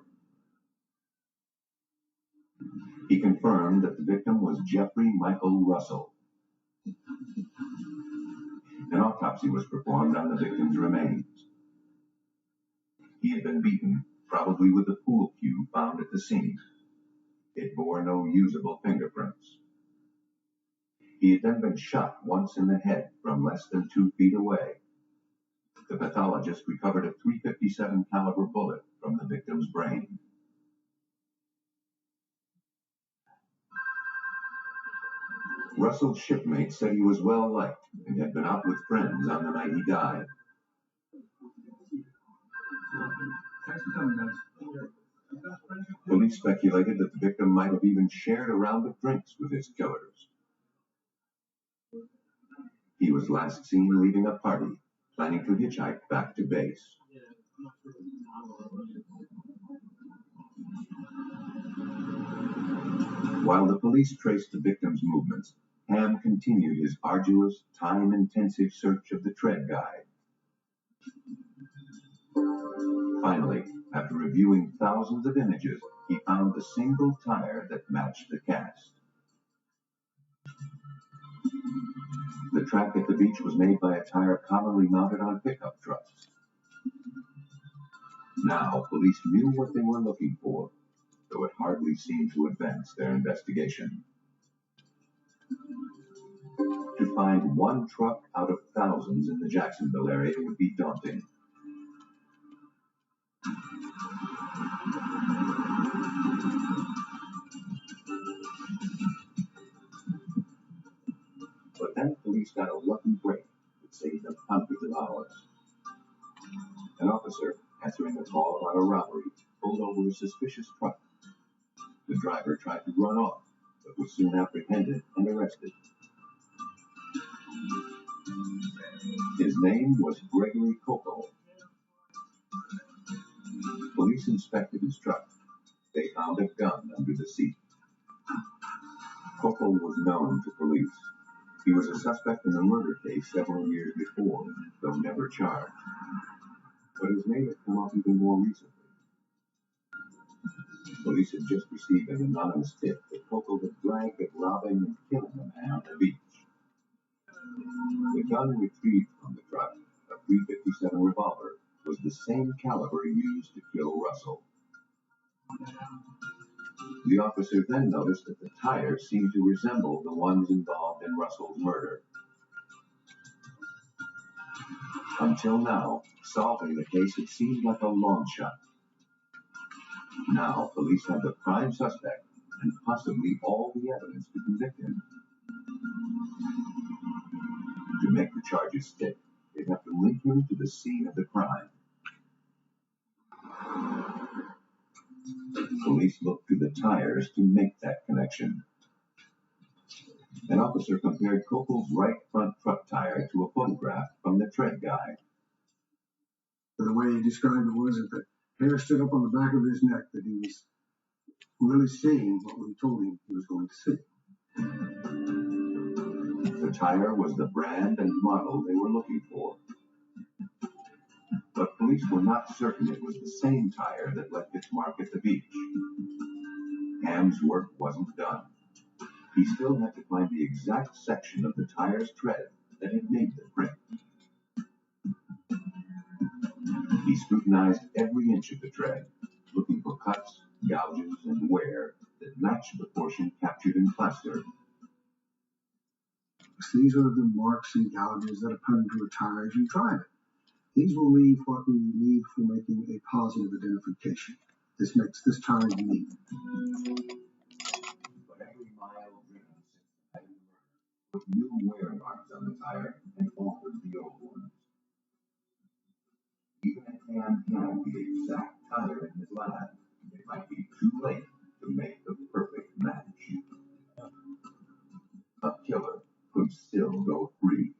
He confirmed that the victim was Jeffrey Michael Russell. An autopsy was performed on the victim's remains. He had been beaten, probably with the pool cue found at the scene. It bore no usable fingerprints. He had then been shot once in the head from less than 2 feet away. The pathologist recovered a .357 caliber bullet from the victim's brain. Russell's shipmates said he was well liked and had been out with friends on the night he died. Police speculated that the victim might have even shared a round of drinks with his killers. He was last seen leaving a party, planning to hitchhike back to base. While the police traced the victim's movements, Ham continued his arduous, time-intensive search of the tread guide. Finally, after reviewing thousands of images, he found the single tire that matched the cast. The track at the beach was made by a tire commonly mounted on pickup trucks. Now, police knew what they were looking for, though it hardly seemed to advance their investigation. To find one truck out of thousands in the Jacksonville area would be daunting. But then police got a lucky break that saved them hundreds of hours. An officer, answering a call about a robbery, pulled over a suspicious truck. The driver tried to run off, but was soon apprehended and arrested. His name was Gregory Kokel. Police inspected his truck. They found a gun under the seat. Kokel was known to police. He was a suspect in a murder case several years before, though never charged. But his name had come up even more recently. Police had just received an anonymous tip that Kokel had bragged of robbing and killing a man on the beach. The gun retrieved from the truck, a .357 revolver, was the same caliber used to kill Russell. The officer then noticed that the tires seemed to resemble the ones involved in Russell's murder. Until now, solving the case had seemed like a long shot. Now, police had the prime suspect and possibly all the evidence to convict him. To make the charges stick, they'd have to link him to the scene of the crime. Police looked to the tires to make that connection. An officer compared Kokel's right front truck tire to a photograph from the tread guide. The way he described it was that the hair stood up on the back of his neck, that he was really seeing what we told him he was going to see. The tire was the brand and model they were looking for. But police were not certain it was the same tire that left its mark at the beach. Ham's work wasn't done. He still had to find the exact section of the tire's tread that had made the print. He scrutinized every inch of the tread, looking for cuts, gouges, and wear that matched the portion captured in plaster. These are the marks and gouges that are put into a tire as you drive it. These will leave what we need for making a positive identification. This makes this tire unique. But every mile driven since the night of the murder put new wear marks on the tire and altered the old ones. Even if Ham had the exact tire in his lab, it might be too late to make the perfect match. A killer could still go free.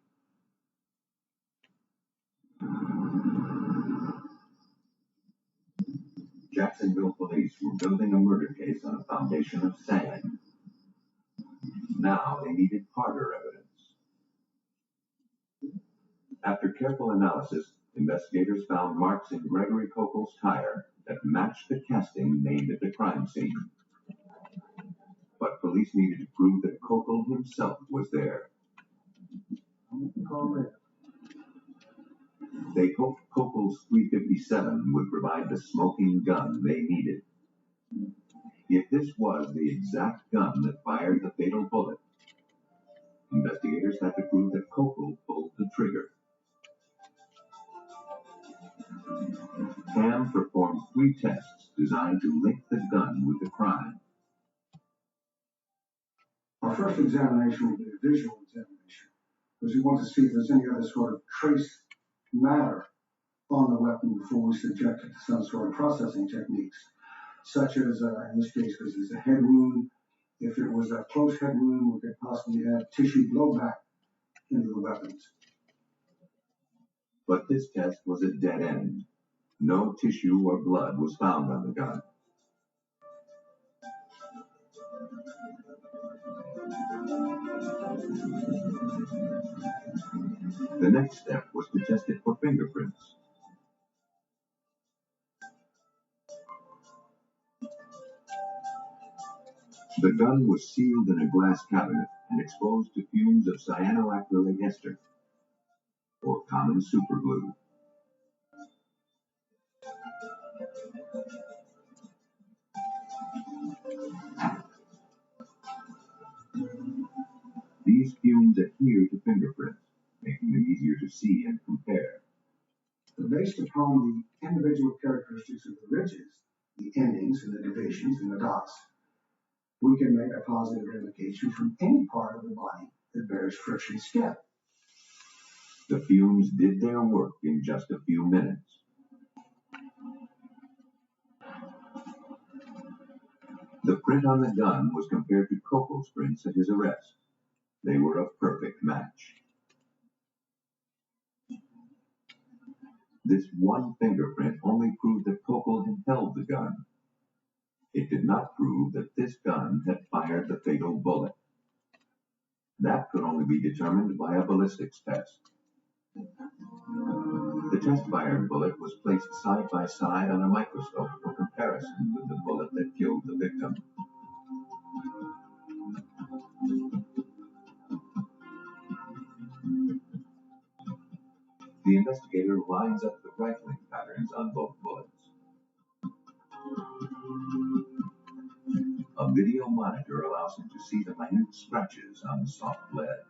Jacksonville police were building a murder case on a foundation of sand. Now they needed harder evidence. After careful analysis, investigators found marks in Gregory Kokel's tire that matched the casting made at the crime scene. But police needed to prove that Kokel himself was there. They hoped Kokel's .357 would provide the smoking gun they needed. If this was the exact gun that fired the fatal bullet, investigators had to prove that Kokel pulled the trigger. Ham performed 3 tests designed to link the gun with the crime. Our first examination will be a visual examination, because we want to see if there's any other sort of trace matter on the weapon before we subject it to some sort of processing techniques, such as, in this case, because it's a head wound. If it was a close head wound, we could possibly add tissue blowback into the weapons. But this test was a dead end. No tissue or blood was found on the gun. The next step was to test it for fingerprints. The gun was sealed in a glass cabinet and exposed to fumes of cyanoacrylate ester, or common superglue. These fumes adhere to fingerprints, making them easier to see and compare. Based upon the individual characteristics of the ridges, the endings and the divisions and the dots, we can make a positive identification from any part of the body that bears friction step. The fumes did their work in just a few minutes. The print on the gun was compared to Kokel's prints at his arrest. They were a perfect match. This one fingerprint only proved that Kokel had held the gun. It did not prove that this gun had fired the fatal bullet. That could only be determined by a ballistics test. The test-fired bullet was placed side by side on a microscope for comparison with the bullet that killed the victim. The investigator lines up the rifling patterns on both bullets. A video monitor allows him to see the minute scratches on the soft lead.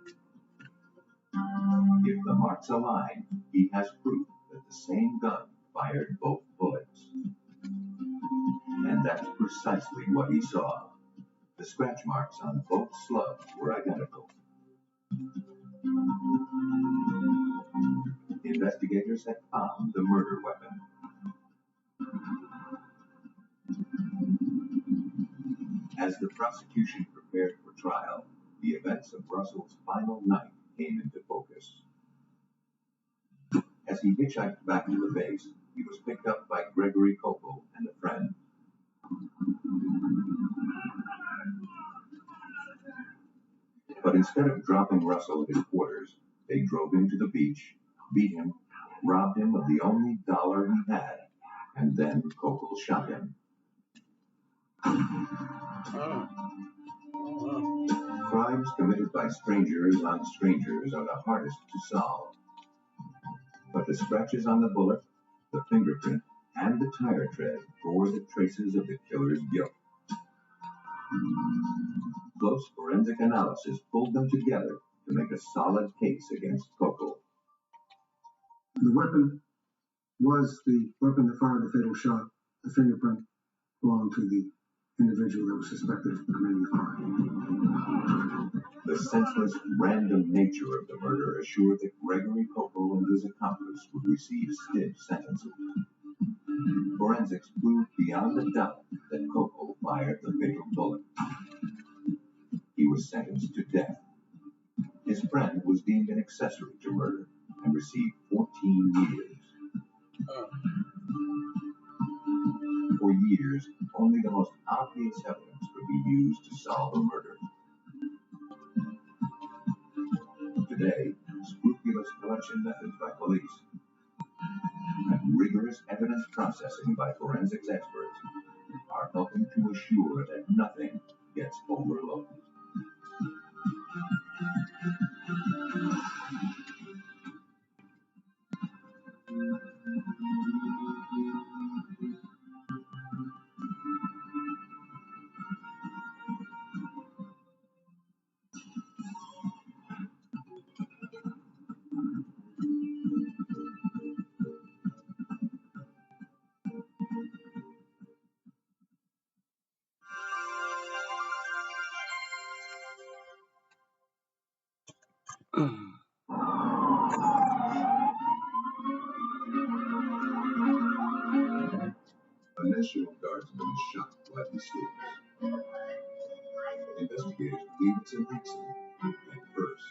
If the marks align, he has proof that the same gun fired both bullets. And that's precisely what he saw. The scratch marks on both slugs were identical. Investigators had found the murder weapon. As the prosecution prepared for trial, the events of Russell's final night came into focus. As he hitchhiked back to the base, he was picked up by Gregory Koppel and a friend. But instead of dropping Russell at his quarters, they drove him to the beach, beat him, robbed him of the only dollar he had, and then Koppel shot him. Crimes committed by strangers on strangers are the hardest to solve. But the scratches on the bullet, the fingerprint, and the tire tread bore the traces of the killer's guilt. Close forensic analysis pulled them together to make a solid case against Koppel. The weapon was the weapon that fired the fatal shot. The fingerprint belonged to the individual that was suspected of committing the crime. The senseless, random nature of the murder assured that Gregory Koppel and his accomplice would receive stiff sentences. Forensics proved beyond a doubt that Koppel fired the fatal bullet. He was sentenced to death. His friend was deemed an accessory to murder and received 14 years. For years, only the most obvious evidence could be used to solve a murder. Today, scrupulous collection methods by police and rigorous evidence processing by forensics experts are helping to assure that nothing gets overlooked. A National Guardsman is shot while he sleeps. Investigators believe it's an accident at first.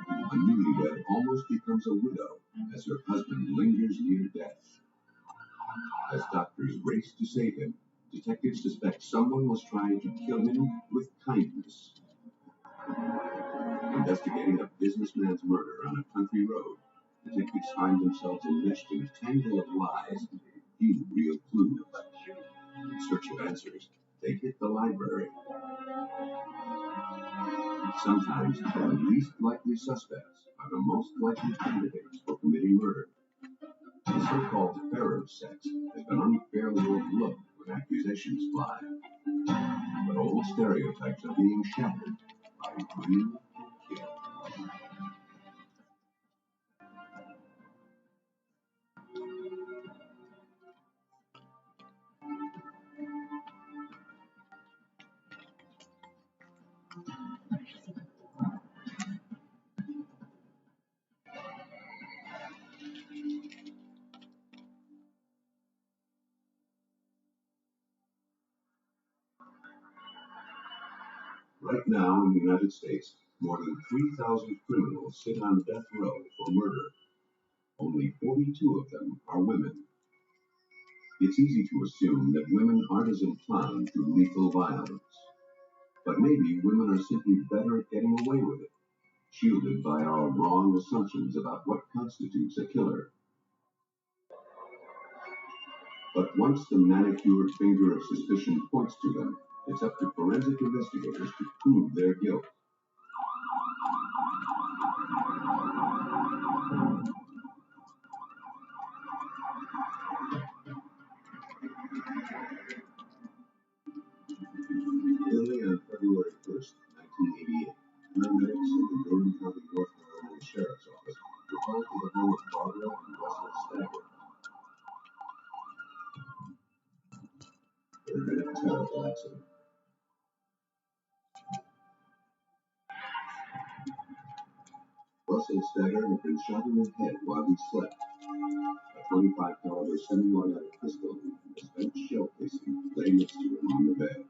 A newlywed almost becomes a widow as her husband lingers near death. As doctors race to save him, detectives suspect someone was trying to kill him with kindness. Investigating a businessman's murder on a country road, detectives find themselves enmeshed in a tangle of lies and few real clues. In search of answers, they hit the library. Sometimes the least likely suspects are the most likely candidates for committing murder. The so-called terror sex has been unfairly overlooked when accusations fly. But old stereotypes are being shattered by real kill. Right now in the United States, more than 3,000 criminals sit on death row for murder. Only 42 of them are women. It's easy to assume that women aren't as inclined to lethal violence. But maybe women are simply better at getting away with it, shielded by our wrong assumptions about what constitutes a killer. But once the manicured finger of suspicion points to them, it's up to forensic investigators to prove their guilt. Early on February 1st, 1988, paramedics in the Durham County, North Carolina Sheriff's Office were called to the home of Barbara and Russell Stagger. There had been a terrible accident. Russell Stagger had been shot in the head while he slept. A .25 caliber semi-automatic pistol and a spent shell casing lay next to him on the bed.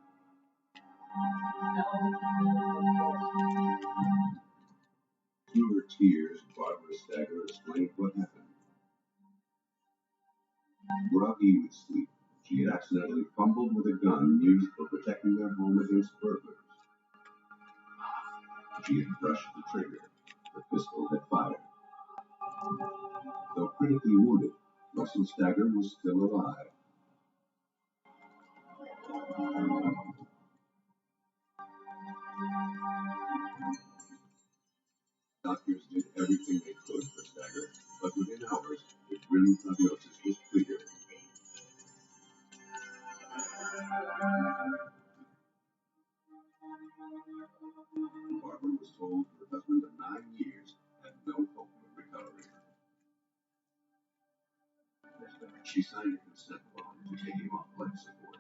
Through her tears, Barbara Stager explained what happened. Groggy with sleep, she had accidentally fumbled with a gun used for protecting their home against burglars. She had brushed the trigger. The pistol had fired. Though critically wounded, Russell Stager was still alive. Doctors did everything they could for Stager, but within hours, the grim prognosis was clear. Barbara was told her husband of 9 years had no hope of recovery. She signed a consent form to take him off life support.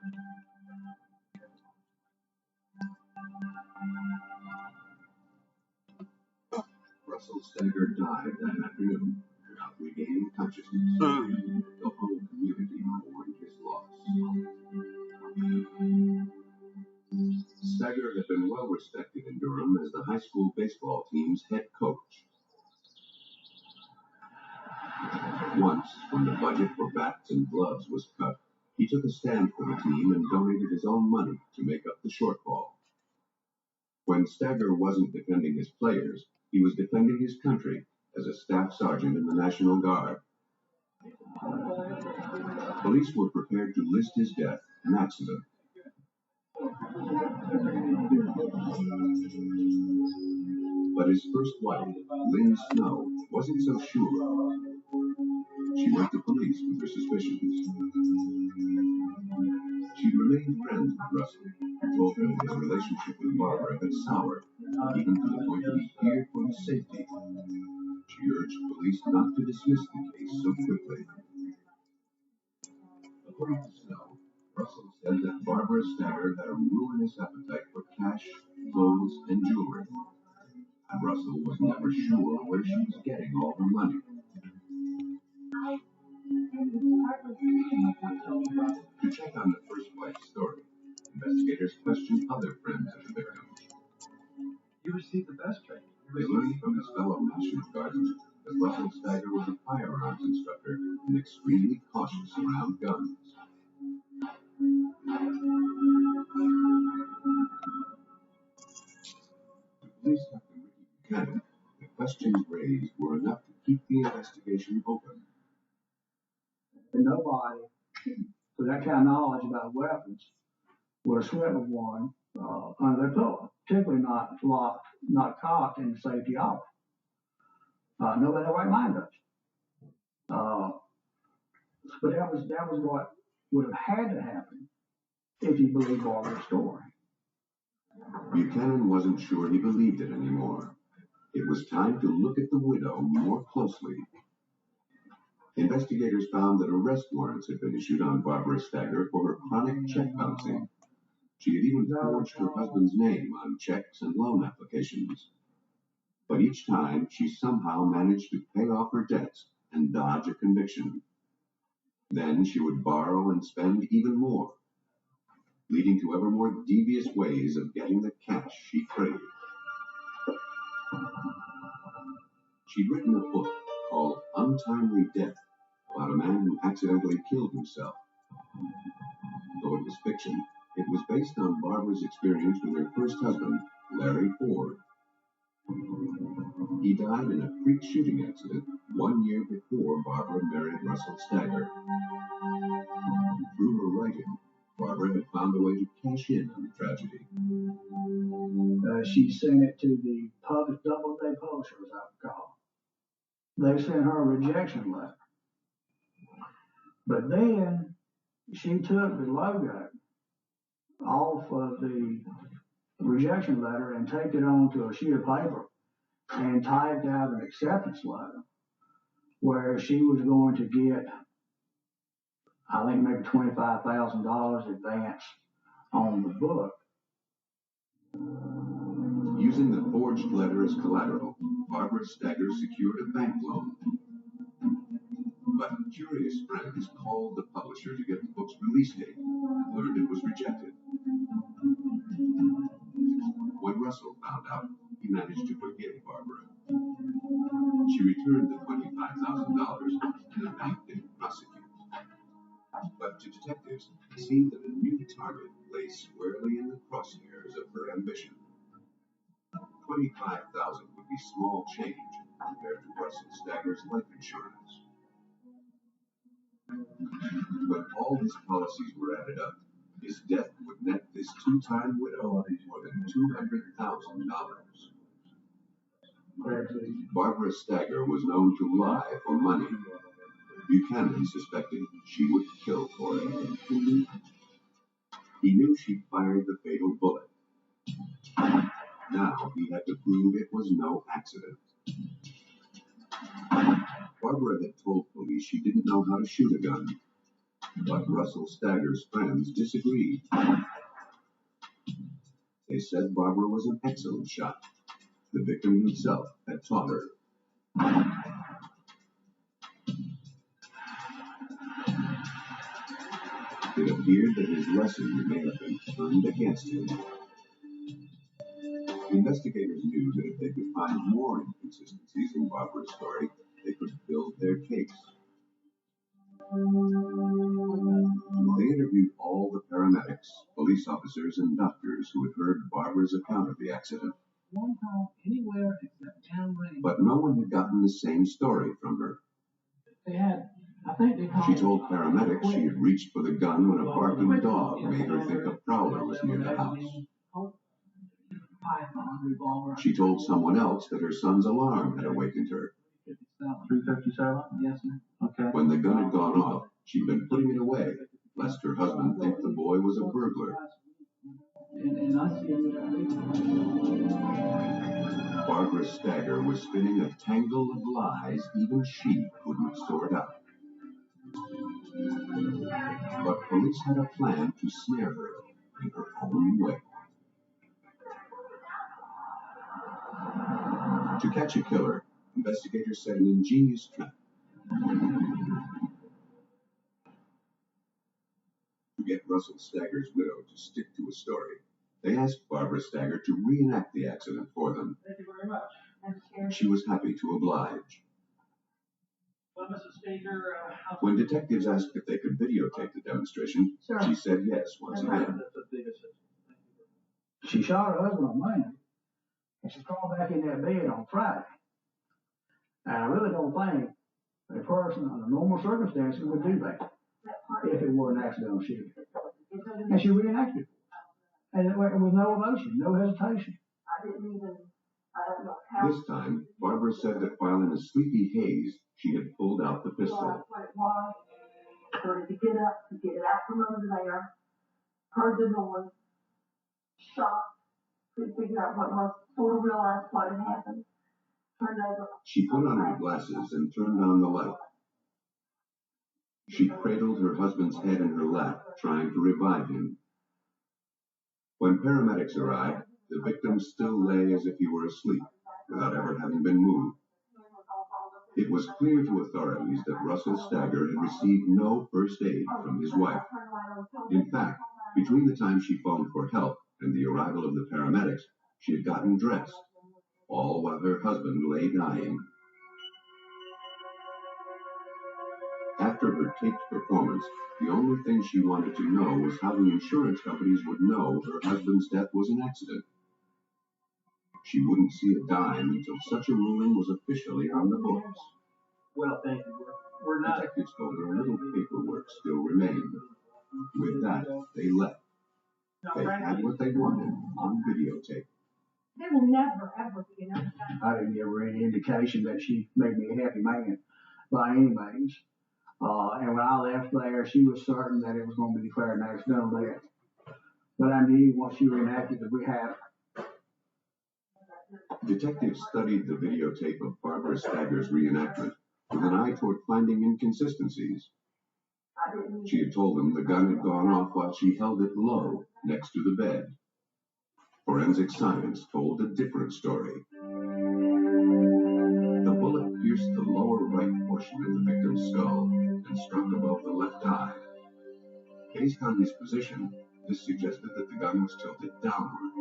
Russell Stager died that afternoon without regaining consciousness. The whole community mourned his loss. Stager had been well respected in Durham as the high school baseball team's head coach. Once, when the budget for bats and gloves was cut, he took a stand for the team and donated his own money to make up the shortfall. When Stager wasn't defending his players, he was defending his country as a staff sergeant in the National Guard. Police were prepared to list his death an accident. But his first wife, Lynn Snow, wasn't so sure. She went to police with her suspicions. She remained friends with Russell and told him his relationship with Barbara had soured, even to the point that he feared for his safety. She urged police not to dismiss the case so quickly. According to Snow, Russell said that Barbara Stager had a ruinous appetite for cash, clothes, and jewelry, and Russell was never sure where she was getting all her money. To check on the first wife's story, investigators questioned other friends of the victim. You received the best training. They learned from his fellow National Guardsmen that Russell Stager was a firearms instructor and extremely cautious around guns. To police Captain Ricky Buchanan, the questions raised were enough to keep the investigation open. And nobody with that kind of knowledge about weapons would have swept one under their pillow. Typically not locked, not cocked in the safety office. Nobody in their right mind does. But that was what would have had to happen if you believe Barbara's story. Buchanan wasn't sure he believed it anymore. It was time to look at the widow more closely. Investigators found that arrest warrants had been issued on Barbara Stager for her chronic check bouncing. She had even forged her husband's name on checks and loan applications. But each time, she somehow managed to pay off her debts and dodge a conviction. Then she would borrow and spend even more, leading to ever more devious ways of getting the cash she craved. She'd written a book called Untimely Death about a man who accidentally killed himself. Though it was fiction, it was based on Barbara's experience with her first husband, Larry Ford. He died in a freak shooting accident 1 year before Barbara married Russell Stager. Through her writing, Barbara had found a way to cash in on the tragedy. She sent it to the public Doubleday Post, as I would call it. They sent her a rejection letter. But then she took the logo off of the rejection letter and taped it onto a sheet of paper and typed out an acceptance letter where she was going to get, I think, maybe $25,000 advance on the book. Using the forged letter as collateral, Barbara Stager secured a bank loan. But curious friends called the publisher to get the book's release date and learned it was rejected. When Russell found out, he managed to forgive Barbara. She returned the $25,000 and the bank didn't prosecute. But to detectives, it seemed that a new target lay squarely in the crosshairs of her ambition. $25,000 would be small change compared to Russell Stagger's life insurance. When all his policies were added up, his death would net this two-time widow more than $200,000. Barbara Stagger was known to lie for money. Buchanan suspected she would kill for it. He knew she fired the fatal bullet. Now he had to prove it was no accident. Barbara had told police she didn't know how to shoot a gun, but Russell Stagger's friends disagreed. They said Barbara was an excellent shot. The victim himself had taught her. It appeared that his lesson may have been turned against him. Investigators knew that if they could find more inconsistencies in Barbara's story, they could build their case. They interviewed all the paramedics, police officers, and doctors who had heard Barbara's account of the accident. One call anywhere except downrange. But no one had gotten the same story from her. She told paramedics she had reached for the gun when a barking dog made her think a prowler was near the house. She told someone else that her son's alarm had awakened her. 357? Yes, sir. Okay. When the gun had gone off, she'd been putting it away, lest her husband think the boy was a burglar. Barbara Stagger was spinning a tangle of lies even she couldn't sort out. But police had a plan to snare her in her own way. To catch a killer, investigators set an ingenious trap. To get Russell Stagger's widow to stick to a story, they asked Barbara Stagger to reenact the accident for them. Thank you very much. She was happy to oblige. Well, Mrs. Stager, When detectives asked if they could videotape the demonstration, she said yes once again. She shot her husband on Monday, and she crawled back in that bed on Friday. And I really don't think a person under normal circumstances would do that if it were an accidental shooting. And she reenacted it. And with no emotion, no hesitation. This time, Barbara said that while in a sleepy haze, she had pulled out the pistol. Started to get up, to get it out from under there, heard the noise, shocked, couldn't figure out what it was, sort of realized what had happened, turned over. She put on her glasses and turned on the light. She cradled her husband's head in her lap, trying to revive him. When paramedics arrived, the victim still lay as if he were asleep, without ever having been moved. It was clear to authorities that Russell Stagger had received no first aid from his wife. In fact, between the time she phoned for help and the arrival of the paramedics, she had gotten dressed, all while her husband lay dying. After her taped performance, the only thing she wanted to know was how the insurance companies would know her husband's death was an accident. She wouldn't see a dime until such a ruling was officially on the books. Well, thank you. We're not. Detectives told her a little paperwork still remained. With that, they left. They had what they wanted on videotape. There will never, ever be another time. I didn't give her any indication that she made me a happy man by any means. And when I left there, she was certain that it was going to be declared an accidental death. But I knew once she reenacted that we had her. Detectives studied the videotape of Barbara Stagger's reenactment with an eye toward finding inconsistencies. She had told them the gun had gone off while she held it low next to the bed. Forensic science told a different story. The bullet pierced the lower right portion of the victim's skull and struck above the left eye. Based on his position, this suggested that the gun was tilted downward.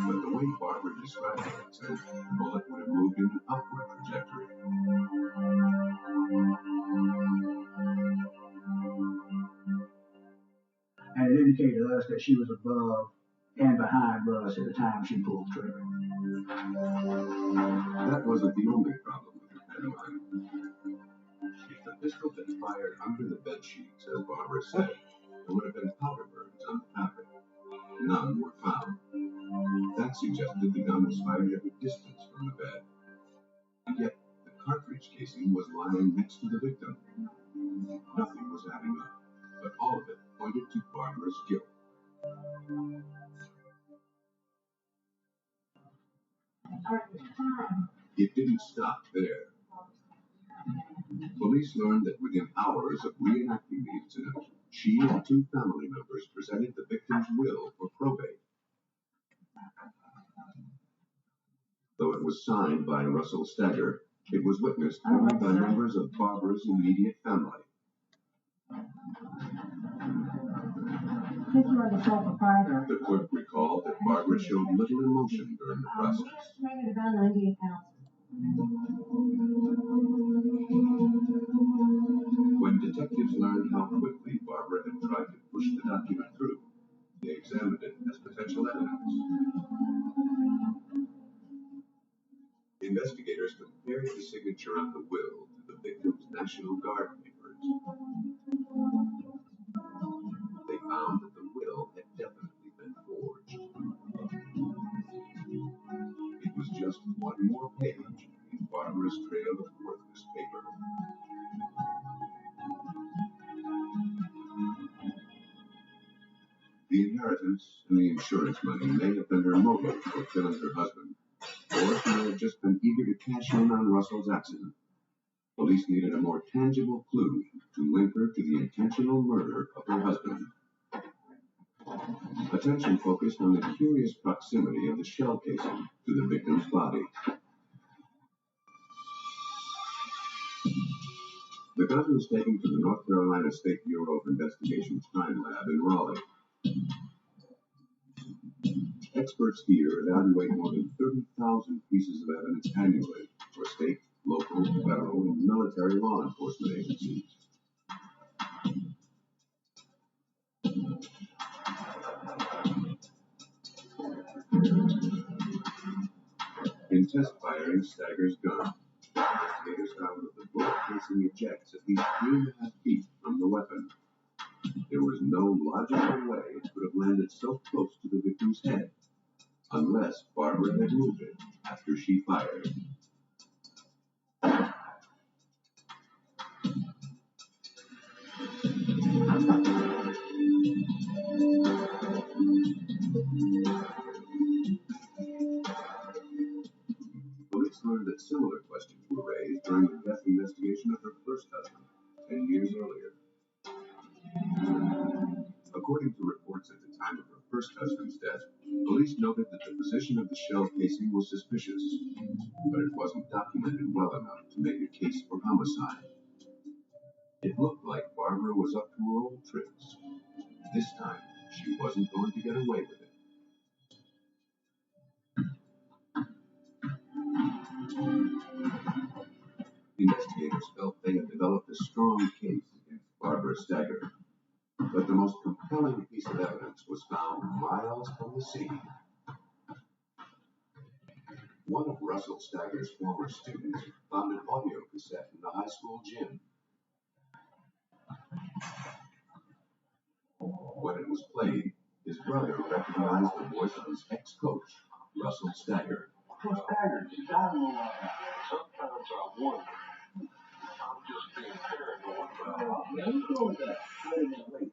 But the way Barbara described the accident, the bullet would have moved in an upward trajectory. And it indicated to us that she was above and behind Russ at the time she pulled the trigger. That wasn't the only problem with her timeline. If the pistol had fired under the bedsheets, as Barbara said, there would have been powder burns on the fabric. None were found. That suggested the gun was fired at a distance from the bed. And yet, the cartridge casing was lying next to the victim. Nothing was adding up, but all of it pointed to Barbara's guilt. It didn't stop there. Police learned that within hours of reenacting the incident, she and two family members presented the victim's will for probate. Though it was signed by Russell Stagger, it was witnessed only by members of Barbara's immediate family. The clerk recalled that Barbara showed little emotion during the process. When detectives learned how quickly Barbara had tried to push the document through, they examined it as potential evidence. Investigators compared the signature on the will to the victim's National Guard papers. They found that the will had definitely been forged. It was just one more page in Barbara's trail of worthless paper. The inheritance and the insurance money may have been her motive for killing her husband, or she may have just been eager to cash in on Russell's accident. Police needed a more tangible clue to link her to the intentional murder of her husband. Attention focused on the curious proximity of the shell casing to the victim's body. The gun was taken to the North Carolina State Bureau of Investigation Crime Lab in Raleigh. Experts here evaluate more than 30,000 pieces of evidence annually for state, local, federal, and military law enforcement agencies. In test firing Stagger's gun, investigators found that the bullet casing ejects at least 3.5 feet from the weapon. There was no logical way it could have landed so close to the victim's head, unless Barbara had moved it after she fired. Police learned that similar questions were raised during the death investigation of her first husband 10 years earlier. According to reports at the time of her first husband's death, police noted that the position of the shell casing was suspicious, but it wasn't documented well enough to make a case for homicide. It looked like Barbara was up to her old tricks. This time, she wasn't going to get away with it. Investigators felt they had developed a strong case against Barbara Stagger, but the most compelling piece of evidence was found miles from the scene. One of Russell Stagger's former students found an audio cassette in the high school gym. When it was played, his brother recognized the voice of his ex-coach, Russell Stagger. Coach Stagger, you gotta know about that. Sometimes I wonder. I'm just being paranoid. Let me go with that. Wait.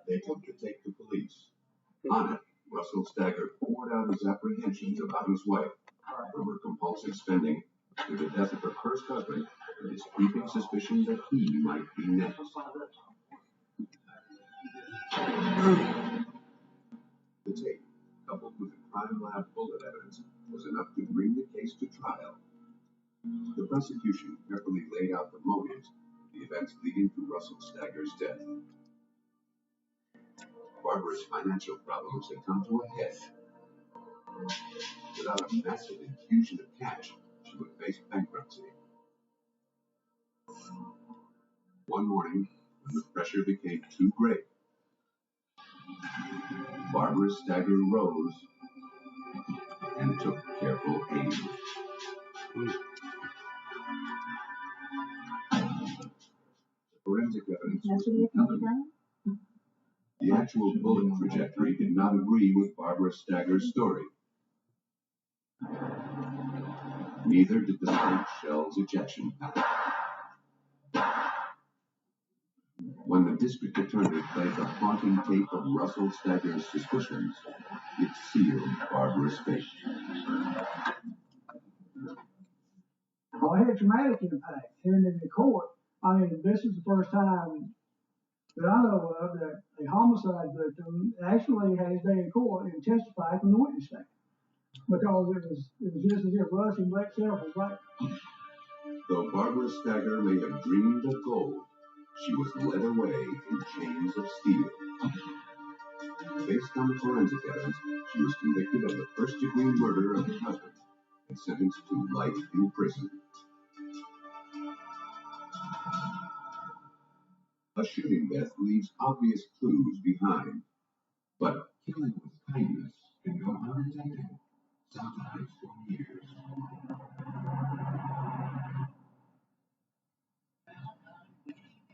They took the tape to police. On it, Russell Stagger poured out his apprehensions about his wife, from her compulsive spending to the death of her first husband, and his creeping suspicion that he might be next. The tape, coupled with the crime lab bullet evidence was enough to bring the case to trial. The prosecution carefully laid out the motives of the events leading to Russell Stagger's death. Barbara's financial problems had come to a head. Without a massive infusion of cash, she would face bankruptcy. One morning, when the pressure became too great, Barbara Stagger rose and took careful aim. Forensic evidence was compelling. The actual bullet trajectory did not agree with Barbara Stagger's story. Neither did the spent shell's ejection pattern. When the district attorney played the haunting tape of Russell Stagger's suspicions, it sealed Barbara's fate. Well, it had traumatic impact. Hearing it in court, I mean, this is the first time that I know of that a homicide victim actually had his day in court and testified from the witness stand. Because it was just as if Russell himself was right. Though Barbara Stagger may have dreamed of gold, she was led away in chains of steel. Based on the forensic evidence, she was convicted of the first-degree murder of her husband and sentenced to life in prison. A shooting death leaves obvious clues behind, but killing with kindness can go undetected, sometimes for years.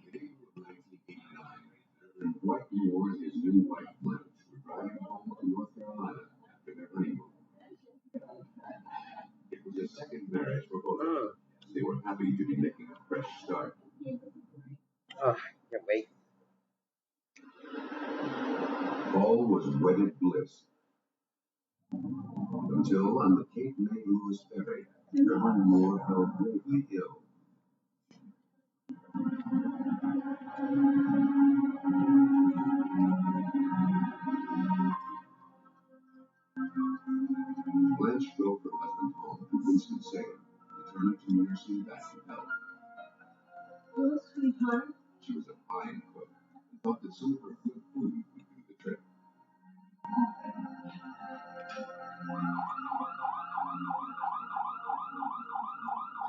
In April of 1989, Reverend Dwight Moore and his new wife Blanche were driving home to North Carolina after their honeymoon. It was a second marriage for both of them. They were happy to be making a fresh start. Can't wait. All was wedded bliss. Until on the Cape May Lewis ferry, Reverend Moore fell gravely ill. Blanche drove her husband home to Winston-Salem, determined to nurse him back to health. Hello, sweetheart. She was a fine cook and thought that some of her good food would do the trick.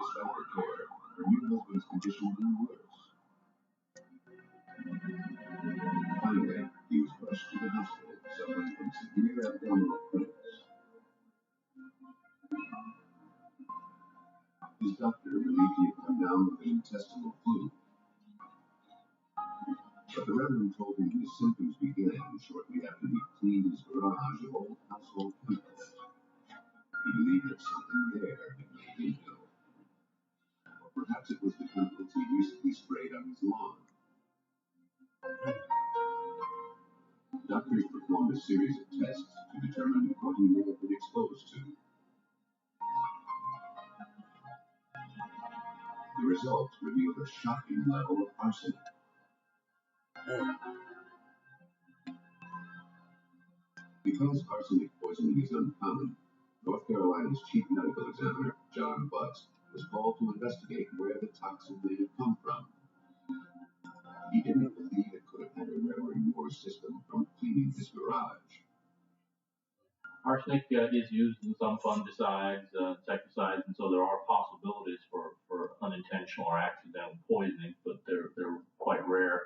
Despite her care, her new husband's condition grew worse. Finally, he was rushed to the hospital, suffering from severe abdominal cramps. His doctor believed he had come down with an intestinal flu. But the Reverend told him his symptoms began shortly after he cleaned his garage of old household chemicals. He believed that something there had made him ill. Or perhaps it was the chemicals he recently sprayed on his lawn. Doctors performed a series of tests to determine what he may have been exposed to. The results revealed a shocking level of arsenic. Because arsenic poisoning is uncommon, North Carolina's chief medical examiner, John Butts, was called to investigate where the toxin may have come from. He didn't believe it could have entered Reverend Moore's system from cleaning his garage. Arsenic is used in some fungicides, insecticides, and so there are possibilities for unintentional or accidental poisoning, but they're quite rare.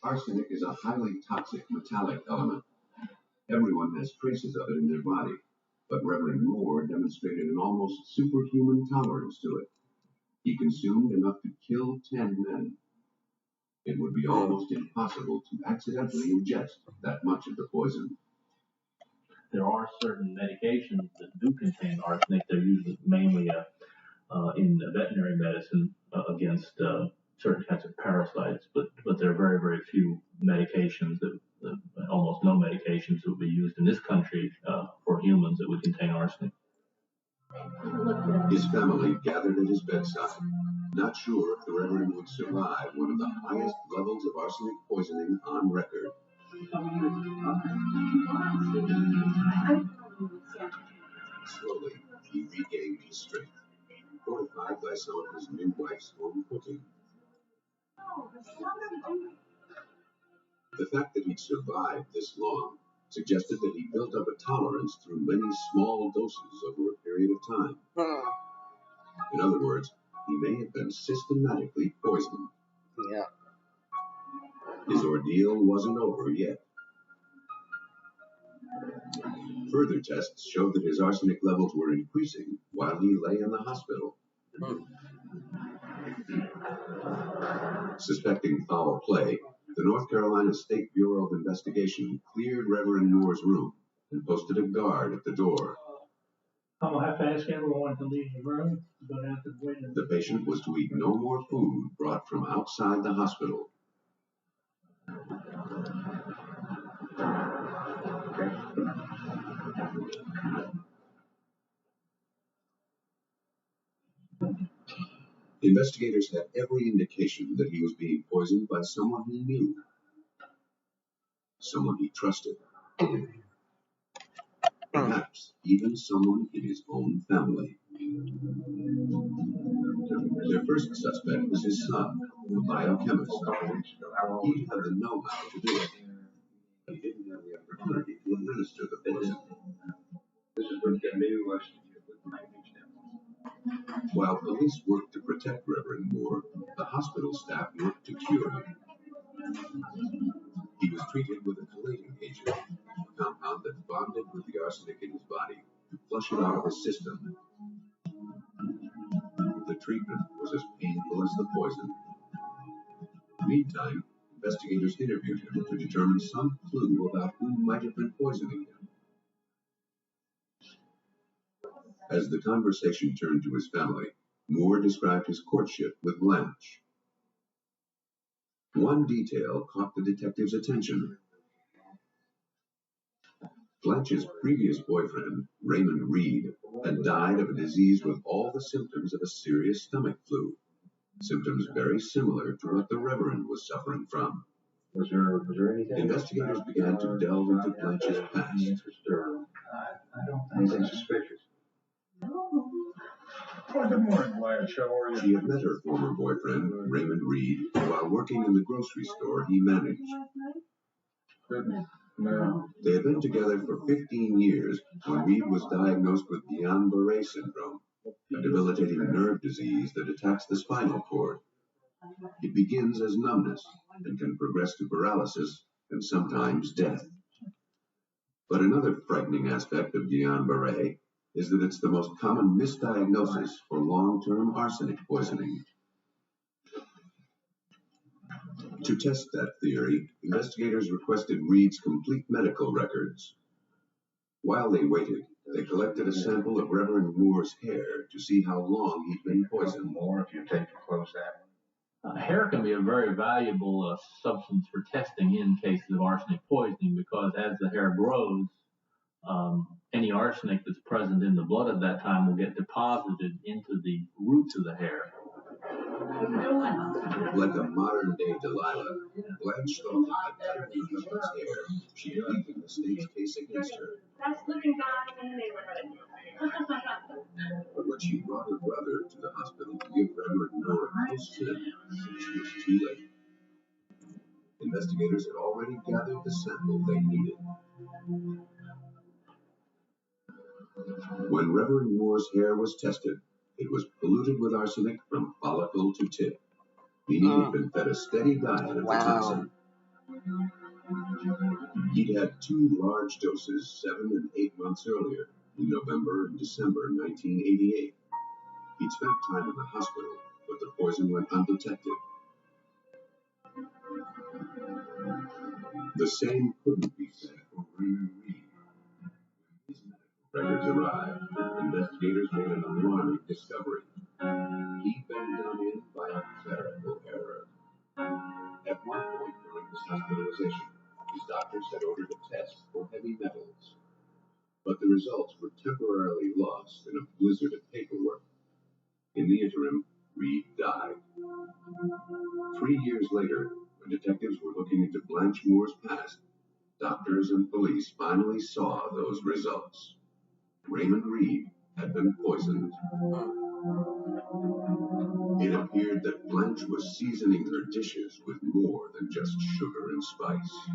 Arsenic is a highly toxic metallic element. Everyone has traces of it in their body, but Reverend Moore demonstrated an almost superhuman tolerance to it. He consumed enough to kill 10 men. It would be almost impossible to accidentally ingest that much of the poison. There are certain medications that do contain arsenic. They're used mainly in veterinary medicine against certain kinds of parasites, but there are very, very few medications almost no medications that would be used in this country for humans that would contain arsenic. His family gathered at his bedside, not sure if the Reverend would survive one of the highest levels of arsenic poisoning on record. Slowly, he regained his strength, fortified by some of his new wife's home cooking. The fact that he'd survived this long suggested that he built up a tolerance through many small doses over a period of time. In other words, he may have been systematically poisoned. Yeah. His ordeal wasn't over yet. Further tests showed that his arsenic levels were increasing while he lay in the hospital. Suspecting foul play, the North Carolina State Bureau of Investigation cleared Reverend Moore's room and posted a guard at the door. I'm gonna have to ask everyone to leave the room. Go down to the window. The patient was to eat no more food brought from outside the hospital. Investigators had every indication that he was being poisoned by someone he knew, someone he trusted, perhaps even someone in his own family. Their first suspect was his son, a biochemist. He had the know-how to do it, but he didn't have the opportunity to administer the poison. While police worked to protect Reverend Moore, the hospital staff worked to cure him. He was treated with a chelating agent, a compound that bonded with the arsenic in his body to flush it out of his system. The treatment was as painful as the poison. Meantime, investigators interviewed him to determine some clue about who might have been poisoning him. As the conversation turned to his family, Moore described his courtship with Blanche. One detail caught the detective's attention. Blanche's previous boyfriend, Raymond Reed, had died of a disease with all the symptoms of a serious stomach flu, symptoms very similar to what the Reverend was suffering from. Was there anything? Investigators began to delve into Blanche's past. I don't think anything suspicious. Oh, good morning, Blanche. How are you? She had met her former boyfriend, Raymond Reed, while working in the grocery store he managed. No. They had been together for 15 years when Reed was diagnosed with Guillain-Barré syndrome, a debilitating nerve disease that attacks the spinal cord. It begins as numbness and can progress to paralysis and sometimes death. But another frightening aspect of Guillain-Barré is that it's the most common misdiagnosis for long-term arsenic poisoning. To test that theory, investigators requested Reed's complete medical records. While they waited, they collected a sample of Reverend Moore's hair to see how long he'd been poisoned. More if you take to close that one. Hair can be a very valuable substance for testing in cases of arsenic poisoning because as the hair grows, any arsenic that's present in the blood at that time will get deposited into the roots of the hair. Like a modern-day Delilah, Blanche thought that by cutting her husband's hair, she could weaken the state's case against her. Best looking guy in the neighborhood. But when she brought her brother to the hospital to give Reverend Moore a close tip, she was too late. Investigators had already gathered the sample they needed. When Reverend Moore's hair was tested, it was polluted with arsenic from follicle to tip, meaning he'd been fed a steady diet of the toxin. He'd had 2 large doses 7 and 8 months earlier, in November and December 1988. He'd spent time in the hospital, but the poison went undetected. The same couldn't be said for Raymond Reed. When his medical records arrived, investigators made an alarming discovery. He'd been done in by a clerical error. At one point during his hospitalization, his doctors had ordered a test for heavy metals. But the results were temporarily lost in a blizzard of paperwork. In the interim, Reed died. 3 years later, when detectives were looking into Blanche Moore's past, doctors and police finally saw those results. Raymond Reed had been poisoned. It appeared that Blanche was seasoning her dishes with more than just sugar and spice.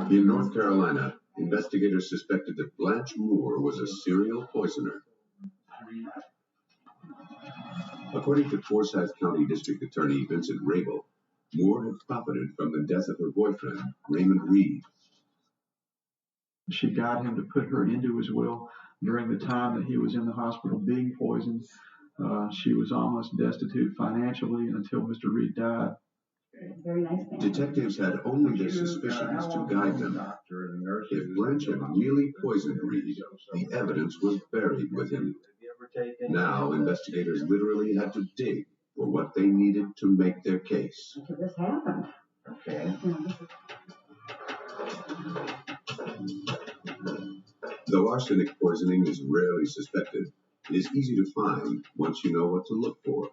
In North Carolina, investigators suspected that Blanche Moore was a serial poisoner. According to Forsyth County District Attorney Vincent Rabel, Moore had profited from the death of her boyfriend, Raymond Reed. She got him to put her into his will during the time that he was in the hospital being poisoned. She was almost destitute financially until Mr. Reed died. Very nice. Detectives had only their suspicions to guide them. If Blanche had really poisoned Reed, the evidence was buried with him. Now, investigators literally had to dig for what they needed to make their case. This happened. Okay. Though arsenic poisoning is rarely suspected, it is easy to find once you know what to look for.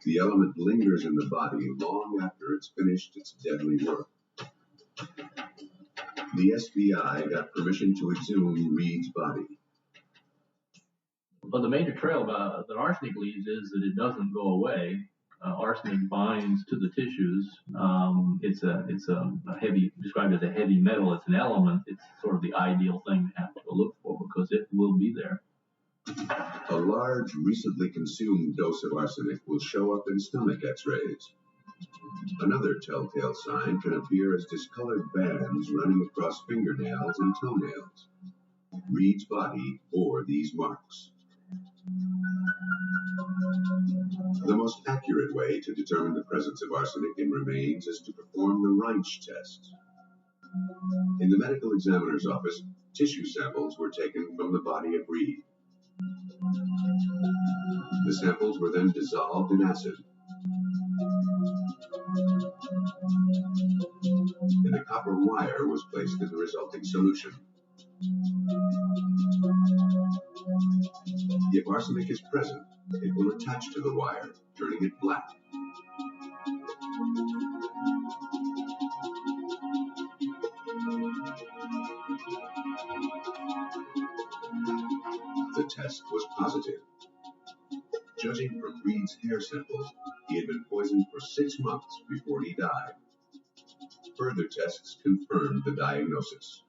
The element lingers in the body long after it's finished its deadly work. The SBI got permission to exhume Reed's body. But the major trail that arsenic leaves is that it doesn't go away. Arsenic binds to the tissues. It's a heavy, described as a heavy metal. It's an element. It's sort of the ideal thing to have to look for because it will be there. A large, recently consumed dose of arsenic will show up in stomach x-rays. Another telltale sign can appear as discolored bands running across fingernails and toenails. Reed's body bore these marks. The most accurate way to determine the presence of arsenic in remains is to perform the Reinsch test. In the medical examiner's office, tissue samples were taken from the body of Reed. The samples were then dissolved in acid. And a copper wire was placed in the resulting solution. If arsenic is present, it will attach to the wire, turning it black. The test was positive. Judging from Reed's hair samples, he had been poisoned for 6 months before he died. Further tests confirmed the diagnosis.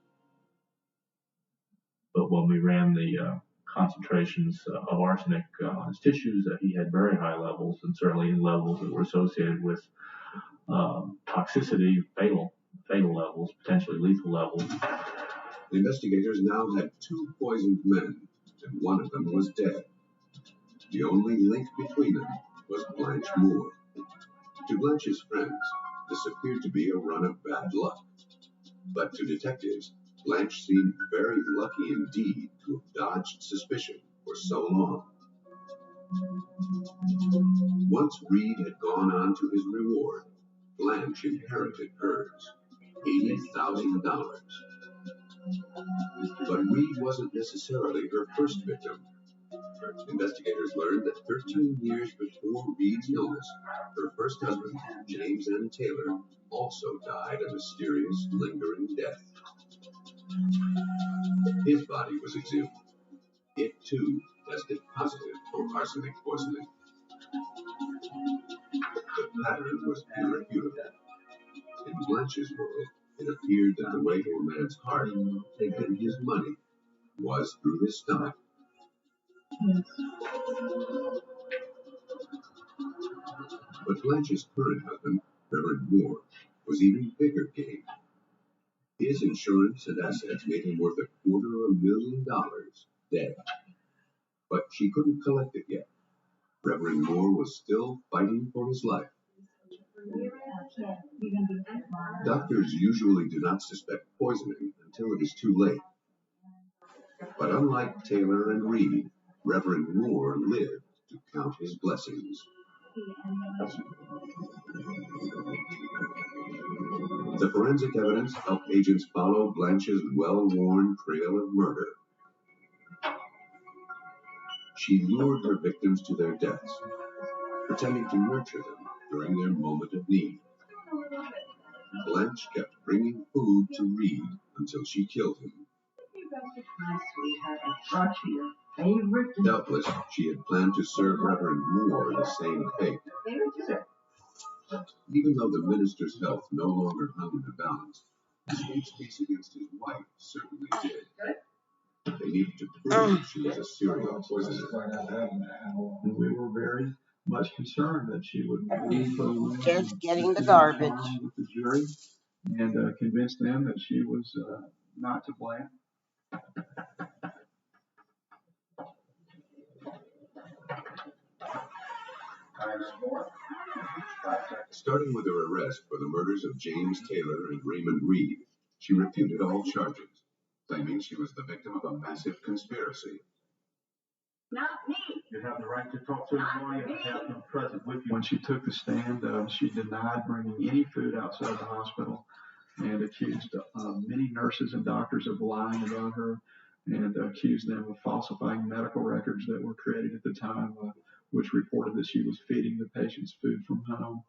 But when we ran the concentrations of arsenic on his tissues, he had very high levels, and certainly in levels that were associated with toxicity, fatal levels, potentially lethal levels. Investigators now had 2 poisoned men, and one of them was dead. The only link between them was Blanche Moore. To Blanche's friends, this appeared to be a run of bad luck. But to detectives, Blanche seemed very lucky indeed to have dodged suspicion for so long. Once Reed had gone on to his reward, Blanche inherited hers, $80,000. But Reed wasn't necessarily her first victim. Investigators learned that 13 years before Reed's illness, her first husband, James N. Taylor, also died a mysterious, lingering death. His body was exhumed. It, too, tested positive for arsenic poisoning. The pattern was irrefutable. In Blanche's world, it appeared that the way to a man's heart, taking his money, was through his stomach. But Blanche's current husband, Reverend Moore, was even bigger game. His insurance and assets made him worth $250,000 dead. But she couldn't collect it yet. Reverend Moore was still fighting for his life. Doctors usually do not suspect poisoning until it is too late. But unlike Taylor and Reed, Reverend Moore lived to count his blessings. The forensic evidence helped agents follow Blanche's well-worn trail of murder. She lured her victims to their deaths, pretending to nurture them during their moment of need. Blanche kept bringing food to Reed until she killed him. My sweetheart, I brought you your favorite dessert. Doubtless, she had planned to serve Reverend Moore the same fate. Favorite dessert. Even though the minister's health no longer hung in the balance, the state's case against his wife certainly did. They needed to prove she was a serial poisoner. And we were very much concerned that she would Just getting the garbage with the jury and convince them that she was not to blame. Starting with her arrest for the murders of James Taylor and Raymond Reed, she refuted all charges, claiming she was the victim of a massive conspiracy. Not me. You have the right to talk to a lawyer and have them present with you. When she took the stand, she denied bringing any food outside the hospital and accused many nurses and doctors of lying about her and accused them of falsifying medical records that were created at the time, which reported that she was feeding the patients food from home.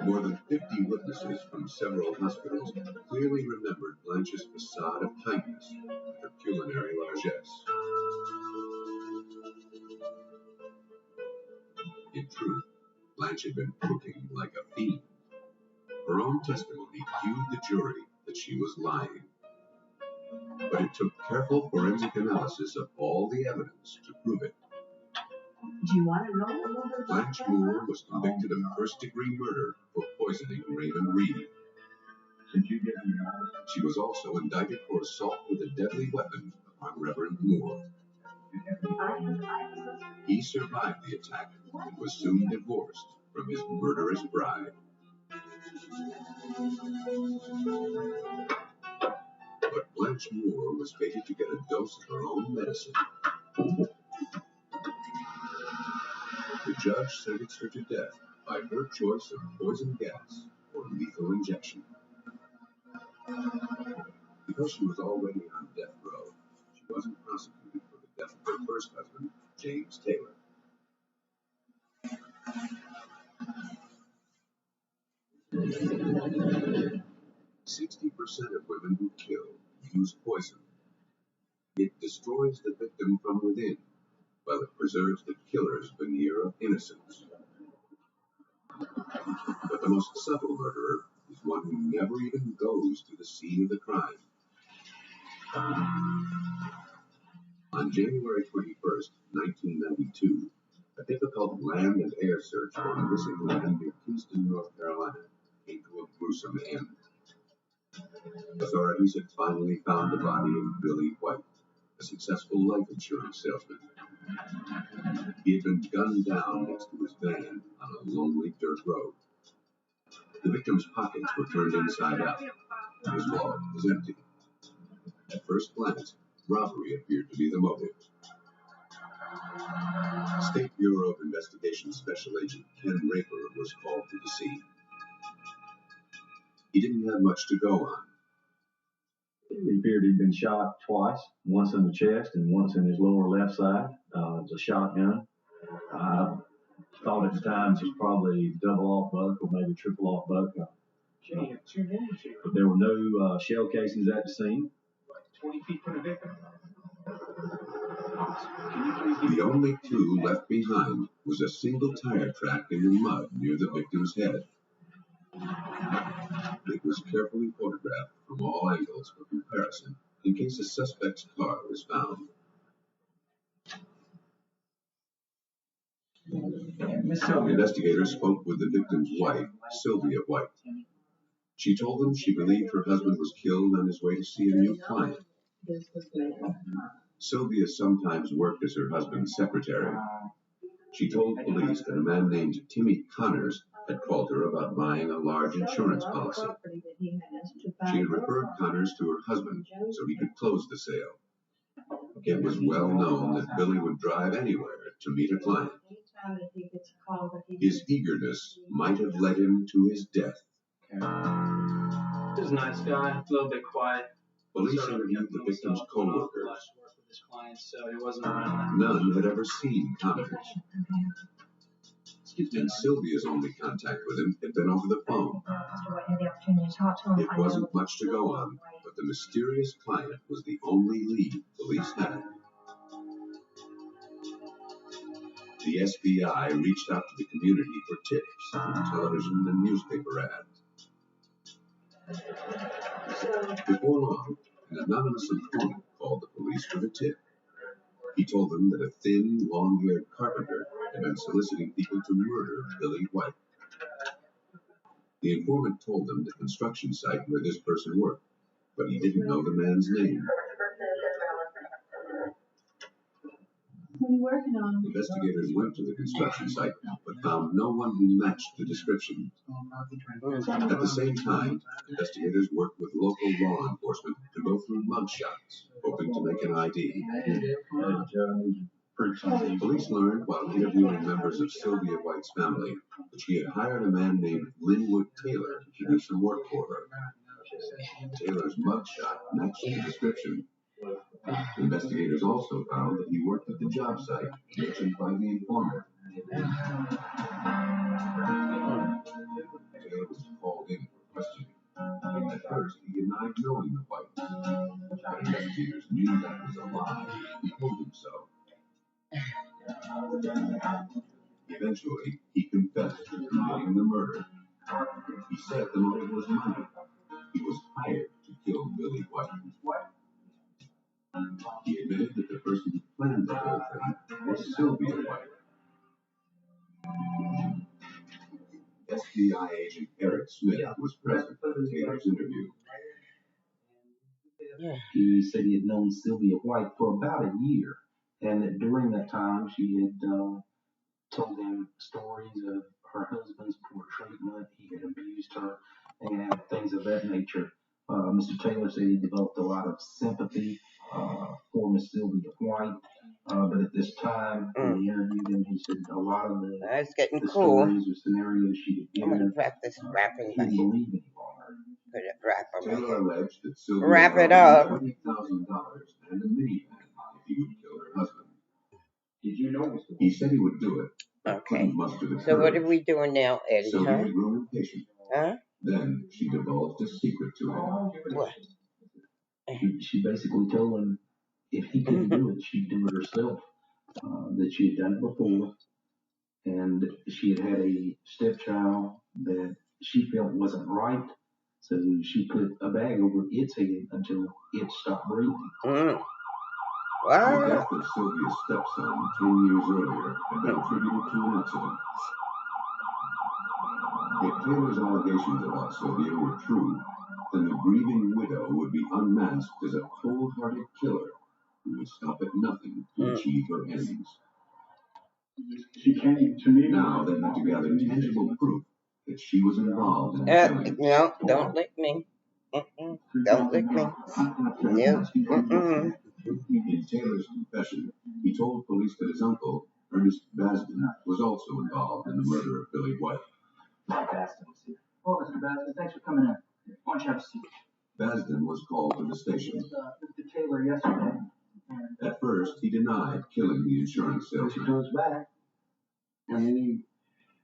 More than 50 witnesses from several hospitals clearly remembered Blanche's facade of kindness and her culinary largesse. In truth, Blanche had been cooking like a fiend. Her own testimony cued the jury that she was lying. But it took careful forensic analysis of all the evidence to prove it. Do you want to know? Blanche Moore was convicted of first-degree murder for poisoning Raymond Reed. She was also indicted for assault with a deadly weapon upon Reverend Moore. He survived the attack and was soon divorced from his murderous bride. But Blanche Moore was fated to get a dose of her own medicine. The judge sentenced her to death by her choice of poison gas or lethal injection. Because she was already on death row, she wasn't prosecuted for the death of her first husband, James Taylor. "60% of women who kill use poison. It destroys the victim from within, while it preserves the killer's veneer of innocence. But the most subtle murderer is one who never even goes to the scene of the crime. On January 21st, 1992, a difficult land and air search for a missing woman near Kinston, North Carolina, came to a gruesome end. Authorities had finally found the body of Billy White, a successful life insurance salesman. He had been gunned down next to his van on a lonely dirt road. The victim's pockets were turned inside out, and his wallet was empty. At first glance, robbery appeared to be the motive. State Bureau of Investigation Special Agent Ken Raper was called to the scene. He didn't have much to go on. It appeared he'd been shot twice, once in the chest and once in his lower left side. It was a shotgun. I thought at the time it was probably double off buck or maybe triple off buck. But there were no shell casings at the scene. 20 feet from the victim. The only clue left behind was a single tire track in the mud near the victim's head. It was carefully photographed from all angles for comparison in case a suspect's car was found. Investigators spoke with the victim's wife, Sylvia White. She told them she believed her husband was killed on his way to see a new client. Sylvia sometimes worked as her husband's secretary. She told police that a man named Timmy Connors had called her about buying a large insurance policy. She had referred Connors to her husband so he could close the sale. It was well known that Billy would drive anywhere to meet a client. His eagerness might have led him to his death. He was a nice guy, a little bit quiet. Police interviewed the victim's co-workers. So he wasn't around. None had ever seen Connors. And Sylvia's only contact with him had been over the phone. Mr. White had the opportunity to talk to him. It wasn't much to go on, but the mysterious client was the only lead police had. The SBI reached out to the community for tips on television and newspaper ads. Before long, an anonymous informant called the police with a tip. He told them that a thin, long-haired carpenter had been soliciting people to murder Billy White. The informant told them the construction site where this person worked, but he didn't know the man's name. What are you working on? Investigators went to the construction site, but found no one who matched the description. At the same time, investigators worked with local law enforcement to go through mugshots, hoping to make an ID. Police learned while interviewing members of Sylvia White's family that she had hired a man named Linwood Taylor to do some work for her. Taylor's mugshot matched the description. Investigators also found that he worked at the job site mentioned by the informant. Taylor was called in for questioning. At first, he denied knowing the Whites, but investigators knew that was a lie. He told them so. Eventually, he confessed to committing the murder. He said the motive was money. He was hired to kill Billy White. He admitted that the person who planned the whole thing was Sylvia White. FBI agent Eric Smith was present at Taylor's interview. He said he had known Sylvia White for about a year, and that during that time she had told him stories of her husband's poor treatment. He had abused her and things of that nature. Mr. Taylor said he developed a lot of sympathy for Miss Sylvia White, but at this time, when he interviewed him, he said a lot of the, It's getting the cool. stories or scenarios she had I'm going given to practice wrapping he didn't believe any longer. Put it wrap on my Taylor head. alleged that Sylvia Wrap it offered up. $20,000 and a minivan if he would kill her husband. Did you know? He said he would do it, but Okay. couldn't muster the So what courage. are we doing now, Eddie, Sylvia huh? grew impatient. Huh? Then she divulged a secret to him. What? She basically told him if he couldn't do it, she'd do it herself. That she had done it before, and she had had a stepchild that she felt wasn't right, so she put a bag over its head until it stopped breathing. The What? death of Sylvia's stepson 10 years earlier had been attributed to an accident. If Taylor's allegations about Sylvia were true, then the grieving widow would be unmasked as a cold-hearted killer who would stop at nothing to achieve her ends. She came to me. Now they had to gather tangible proof that she was involved in the killing. No, don't lick me. Don't lick me. No. In Taylor's confession, he told police that his uncle, Ernest Basden, was also involved in the murder of Billy White. Mr. Basden was here. Oh, Mr. Basden, thanks for coming in. Why don't you have a seat? Basden was called to the station. Mr. Taylor yesterday. At first, he denied killing the insurance She salesman. comes back, and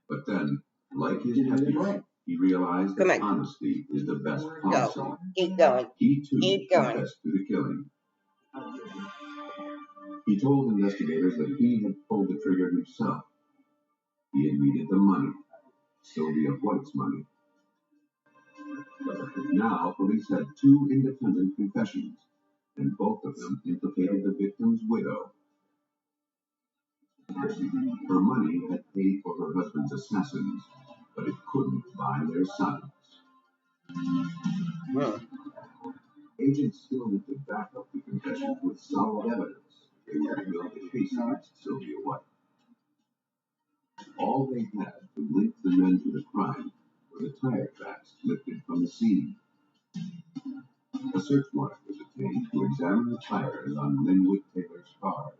But then, like his he did it deputies, right. he realized Come that on. honesty is the best policy. Go. Keep going. He too Keep going. confessed to the killing. He told investigators that he had pulled the trigger himself. He had needed the money, Sylvia White's money. Now, police had two independent confessions, and both of them implicated the victim's widow. Her money had paid for her husband's assassins, but it couldn't buy their sons. Agents still had to back up the confessions with solid evidence. They were to build a case against Sylvia White. All they had to link the men to the crime were the tire tracks lifted from the scene. A search warrant was obtained to examine the tires on Linwood Taylor's cars.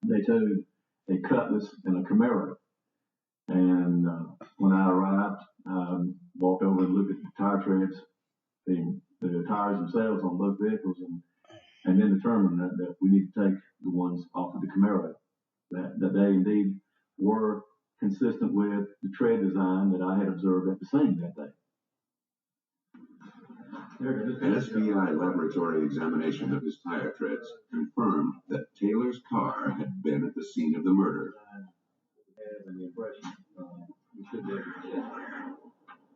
They towed a Cutlass and a Camaro. And when I arrived, walked over and looked at the tire treads, the tires themselves on both vehicles, and then determined that we need to take the ones off of the Camaro. That day, indeed, were consistent with the tread design that I had observed at the scene that day. An SBI laboratory examination of his tire treads confirmed that Taylor's car had been at the scene of the murder.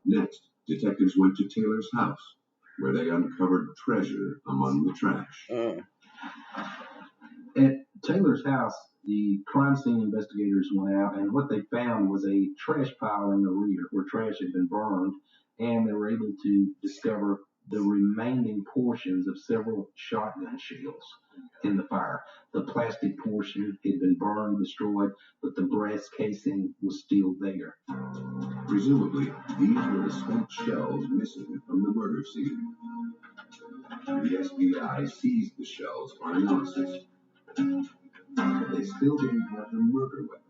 Next, detectives went to Taylor's house, where they uncovered treasure among the trash. At Taylor's house, the crime scene investigators went out, and what they found was a trash pile in the rear where trash had been burned, and they were able to discover the remaining portions of several shotgun shells in the fire. The plastic portion had been burned, destroyed, but the brass casing was still there. Presumably, these were the spent shells missing from the murder scene. The FBI seized the shells for analysis. They still didn't have the murder weapon.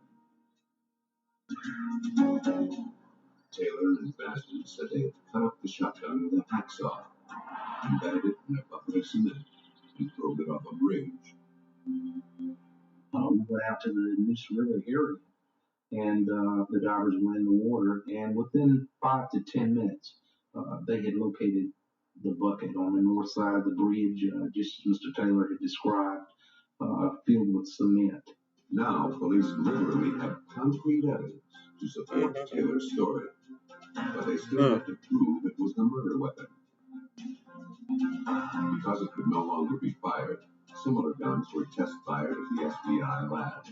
Taylor and Baston said they had cut up the shotgun with a hacksaw, embedded it in a bucket of cement, and thrown it off a bridge. We went out to the Neuse River area, and the divers went in the water, and within 5 to 10 minutes, they had located the bucket on the north side of the bridge, just as Mr. Taylor had described, filled with cement. Now, police literally had concrete evidence to support Taylor's story, but they still had to prove it was the murder weapon. Because it could no longer be fired, similar guns were test fired at the FBI lab.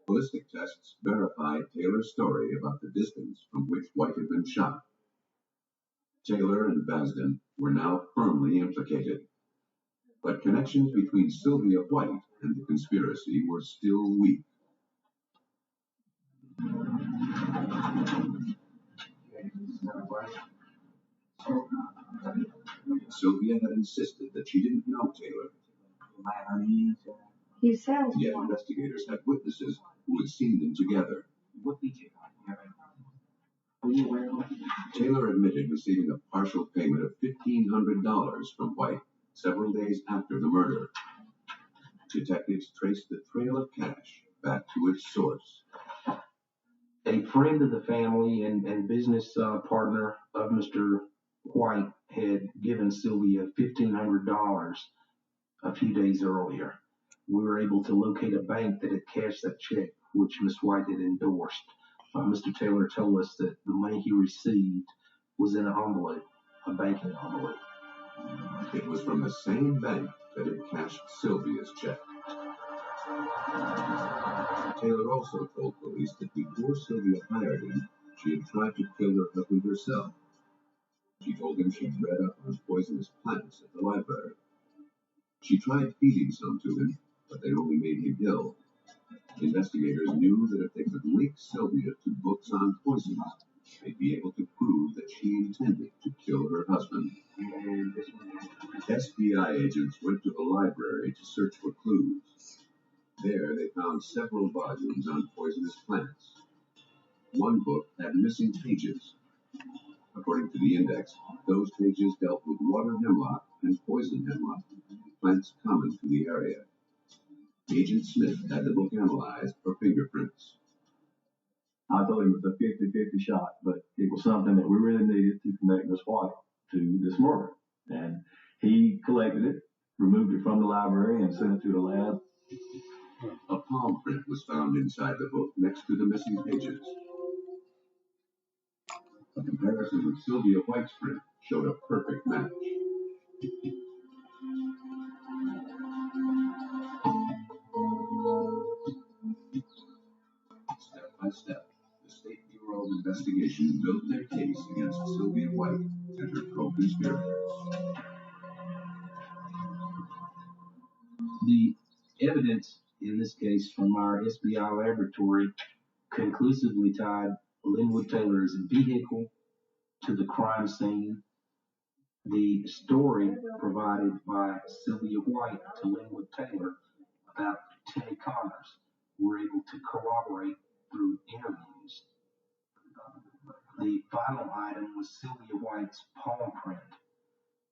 Ballistic tests verified Taylor's story about the distance from which White had been shot. Taylor and Basden were now firmly implicated. But connections between Sylvia White and the conspiracy were still weak. Sylvia had insisted that she didn't know Taylor. Yet investigators had witnesses who had seen them together. Taylor admitted receiving a partial payment of $1,500 from White several days after the murder. Detectives traced the trail of cash back to its source. A friend of the family and business partner of Mr. White had given Sylvia $1,500 a few days earlier. We were able to locate a bank that had cashed that check, which Miss White had endorsed. Mr. Taylor told us that the money he received was in an envelope, a banking envelope. It was from the same bank that had cashed Sylvia's check. Taylor also told police that before Sylvia hired him, she had tried to kill her husband herself. She told him she'd read up on poisonous plants at the library. She tried feeding some to him, but they only made him ill. Investigators knew that if they could link Sylvia to books on poisons, they'd be able to prove that she intended to kill her husband. FBI agents went to the library to search for clues. There they found several volumes on poisonous plants. One book had missing pages. According to the index, those pages dealt with water hemlock and poison hemlock, plants common to the area. Agent Smith had the book analyzed for fingerprints. I thought it was a 50-50 shot, but it was something that we really needed to connect Miss White to this murder. And he collected it, removed it from the library, and sent it to the lab. A palm print was found inside the book next to the missing pages. A comparison with Sylvia White's print showed a perfect match. Step by step, the State Bureau of Investigation built their case against Sylvia White and her co-conspirators. The evidence in this case from our SBI laboratory conclusively tied Linwood Taylor's vehicle to the crime scene. The story provided by Sylvia White to Linwood Taylor about Timmy Connors were able to corroborate through interviews. The final item was Sylvia White's palm print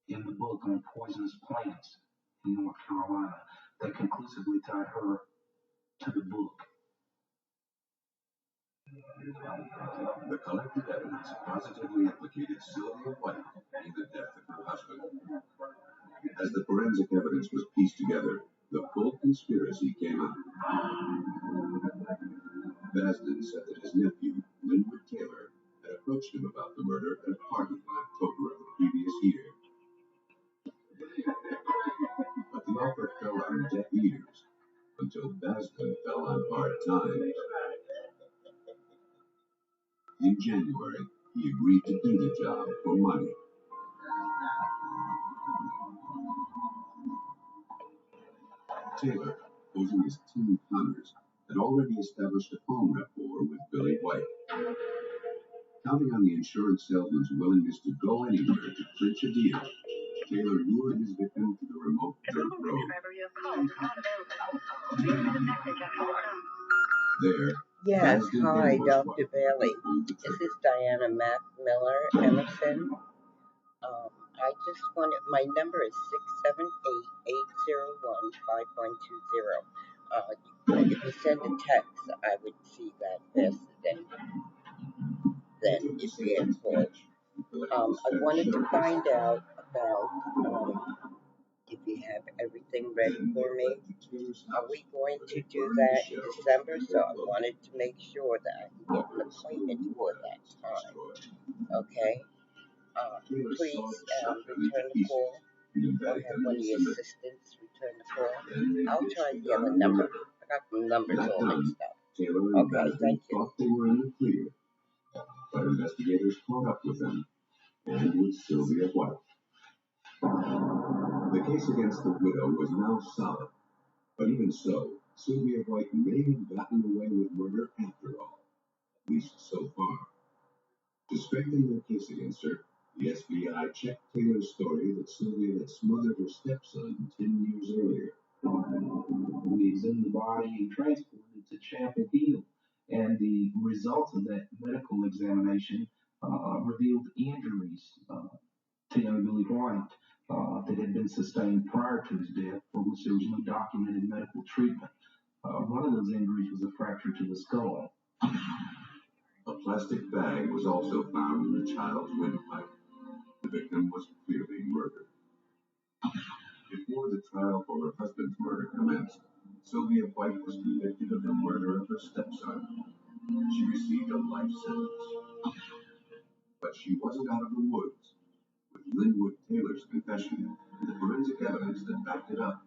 in the book on poisonous plants in North Carolina. that conclusively tied her to the book. The collected evidence positively implicated Sylvia White in the death of her husband. As the forensic evidence was pieced together, the full conspiracy came out. Basden said that his nephew, Linwood Taylor, had approached him about the murder at a party in October of the previous year. But the offer fell on deaf ears until Basden fell on hard times. In January, he agreed to do the job for money. Taylor, posing as Tim Connors, had already established a phone rapport with Billy White. Counting on the insurance salesman's willingness to go anywhere to clinch a deal, Taylor lured his victim to the remote dirt road. There, Yes, Basden hi, and Dr. Bushwick Bailey. pulled the This is trigger. Diana Mac Miller Emerson. I just wanted, my number is 678-801-5120. If you send a text, I would see that faster than if you had called. I wanted to find out about if you have everything ready for me. Are we going to do that in December? So I wanted to make sure that I can get an appointment for that time. Okay? Please return the call. Or have one of your assistants return the call. I'll try to get a number. I got the numbers all mixed up. Okay, thank you. Thought they were in the clear, but investigators caught up with them and with Sylvia White. The case against the widow was now solid, but even so, Sylvia White may have gotten away with murder after all, at least so far. To strengthen their case against her, the FBI checked Taylor's story that Sylvia had smothered her stepson 10 years earlier. We examined the body and transported it to Chapel Hill, and the results of that medical examination revealed injuries to young Billy White that had been sustained prior to his death, for which there was no documented medical treatment. One of those injuries was a fracture to the skull. A plastic bag was also found in the child's windpipe. The victim was clearly murdered. Before the trial for her husband's murder commenced, Sylvia White was convicted of the murder of her stepson. She received a life sentence. But she wasn't out of the woods. With Linwood Taylor's confession and the forensic evidence that backed it up,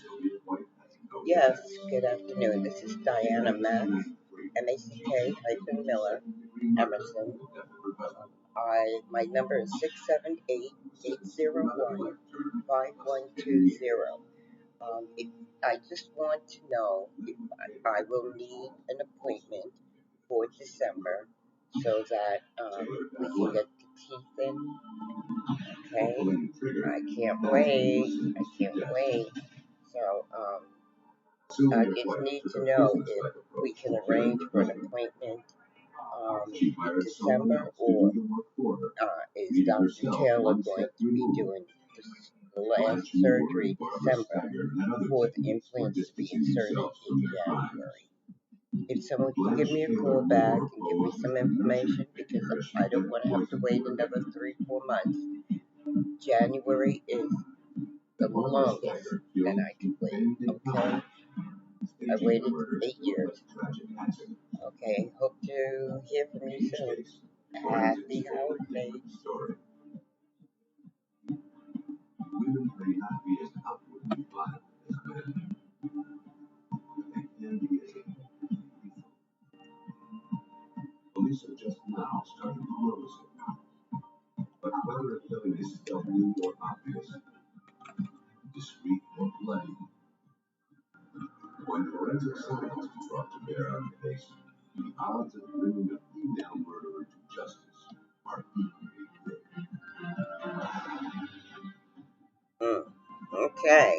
Sylvia White has no Yes, defense. good afternoon. This is Diana Mack, MACK-Miller Emerson. My number is 678-801-5120. I just want to know if I will need an appointment for December so that we can get the teeth in. Okay? I can't wait. So, I just need to know if we can arrange for an appointment in December, or is Dr. Taylor going to be doing the last surgery December for the implants to be inserted in January? If someone can give me a call back and give me some information, because I don't want to have to wait another 3-4 months. January is the longest that I can wait, okay? I waited 8 years. Okay, hope to hear from you soon. Happy holidays. Women may not be as outwardly violent as men, but they can be as lethal. Police are just now starting to notice it. But whether a killing is stealthy or obvious, discreet or bloody, when forensic science is brought to bear on the case, the odds of bringing a female murderer to justice are equally great. Okay.